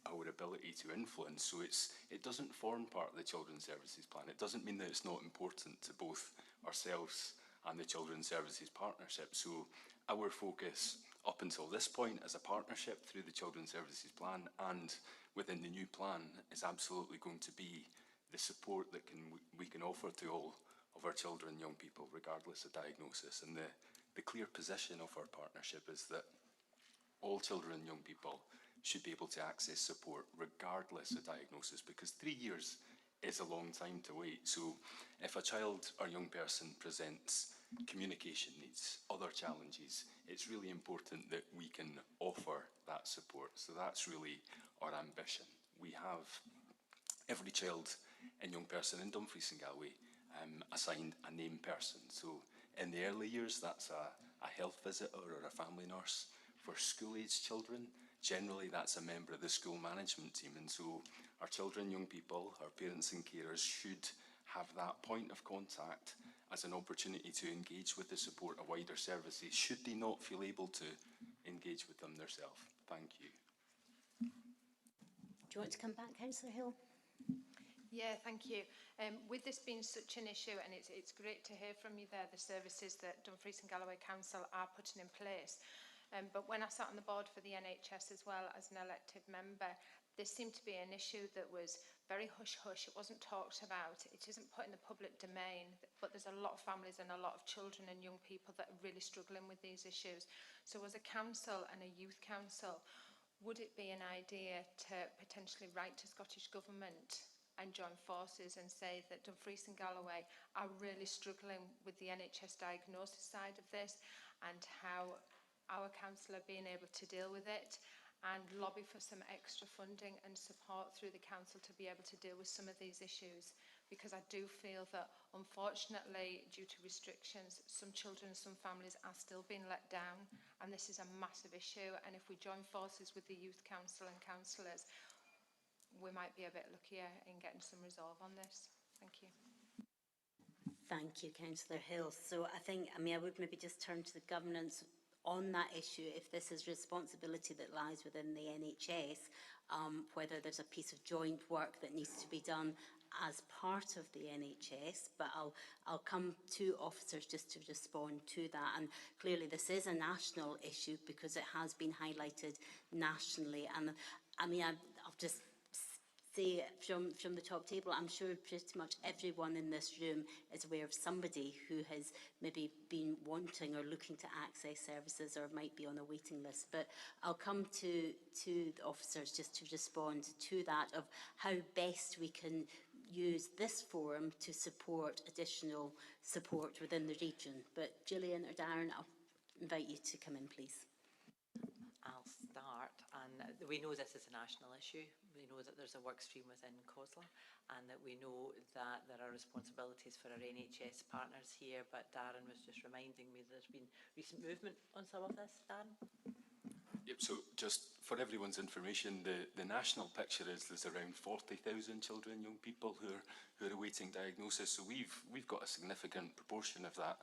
our ability to influence. So it doesn't form part of the Children's Services Plan. It doesn't mean that it's not important to both ourselves and the Children's Services Partnership. So our focus up until this point as a partnership through the Children's Services Plan and within the new plan is absolutely going to be the support that we can offer to all of our children and young people regardless of diagnosis. And the clear position of our partnership is that all children and young people should be able to access support regardless of diagnosis, because 3 years is a long time to wait. So if a child or young person presents communication needs, other challenges, it's really important that we can offer that support. So that's really our ambition. We have every child and young person in Dumfries and Galloway assigned a named person. So in the early years, that's a health visitor or a family nurse. For school-aged children, generally that's a member of the school management team. And so our children, young people, our parents and carers should have that point of contact as an opportunity to engage with the support of wider services, should they not feel able to engage with them themselves. Thank you. Do you want to come back, Councillor Hill? Yeah, thank you. With this being such an issue, and it's great to hear from you there, the services that Dumfries and Galloway Council are putting in place. But when I sat on the board for the NHS as well as an elected member, this seemed to be an issue that was very hush-hush. It wasn't talked about. It isn't put in the public domain, but there's a lot of families and a lot of children and young people that are really struggling with these issues. So as a council and a youth council, would it be an idea to potentially write to Scottish Government and join forces and say that Dumfries and Galloway are really struggling with the NHS diagnosis side of this, and how our council are being able to deal with it, and lobby for some extra funding and support through the council to be able to deal with some of these issues? Because I do feel that Unfortunately, due to restrictions, some children and some families are still being let down, and this is a massive issue. And if we join forces with the Youth Council and councillors, we might be a bit luckier in getting some resolve on this. Thank you. Thank you, Councillor Hill. So I think, I would maybe just turn to the governance on that issue, if this is responsibility that lies within the NHS, whether there's a piece of joint work that needs to be done as part of the NHS, but I'll come to officers just to respond to that. And clearly this is a national issue because it has been highlighted nationally. And I'll just say from the top table, I'm sure pretty much everyone in this room is aware of somebody who has maybe been wanting or looking to access services or might be on a waiting list. But I'll come to the officers just to respond to that, of how best we can use this forum to support additional support within the region. But Gillian or Darren, I'll invite you to come in, please. I'll start, and we know this is a national issue. We know that there's a work stream within COSLA, and that we know that there are responsibilities for our NHS partners here, but Darren was just reminding me there's been recent movement on some of this. Darren? Yep, so just for everyone's information, the national picture is there's around 40,000 children, young people who are awaiting diagnosis, so we've got a significant proportion of that.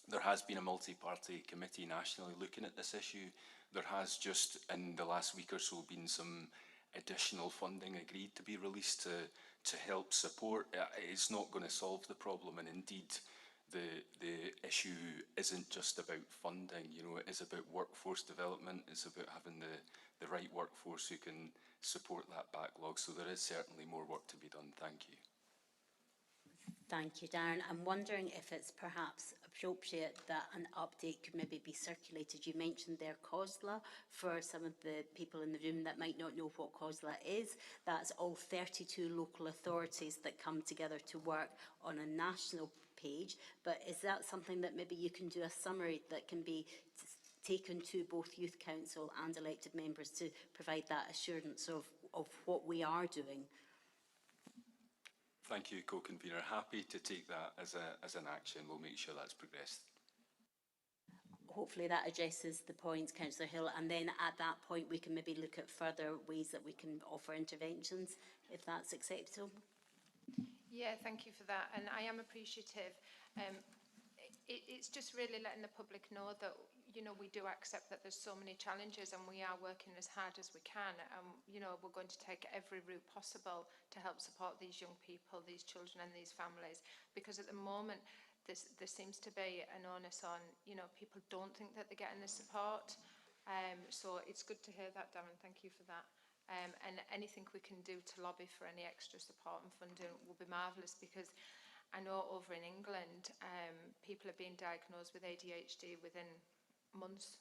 There has been a multi-party committee nationally looking at this issue. There has just in the last week or so been some additional funding agreed to be released to help support. It's not going to solve the problem, and indeed the issue isn't just about funding. You know, it is about workforce development. It's about having the right workforce who can support that backlog. So there is certainly more work to be done. Thank you. Thank you, Darren. I'm wondering if it's perhaps appropriate that an update could maybe be circulated. You mentioned there COSLA. For some of the people in the room that might not know what COSLA is, that's all 32 local authorities that come together to work on a national page. But is that something that maybe you can do a summary that can be taken to both Youth Council and elected members to provide that assurance of what we are doing? Thank you, co-convener. Happy to take that as an action. We'll make sure that's progressed. Hopefully that addresses the points, Councillor Hill, and then at that point we can maybe look at further ways that we can offer interventions, if that's acceptable. Yeah, thank you for that, and I am appreciative. It's just really letting the public know that, you know, we do accept that there's so many challenges and we are working as hard as we can. You know, we're going to take every route possible to help support these young people, these children and these families, because at the moment there seems to be an onus on, you know, people don't think that they're getting the support. So it's good to hear that, Darren. Thank you for that. And anything we can do to lobby for any extra support and funding will be marvellous, because I know over in England, people are being diagnosed with ADHD within months.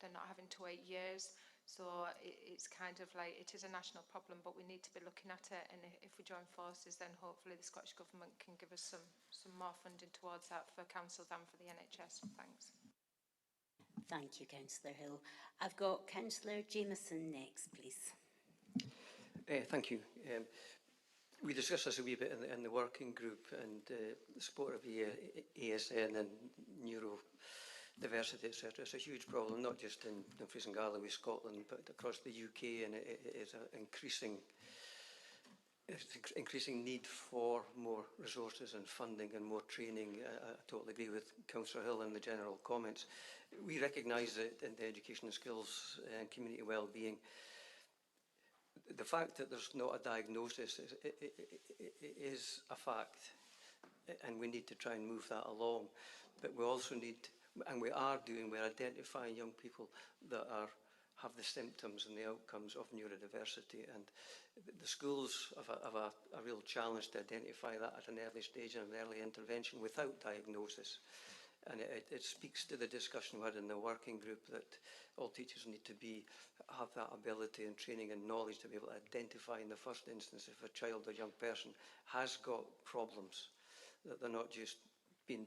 They're not having to wait years. So it's kind of like, it is a national problem, but we need to be looking at it. And if we join forces, then hopefully the Scottish Government can give us some more funding towards that for councils and for the NHS. Thanks. Thank you, Councillor Hill. I've got Councillor Jameson next, please. Thank you. We discussed this a wee bit in the working group, and the support of ASN and neurodiversity, etc. It's a huge problem, not just in Dumfries and Galloway, Scotland, but across the UK, and it is an increasing need for more resources and funding and more training. I totally agree with Councillor Hill and the general comments. We recognise that in the education and skills and community wellbeing, the fact that there's not a diagnosis is a fact, and we need to try and move that along. But we also need, and we're identifying young people that have the symptoms and the outcomes of neurodiversity, and the schools have a real challenge to identify that at an early stage and an early intervention without diagnosis. And it speaks to the discussion we had in the working group that all teachers need to have that ability and training and knowledge to be able to identify in the first instance if a child or young person has got problems, that they're not just being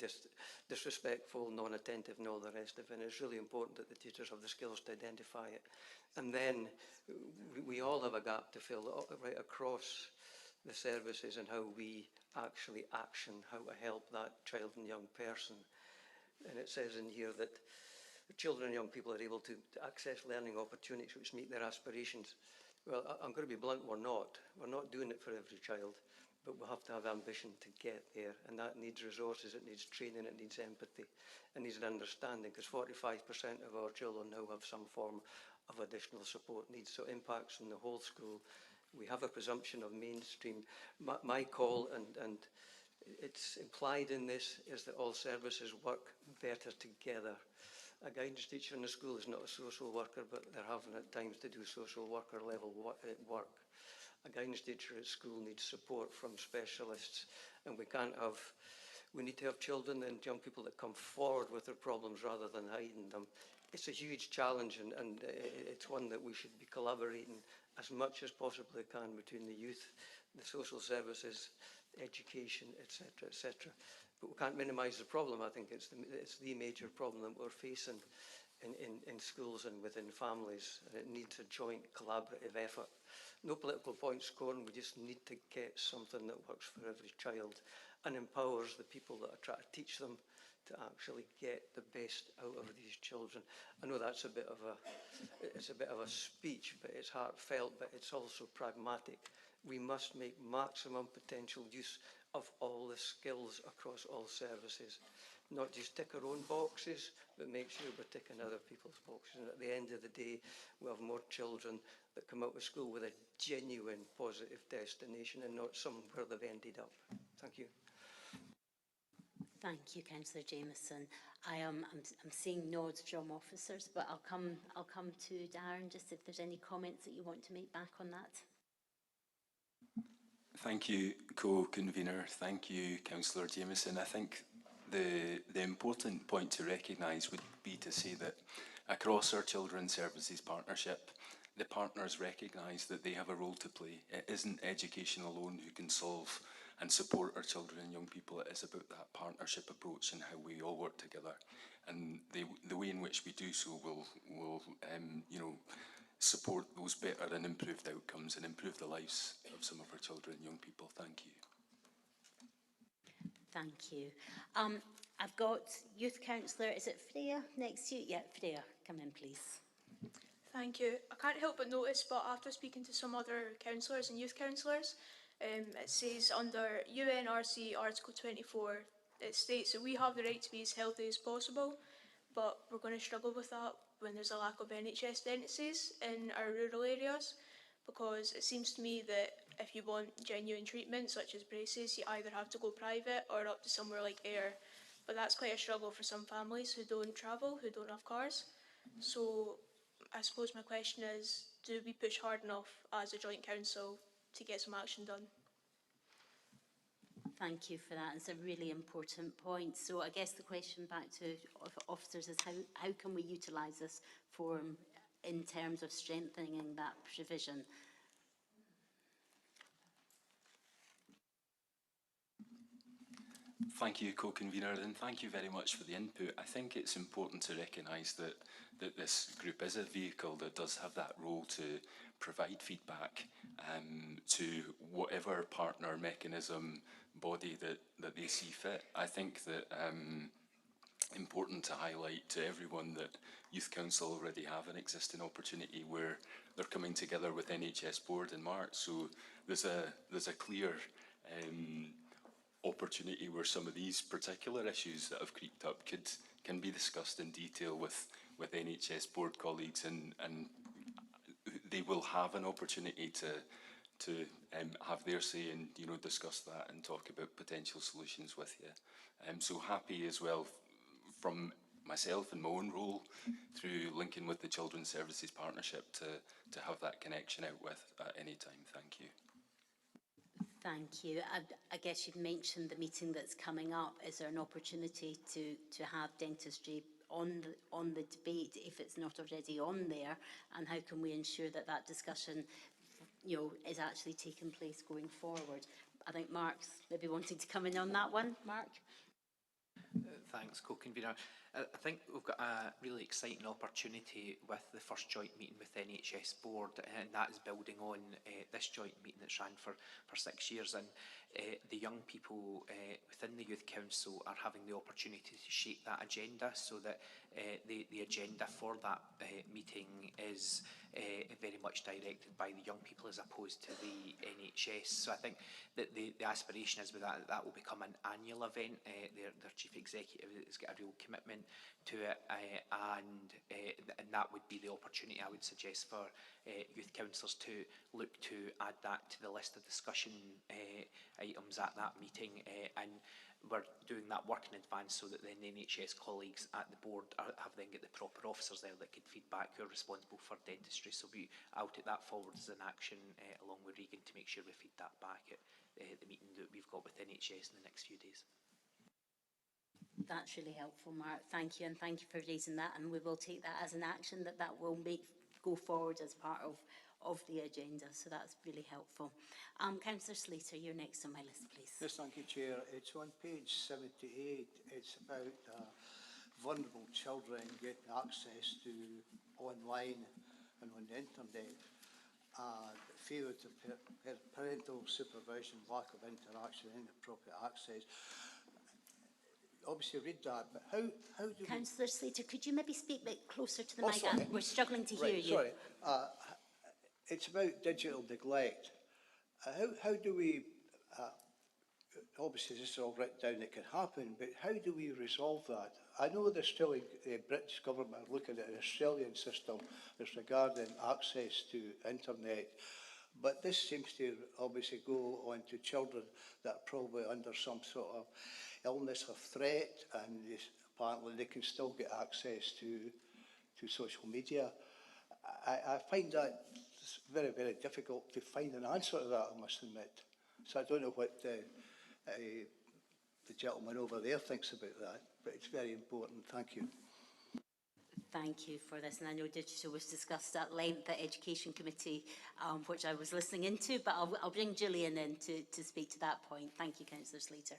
disrespectful, non-attentive and all the rest of it. And it's really important that the teachers have the skills to identify it. And then we all have a gap to fill right across the services and how we actually action how to help that child and young person. And it says in here that children and young people are able to access learning opportunities which meet their aspirations. Well, I'm going to be blunt, we're not. We're not doing it for every child, but we have to have ambition to get there, and that needs resources, it needs training, it needs empathy, it needs an understanding, because 45% of our children now have some form of additional support needs, so it impacts on the whole school. We have a presumption of mainstream. My call, and it's implied in this, is that all services work better together. A guidance teacher in the school is not a social worker, but they're having at times to do social worker level work. A guidance teacher at school needs support from specialists, and we need to have children and young people that come forward with their problems rather than hiding them. It's a huge challenge, and it's one that we should be collaborating as much as possibly can between the youth, the social services, education, etc., etc. But we can't minimise the problem. I think it's the major problem that we're facing in schools and within families, and it needs a joint collaborative effort. No political point scoring, we just need to get something that works for every child and empowers the people that are trying to teach them to actually get the best out of these children. I know that's a bit of a speech, but it's heartfelt, but it's also pragmatic. We must make maximum potential use of all the skills across all services. Not just tick our own boxes, but make sure we're ticking other people's boxes. And at the end of the day, we'll have more children that come out of school with a genuine positive destination and not somewhere they've ended up. Thank you. Thank you, Councillor Jameson. I'm seeing nods from officers, but I'll come to Darren just if there's any comments that you want to make back on that. Thank you, co-convener. Thank you, Councillor Jameson. I think the important point to recognise would be to say that across our Children's Services Partnership, the partners recognise that they have a role to play. It isn't education alone who can solve and support our children and young people. It is about that partnership approach and how we all work together. And the way in which we do so will you know, support those better and improved outcomes and improve the lives of some of our children and young people. Thank you. Thank you. I've got Youth Councillor, is it Freya next to you? Yeah, Freya, come in please. Thank you. I can't help but notice, but after speaking to some other councillors and youth councillors, it says under UNRC Article 24, it states that we have the right to be as healthy as possible, but we're going to struggle with that when there's a lack of NHS dentistries in our rural areas, because it seems to me that if you want genuine treatment, such as braces, you either have to go private or up to somewhere like Ayr. But that's quite a struggle for some families who don't travel, who don't have cars. So I suppose my question is, do we push hard enough as a joint council to get some action done? Thank you for that. It's a really important point. So I guess the question back to officers is how can we utilise this forum in terms of strengthening that provision? Thank you, co-convener, and thank you very much for the input. I think it's important to recognise that this group is a vehicle that does have that role to provide feedback to whatever partner mechanism body that they see fit. I think that important to highlight to everyone that Youth Council already have an existing opportunity where they're coming together with NHS Board in March. So there's a clear opportunity where some of these particular issues that have creeped up can be discussed in detail with NHS Board colleagues, and they will have an opportunity to have their say and, you know, discuss that and talk about potential solutions with you. So happy as well from myself and my own role through linking with the Children's Services Partnership to have that connection out with at any time. Thank you. Thank you. I guess you've mentioned the meeting that's coming up. Is there an opportunity to have dentistry on the debate if it's not already on there? And how can we ensure that that discussion, you know, is actually taking place going forward? I think Mark's maybe wanting to come in on that one. Mark? Thanks, co-convener. I think we've got a really exciting opportunity with the first joint meeting with the NHS board, and that is building on this joint meeting that's ran for 6 years. And the young people within the Youth Council are having the opportunity to shape that agenda, so that the agenda for that meeting is very much directed by the young people as opposed to the NHS. So I think that the aspiration is with that will become an annual event. Their chief executive has got a real commitment to it, and that would be the opportunity I would suggest for youth councillors to look to add that to the list of discussion items at that meeting, and we're doing that work in advance so that then the NHS colleagues at the board have then got the proper officers there that can feed back who are responsible for dentistry. So I'll take that forward as an action along with Regan to make sure we feed that back at the meeting that we've got with NHS in the next few days. That's really helpful, Mark. Thank you, and thank you for raising that. And we will take that as an action that will go forward as part of the agenda. So that's really helpful. Councillor Slater, you're next on my list, please. Yes, thank you, Chair. It's on page 78. It's about vulnerable children getting access to online and on the internet. Failure to parental supervision, lack of interaction, inappropriate access. Obviously read that, but how do Councillor Slater, could you maybe speak a bit closer to the mic? Sorry. We're struggling to hear you. Sorry. It's about digital neglect. How do we, obviously this is all written down, it can happen, but how do we resolve that? I know the British government are looking at an Australian system as regarding access to internet, but this seems to obviously go on to children that are probably under some sort of illness or threat, and apparently they can still get access to social media. I find that very, very difficult to find an answer to that, I must admit. So I don't know what the gentleman over there thinks about that, but it's very important. Thank you. Thank you for this, and I know digital was discussed at length at Education Committee, which I was listening into, but I'll bring Gillian in to speak to that point. Thank you, Councillor Slater.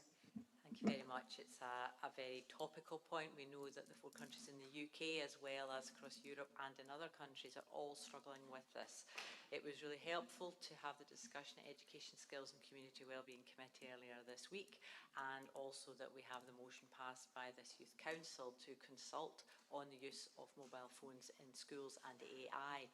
Thank you very much. It's a very topical point. We know that the 4 countries in the UK, as well as across Europe and in other countries, are all struggling with this. It was really helpful to have the discussion at Education, Skills and Community Wellbeing Committee earlier this week, and also that we have the motion passed by this Youth Council to consult on the use of mobile phones in schools and AI.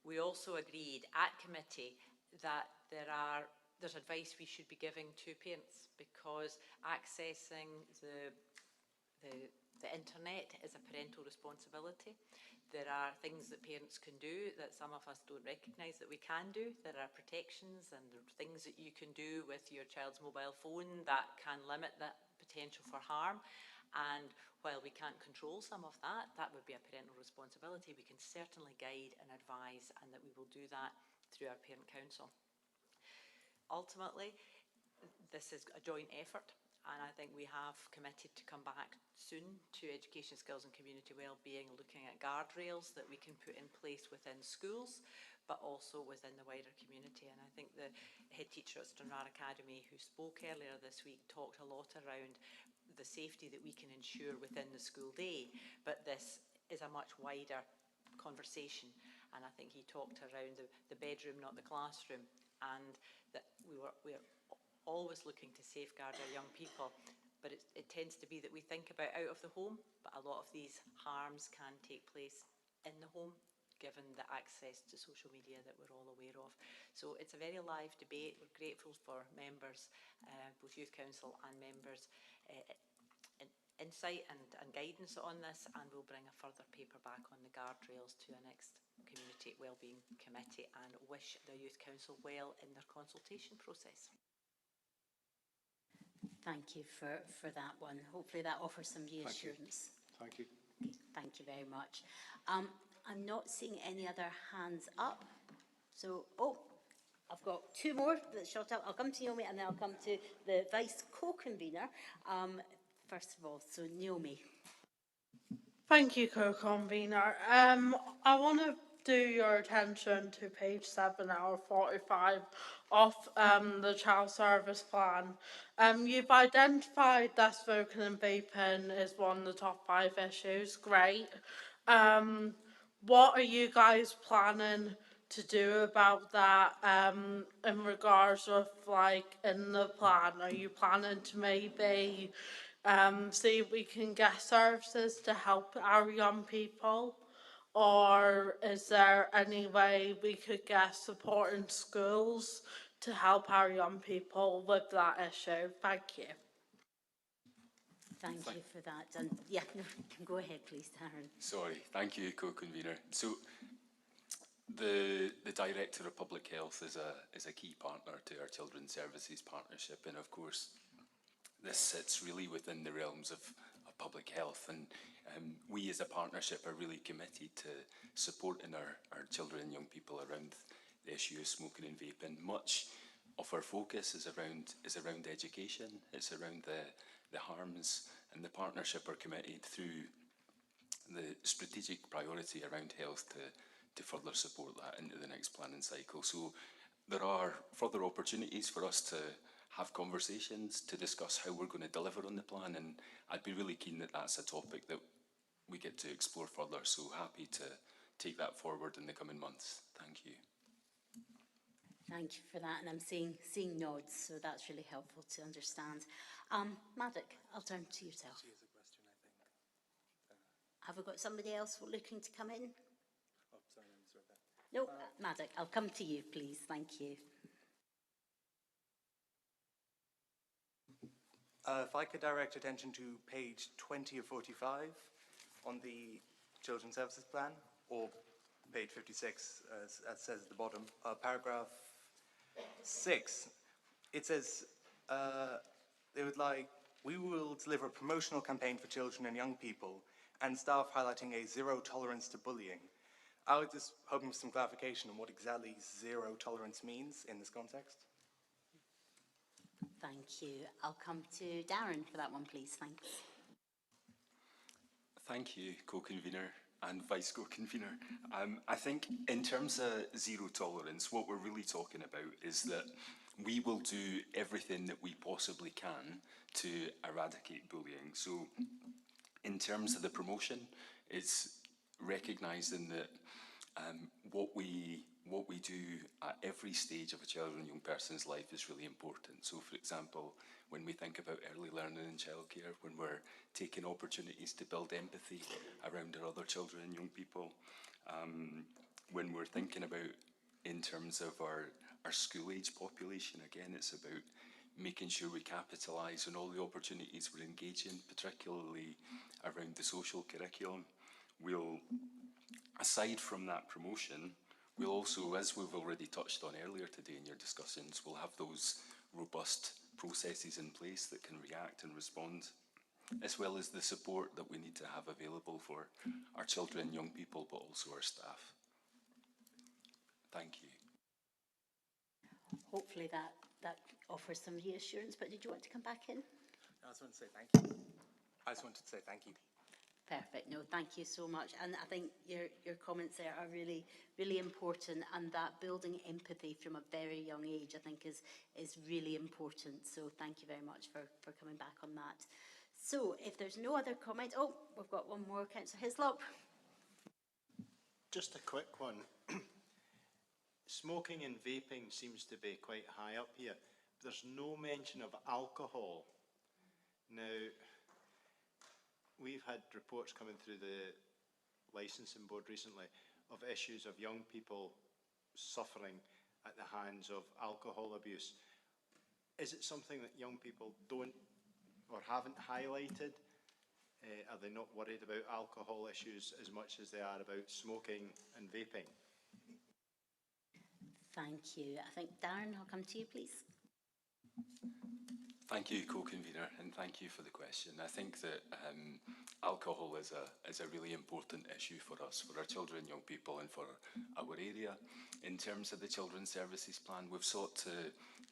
We also agreed at committee that there's advice we should be giving to parents, because accessing the internet is a parental responsibility. There are things that parents can do that some of us don't recognise that we can do. There are protections and there are things that you can do with your child's mobile phone that can limit that potential for harm. And while we can't control some of that, that would be a parental responsibility. We can certainly guide and advise, and that we will do that through our parent council. Ultimately, this is a joint effort, and I think we have committed to come back soon to Education, Skills and Community Wellbeing, looking at guardrails that we can put in place within schools, but also within the wider community. And I think the head teacher at Stranraer Academy, who spoke earlier this week, talked a lot around the safety that we can ensure within the school day, but this is a much wider conversation. And I think he talked around the bedroom, not the classroom, and that we're always looking to safeguard our young people, but it tends to be that we think about out of the home, but a lot of these harms can take place in the home, given the access to social media that we're all aware of. So it's a very live debate. We're grateful for members, both Youth Council and members, insight and guidance on this, and we'll bring a further paper back on the guardrails to our next Community Wellbeing Committee, and wish the Youth Council well in their consultation process. Thank you for that one. Hopefully that offers some reassurance. Thank you. Thank you very much. I'm not seeing any other hands up. So, I've got 2 more that shot up. I'll come to Naomi and then I'll come to the Vice Co-Convener. First of all, so Naomi. Thank you, Co-Convener. I want to do your attention to page 7 out of 45 of the child service plan. You've identified that smoking and vaping is one of the top 5 issues. Great. What are you guys planning to do about that in regards of like in the plan? Are you planning to maybe see if we can get services to help our young people? Or is there any way we could get support in schools to help our young people with that issue? Thank you. Thank you for that. And yeah, no, go ahead, please, Darren. Sorry, thank you, co-convener. So, the Director of Public Health is a key partner to our Children's Services Partnership, and of course, this sits really within the realms of public health, and we as a partnership are really committed to supporting our children and young people around the issue of smoking and vaping. Much of our focus is around education, it's around the harms, and the partnership are committed through the strategic priority around health to further support that into the next planning cycle. So there are further opportunities for us to have conversations to discuss how we're going to deliver on the plan, and I'd be really keen that that's a topic that we get to explore further, so happy to take that forward in the coming months. Thank you. Thank you for that, and I'm seeing nods, so that's really helpful to understand. Maddock, I'll turn to yourself. Have we got somebody else looking to come in? Oh, sorry, No, Maddock, I'll come to you, please. Thank you. If I could direct attention to page 20 of 45 on the Children's Services Plan, or page 56, as says at the bottom, paragraph 6, it says we will deliver a promotional campaign for children and young people and staff highlighting a zero tolerance to bullying. I was just hoping for some clarification on what exactly zero tolerance means in this context. Thank you. I'll come to Darren for that one, please. Thanks. Thank you, co-convener and vice co-convener. I think in terms of zero tolerance, what we're really talking about is that we will do everything that we possibly can to eradicate bullying. So in terms of the promotion, it's recognising that what we do at every stage of a child and young person's life is really important. So, for example, when we think about early learning and childcare, when we're taking opportunities to build empathy around our other children and young people, when we're thinking about in terms of our school-age population, again, it's about making sure we capitalise on all the opportunities we're engaging, particularly around the social curriculum. Aside from that promotion, we'll also, as we've already touched on earlier today in your discussions, we'll have those robust processes in place that can react and respond, as well as the support that we need to have available for our children and young people, but also our staff. Thank you. Hopefully that offers some reassurance, but did you want to come back in? I just wanted to say thank you. Perfect. No, thank you so much. And I think your comments there are really, really important, and that building empathy from a very young age, I think, is really important. So thank you very much for coming back on that. So if there's no other comment, oh, we've got one more, Councillor Hislop. Just a quick one. Smoking and vaping seems to be quite high up here. There's no mention of alcohol. Now, we've had reports coming through the licensing board recently of issues of young people suffering at the hands of alcohol abuse. Is it something that young people don't or haven't highlighted? Are they not worried about alcohol issues as much as they are about smoking and vaping? Thank you. I think, Darren, I'll come to you, please. Thank you, co-convener, and thank you for the question. I think that alcohol is a really important issue for us, for our children, young people, and for our area. In terms of the Children's Services Plan, we've sought to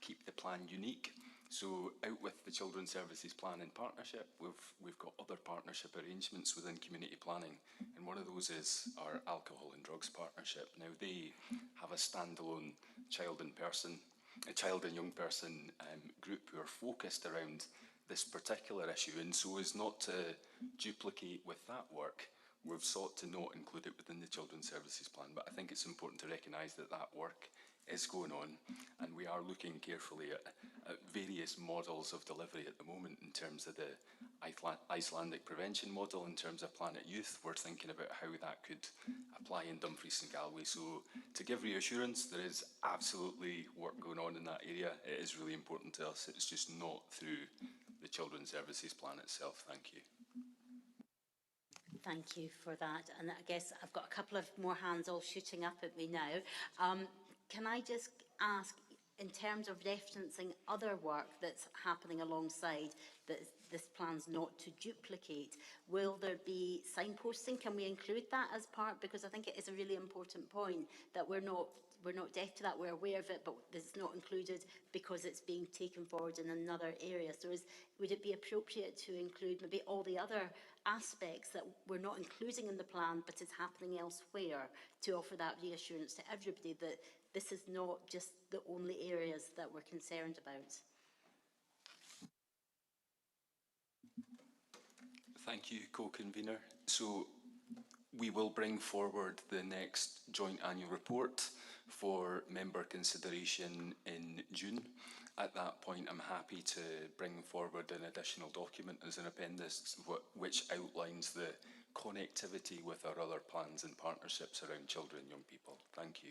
keep the plan unique So out with the Children's Services Plan in partnership, we've got other partnership arrangements within community planning, and one of those is our alcohol and drugs partnership. Now they have a standalone child and young person group who are focused around this particular issue, and so as not to duplicate with that work, we've sought to not include it within the Children's Services Plan. But I think it's important to recognise that that work is going on, and we are looking carefully at various models of delivery at the moment in terms of the Icelandic prevention model, in terms of Planet Youth. We're thinking about how that could apply in Dumfries and Galloway. So to give reassurance, there is absolutely work going on in that area. It is really important to us. It's just not through the Children's Services Plan itself. Thank you. Thank you for that. And I guess I've got a couple of more hands all shooting up at me now. Can I just ask, in terms of referencing other work that's happening alongside that this plan's not to duplicate, will there be signposting? Can we include that as part? Because I think it is a really important point that we're not deaf to that, we're aware of it, but it's not included because it's being taken forward in another area. So would it be appropriate to include maybe all the other aspects that we're not including in the plan, but it's happening elsewhere, to offer that reassurance to everybody that this is not just the only areas that we're concerned about? Thank you, co-convener. So we will bring forward the next joint annual report for member consideration in June. At that point, I'm happy to bring forward an additional document as an appendix which outlines the connectivity with our other plans and partnerships around children and young people. Thank you.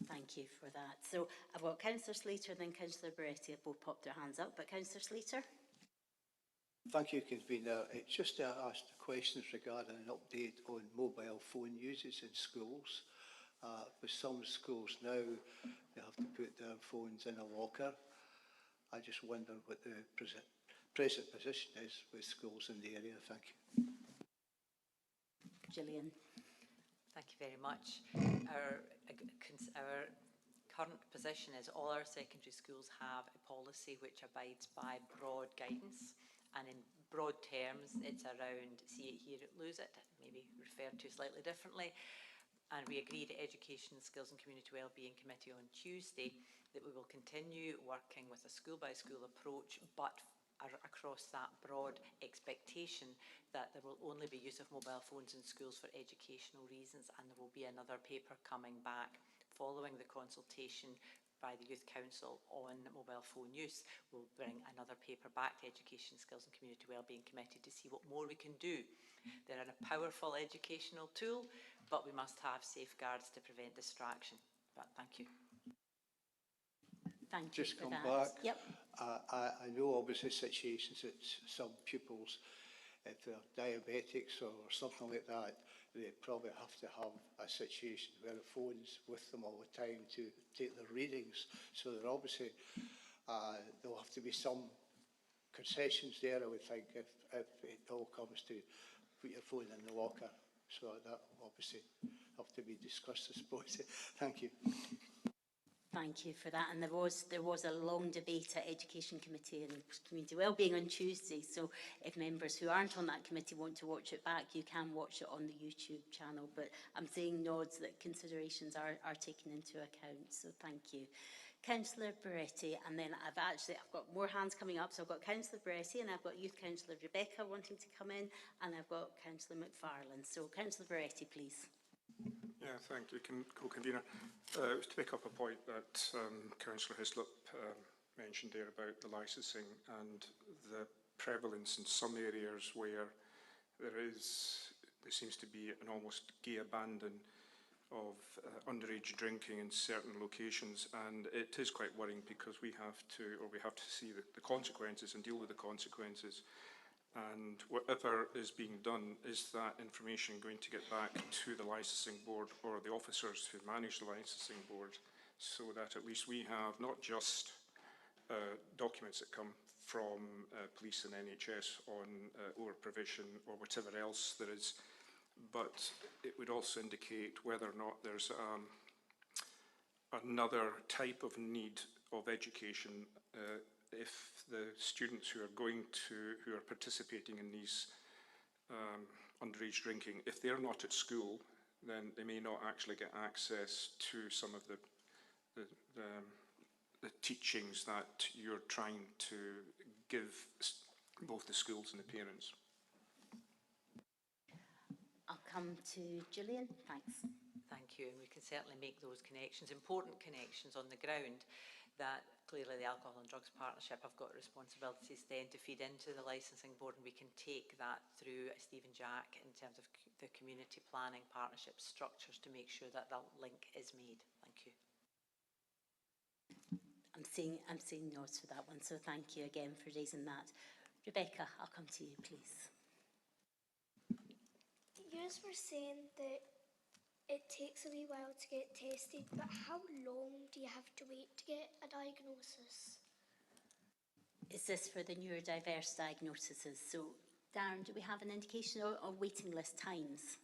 Thank you for that. So I've got Councillor Slater and then Councillor Beretti have both popped their hands up, but Councillor Slater? Thank you, Convener. It's just to ask the questions regarding an update on mobile phone usage in schools. With some schools now, they have to put their phones in a locker. I just wonder what the present position is with schools in the area. Thank you. Gillian. Thank you very much. Our current position is all our secondary schools have a policy which abides by broad guidance, and in broad terms it's around see it, hear it, lose it, maybe referred to slightly differently. And we agreed at Education, Skills and Community Wellbeing Committee on Tuesday that we will continue working with a school-by-school approach, but across that broad expectation that there will only be use of mobile phones in schools for educational reasons, and there will be another paper coming back following the consultation by the Youth Council on mobile phone use. We'll bring another paper back to Education, Skills and Community Wellbeing Committee to see what more we can do. They're a powerful educational tool, but we must have safeguards to prevent distraction. But thank you. Thank you. Just come back. Yep. I know obviously situations that some pupils, if they're diabetics or something like that, they probably have to have a situation where the phone's with them all the time to take their readings. So there obviously there'll have to be some concessions there, I would think, if it all comes to put your phone in the locker. So that will obviously have to be discussed, I suppose. Thank you. Thank you for that. And there was a long debate at Education Committee and Community Wellbeing on Tuesday. So if members who aren't on that committee want to watch it back, you can watch it on the YouTube channel. But I'm seeing nods that considerations are taken into account. So thank you. Councillor Beretti, and then I've got more hands coming up. So I've got Councillor Beretti and I've got Youth Councillor Rebecca wanting to come in, and I've got Councillor McFarlane. So Councillor Beretti, please. Yeah, thank you, co-convener. It was to pick up a point that Councillor Hislop mentioned there about the licensing and the prevalence in some areas where there seems to be an almost gay abandon of underage drinking in certain locations, and it is quite worrying because we have to see the consequences and deal with the consequences. And whatever is being done, is that information going to get back to the licensing board or the officers who manage the licensing board, so that at least we have not just documents that come from police and NHS on over-provision or whatever else there is, but it would also indicate whether or not there's another type of need of education if the students who are participating in these underage drinking, if they're not at school, then they may not actually get access to some of the teachings that you're trying to give both the schools and the parents. I'll come to Gillian. Thanks. Thank you, and we can certainly make those connections, important connections on the ground, that clearly the Alcohol and Drugs Partnership have got responsibilities then to feed into the licensing board, and we can take that through Steve and Jack in terms of the community planning partnership structures to make sure that that link is made. Thank you. I'm seeing nods for that one, so thank you again for raising that. Rebecca, I'll come to you, please. You were saying that it takes a wee while to get tested, but how long do you have to wait to get a diagnosis? Is this for the neurodiverse diagnoses? So, Darren, do we have an indication of waiting list times?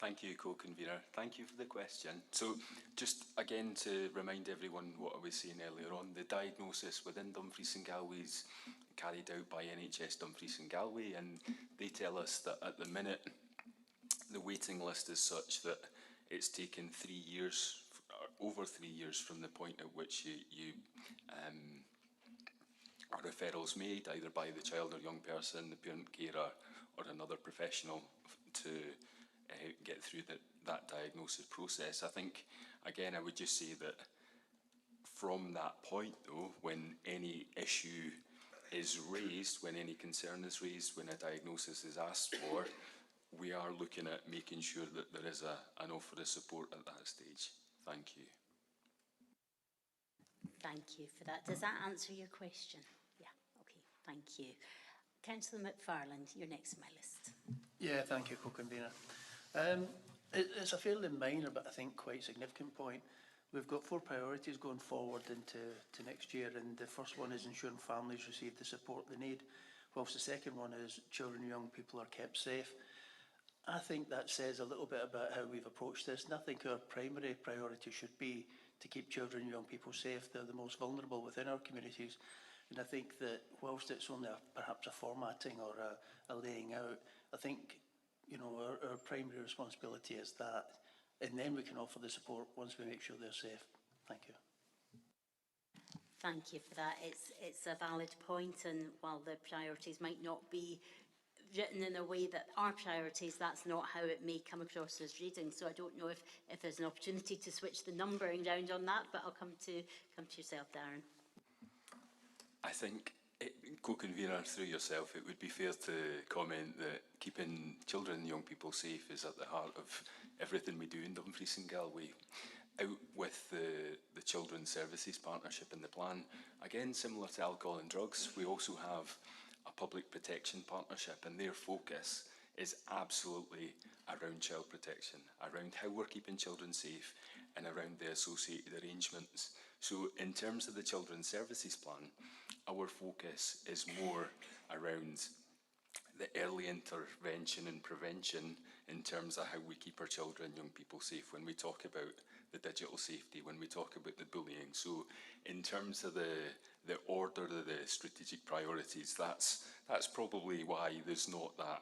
Thank you, co-convener. Thank you for the question. So just again to remind everyone what I was saying earlier on, the diagnosis within Dumfries and Galloway is carried out by NHS Dumfries and Galloway, and they tell us that at the minute the waiting list is such that it's taken 3 years, over 3 years from the point at which a referral is made, either by the child or young person, the parent carer, or another professional to get through that diagnosis process. I think, again, I would just say that from that point, though, when any issue is raised, when any concern is raised, when a diagnosis is asked for, we are looking at making sure that there is an offer of support at that stage. Thank you. Thank you for that. Does that answer your question? Yeah, okay, thank you. Councillor McFarland, you're next on my list. Yeah, thank you, co-convener. It's a fairly minor, but I think quite significant point. We've got 4 priorities going forward into next year, and the first one is ensuring families receive the support they need, whilst the second one is children and young people are kept safe. I think that says a little bit about how we've approached this, and I think our primary priority should be to keep children and young people safe. They're the most vulnerable within our communities, and I think that whilst it's only perhaps a formatting or a laying out, I think our primary responsibility is that, and then we can offer the support once we make sure they're safe. Thank you. Thank you for that. It's a valid point, and while the priorities might not be written in a way that are priorities, that's not how it may come across as reading. So I don't know if there's an opportunity to switch the numbering round on that, but I'll come to yourself, Darren. I think, co-convener, through yourself, it would be fair to comment that keeping children and young people safe is at the heart of everything we do in Dumfries and Galloway. Out with the Children's Services Partnership in the plan, again, similar to alcohol and drugs, we also have a public protection partnership, and their focus is absolutely around child protection, around how we're keeping children safe, and around the associated arrangements. So in terms of the Children's Services Plan, our focus is more around the early intervention and prevention in terms of how we keep our children and young people safe when we talk about the digital safety, when we talk about the bullying. So in terms of the order of the strategic priorities, that's probably why there's not that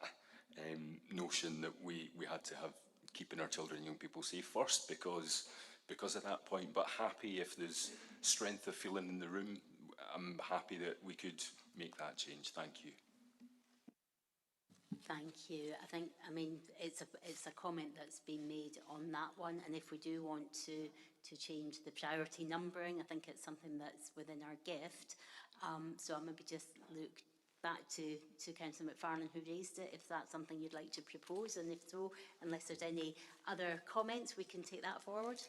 notion that we had to have keeping our children and young people safe first, because of that point. But happy if there's strength of feeling in the room, I'm happy that we could make that change. Thank you. Thank you. I mean, it's a comment that's been made on that one, and if we do want to change the priority numbering, I think it's something that's within our gift. So I'll maybe just look back to Councillor McFarlane, who raised it, if that's something you'd like to propose, and if so, unless there's any other comments, we can take that forward.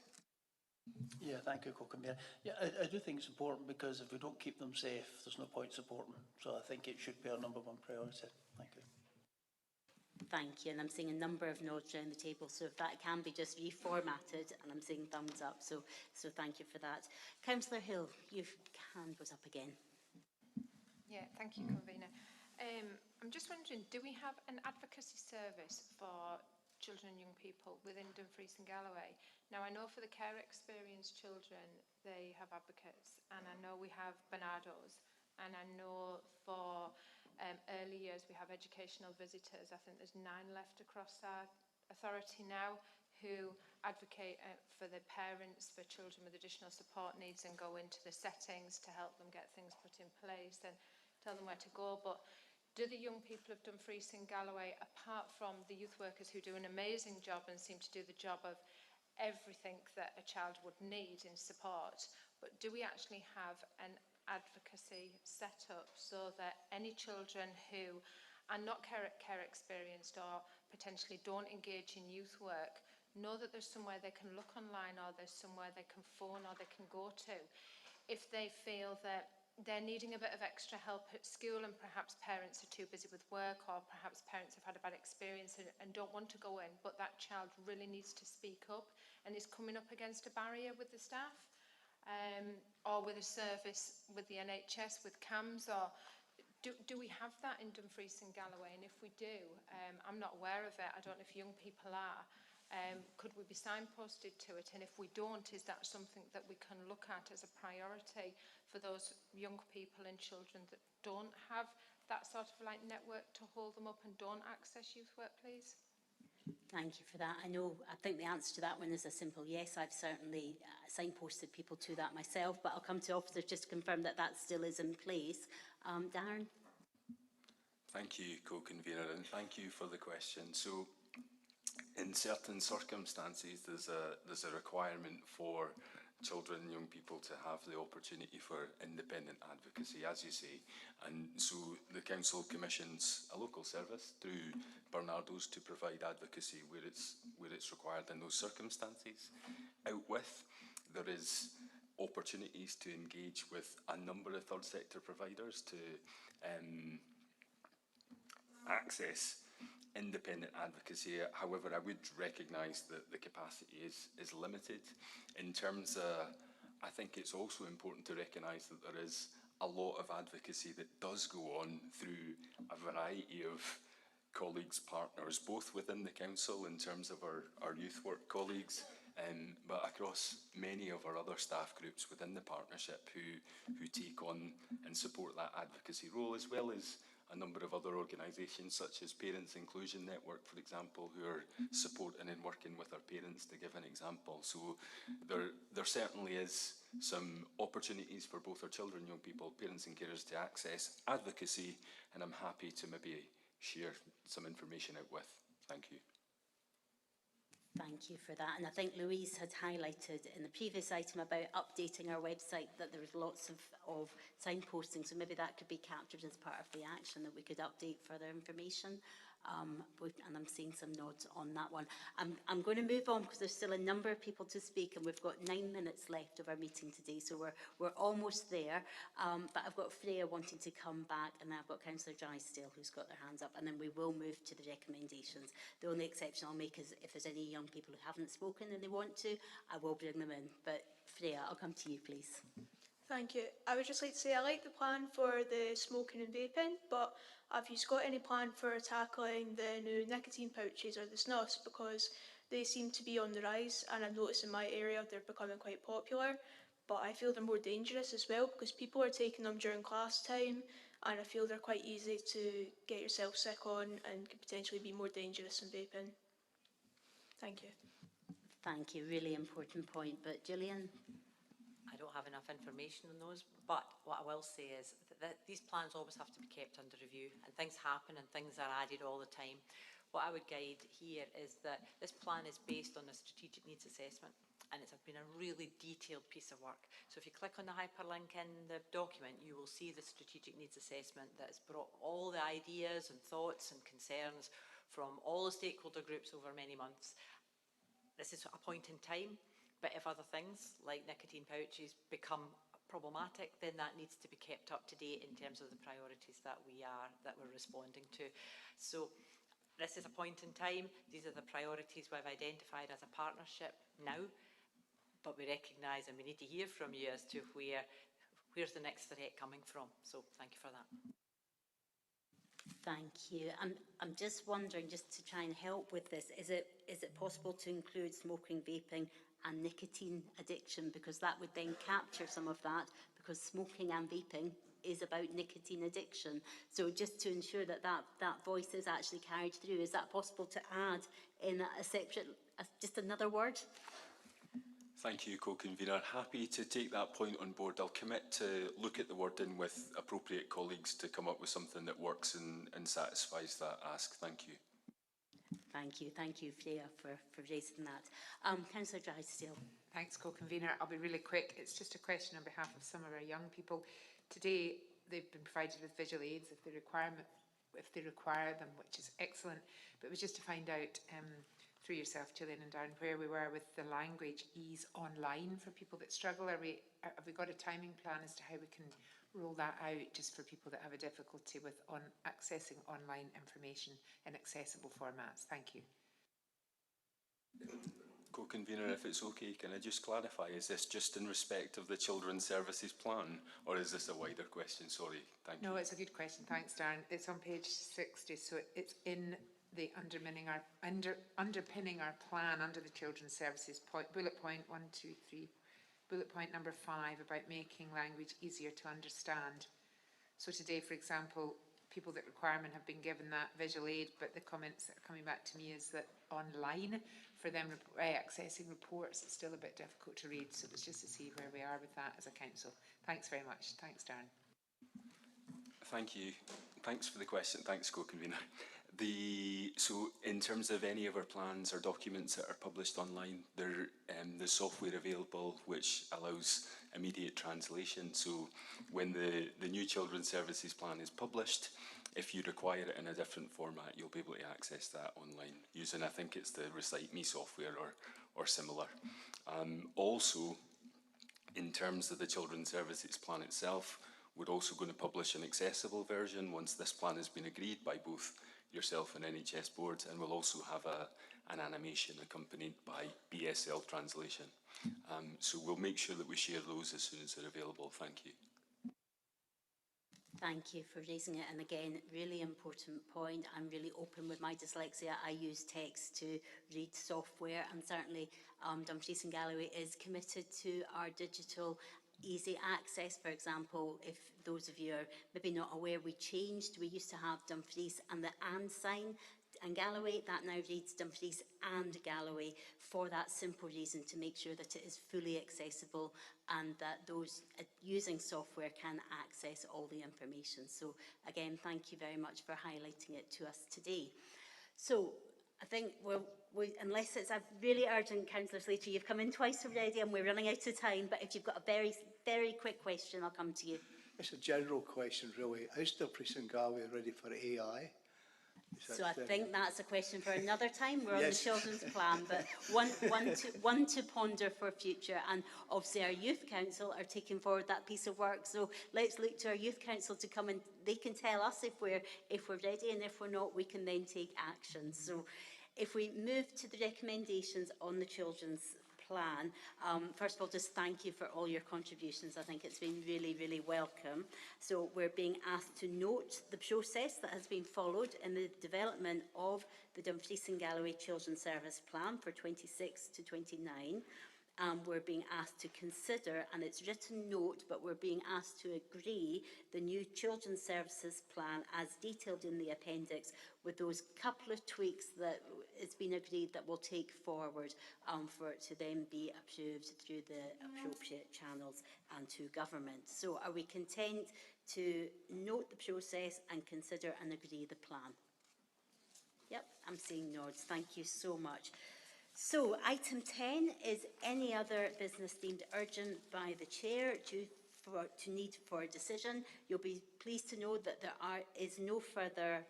Yeah, thank you, co-convener. Yeah, I do think it's important, because if we don't keep them safe, there's no point supporting them. So I think it should be our #1 priority. Thank you. Thank you, and I'm seeing a number of nods around the table, so if that can be just reformatted, and I'm seeing thumbs up, so thank you for that. Councillor Hill, your hand was up again. Yeah, thank you, convener. I'm just wondering, do we have an advocacy service for children and young people within Dumfries and Galloway. Now, I know for the care experienced children, they have advocates, and I know we have Barnardos, and I know for early years we have educational visitors. I think there's 9 left across our authority now who advocate for the parents, for children with additional support needs, and go into the settings to help them get things put in place and tell them where to go. But do the young people of Dumfries and Galloway, apart from the youth workers who do an amazing job and seem to do the job of everything that a child would need in support, but do we actually have an advocacy set up so that any children who are not care experienced or potentially don't engage in youth work know that there's somewhere they can look online, or there's somewhere they can phone or they can go to if they feel that they're needing a bit of extra help at school and perhaps parents are too busy with work, or perhaps parents have had a bad experience and don't want to go in, but that child really needs to speak up and is coming up against a barrier with the staff or with a service with the NHS, with CAMS, or do we have that in Dumfries and Galloway? And if we do, I'm not aware of it. I don't know if young people are. Could we be signposted to it? And if we don't, is that something that we can look at as a priority for those young people and children that don't have that sort of like network to hold them up and don't access youth work, please? Thank you for that. I think the answer to that one is a simple yes. I've certainly signposted people to that myself, but I'll come to officers just to confirm that that still is in place. Darren? Thank you, co-convener, and thank you for the question. So, in certain circumstances, there's a requirement for children and young people to have the opportunity for independent advocacy, as you say, and so the council commissions a local service through Barnardos to provide advocacy where it's required in those circumstances. Out with, there is opportunities to engage with a number of third sector providers to access independent advocacy. However, I would recognise that the capacity is limited. In terms of, I think it's also important to recognise that there is a lot of advocacy that does go on through a variety of colleagues, partners, both within the council in terms of our youth work colleagues, but across many of our other staff groups within the partnership who take on and support that advocacy role, as well as a number of other organisations such as Parents Inclusion Network, for example, who are supporting and working with our parents, to give an example. So there certainly is some opportunities for both our children, young people, parents and carers to access advocacy, and I'm happy to maybe share some information out with. Thank you. Thank you for that. And I think Louise had highlighted in the previous item about updating our website that there was lots of signposting, so maybe that could be captured as part of the action, that we could update further information. And I'm seeing some nods on that one. I'm going to move on because there's still a number of people to speak, and we've got 9 minutes left of our meeting today, so we're almost there. But I've got Freya wanting to come back, and then I've got Councillor Drysdale who's got their hands up, and then we will move to the recommendations. The only exception I'll make is if there's any young people who haven't spoken and they want to, I will bring them in. But Freya, I'll come to you, please. Thank you. I would just like to say I like the plan for the smoking and vaping, but have you got any plan for tackling the new nicotine pouches or the snus, because they seem to be on the rise, and I've noticed in my area they're becoming quite popular, but I feel they're more dangerous as well because people are taking them during class time, and I feel they're quite easy to get yourself sick on and could potentially be more dangerous than vaping. Thank you. Thank you, really important point. But Gillian? I don't have enough information on those, but what I will say is that these plans always have to be kept under review, and things happen and things are added all the time. What I would guide here is that this plan is based on a strategic needs assessment, and it's been a really detailed piece of work. So if you click on the hyperlink in the document, you will see the strategic needs assessment that has brought all the ideas and thoughts and concerns from all the stakeholder groups over many months. This is a point in time, but if other things like nicotine pouches become problematic, then that needs to be kept up to date in terms of the priorities that we're responding to. So this is a point in time. These are the priorities we've identified as a partnership now, but we recognise and we need to hear from you as to where's the next threat coming from. So thank you for that. Thank you. I'm just wondering, just to try and help with this, is it possible to include smoking, vaping and nicotine addiction? Because that would then capture some of that, because smoking and vaping is about nicotine addiction. So just to ensure that that voice is actually carried through, is that possible to add in a separate, just another word? Thank you, co-convener. Happy to take that point on board. I'll commit to look at the wording with appropriate colleagues to come up with something that works and satisfies that ask. Thank you. Thank you, Freya, for raising that. Councillor Drysdale. Thanks, co-convener. I'll be really quick. It's just a question on behalf of some of our young people. Today, they've been provided with visual aids if they require them, which is excellent. But it was just to find out through yourself, Gillian and Darren, where we were with the language ease online for people that struggle. Have we got a timing plan as to how we can roll that out just for people that have a difficulty with accessing online information in accessible formats? Thank you. Co-convener, if it's okay, can I just clarify, is this just in respect of the Children's Services Plan, or is this a wider question? Sorry, thank you. No, it's a good question. Thanks, Darren. It's on page 60, so it's in the underpinning our plan under the Children's Services bullet point 1, 2, 3, bullet point number 5 about making language easier to understand. So today, for example, people that requirement have been given that visual aid, but the comments that are coming back to me is that online, for them accessing reports, it's still a bit difficult to read. So it's just to see where we are with that as a council. Thanks very much. Thanks, Darren. Thank you. Thanks for the question. Thanks, co-convener. So in terms of any of our plans or documents that are published online, there's software available which allows immediate translation. So when the new Children's Services Plan is published, if you require it in a different format, you'll be able to access that online using, I think it's the Recite Me software or similar. Also, in terms of the Children's Services Plan itself, we're also going to publish an accessible version once this plan has been agreed by both yourself and NHS board, and we'll also have an animation accompanied by BSL translation. So we'll make sure that we share those as soon as they're available. Thank you. Thank you for raising it. And again, really important point. I'm really open with my dyslexia. I use text to read software, and certainly Dumfries and Galloway is committed to our digital easy access. For example, if those of you are maybe not aware, we changed. We used to have Dumfries and the and sign, and Galloway, that now reads Dumfries and Galloway for that simple reason, to make sure that it is fully accessible and that those using software can access all the information. So again, thank you very much for highlighting it to us today. So I think unless it's a really urgent, Councillor Slater, you've come in twice already and we're running out of time, but if you've got a very, very quick question, I'll come to you. It's a general question, really. Is Dumfries and Galloway ready for AI? So I think that's a question for another time. We're on the children's plan, but one to ponder for future. And obviously our youth council are taking forward that piece of work. So let's look to our youth council to come and they can tell us if we're ready, and if we're not, we can then take action. So if we move to the recommendations on the children's plan, first of all, just thank you for all your contributions. I think it's been really, really welcome. So we're being asked to note the process that has been followed in the development of the Dumfries and Galloway Children's Service Plan for 26 to 29. We're being asked to consider, and it's written note, but we're being asked to agree the new Children's Services Plan as detailed in the appendix, with those couple of tweaks that it's been agreed that we'll take forward for it to then be approved through the appropriate channels and to government. So are we content to note the process and consider and agree the plan? Yep, I'm seeing nods. Thank you so much. So item 10 is any other business deemed urgent by the chair due to need for a decision. You'll be pleased to know that there is no further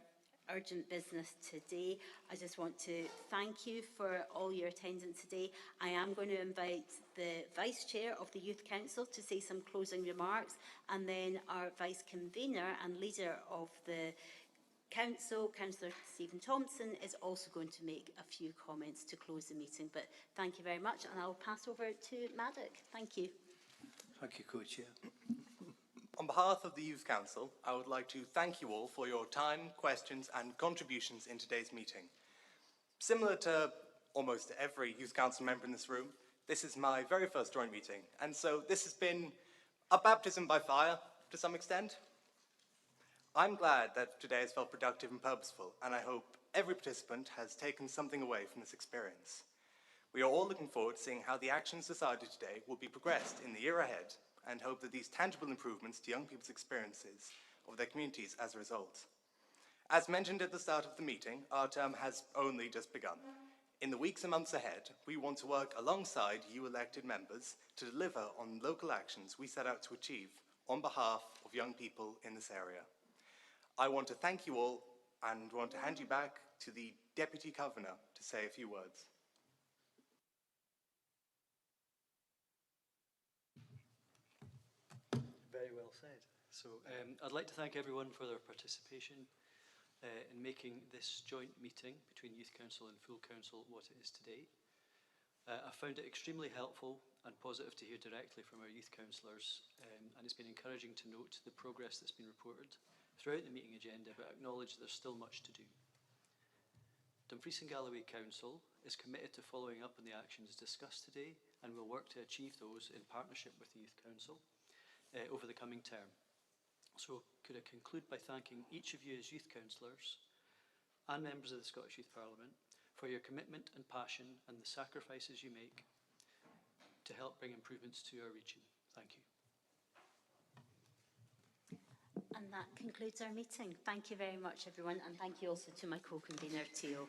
urgent business today. I just want to thank you for all your attendance today. I am going to invite the Vice Chair of the Youth Council to say some closing remarks, and then our Vice Convener and Leader of the Council, Councillor Stephen Thompson, is also going to make a few comments to close the meeting. But thank you very much, and I'll pass over to Maddock. Thank you. Thank you, Co-Chair. On behalf of the Youth Council, I would like to thank you all for your time, questions and contributions in today's meeting. Similar to almost every Youth Council member in this room, this is my very first joint meeting, and so this has been a baptism by fire to some extent. I'm glad that today has felt productive and purposeful, and I hope every participant has taken something away from this experience. We are all looking forward to seeing how the actions decided today will be progressed in the year ahead, and hope that these tangible improvements to young people's experiences of their communities as a result. As mentioned at the start of the meeting, our term has only just begun. In the weeks and months ahead, we want to work alongside you elected members to deliver on local actions we set out to achieve on behalf of young people in this area. I want to thank you all and want to hand you back to the Deputy Governor to say a few words. Very well said. So I'd like to thank everyone for their participation in making this joint meeting between Youth Council and Full Council what it is today. I found it extremely helpful and positive to hear directly from our youth councillors, and it's been encouraging to note the progress that's been reported throughout the meeting agenda, but acknowledge there's still much to do. Dumfries and Galloway Council is committed to following up on the actions discussed today and will work to achieve those in partnership with the Youth Council over the coming term. So could I conclude by thanking each of you as youth councillors and members of the Scottish Youth Parliament for your commitment and passion and the sacrifices you make to help bring improvements to our region. Thank you. And that concludes our meeting. Thank you very much, everyone, and thank you also to my co-convener, Theo.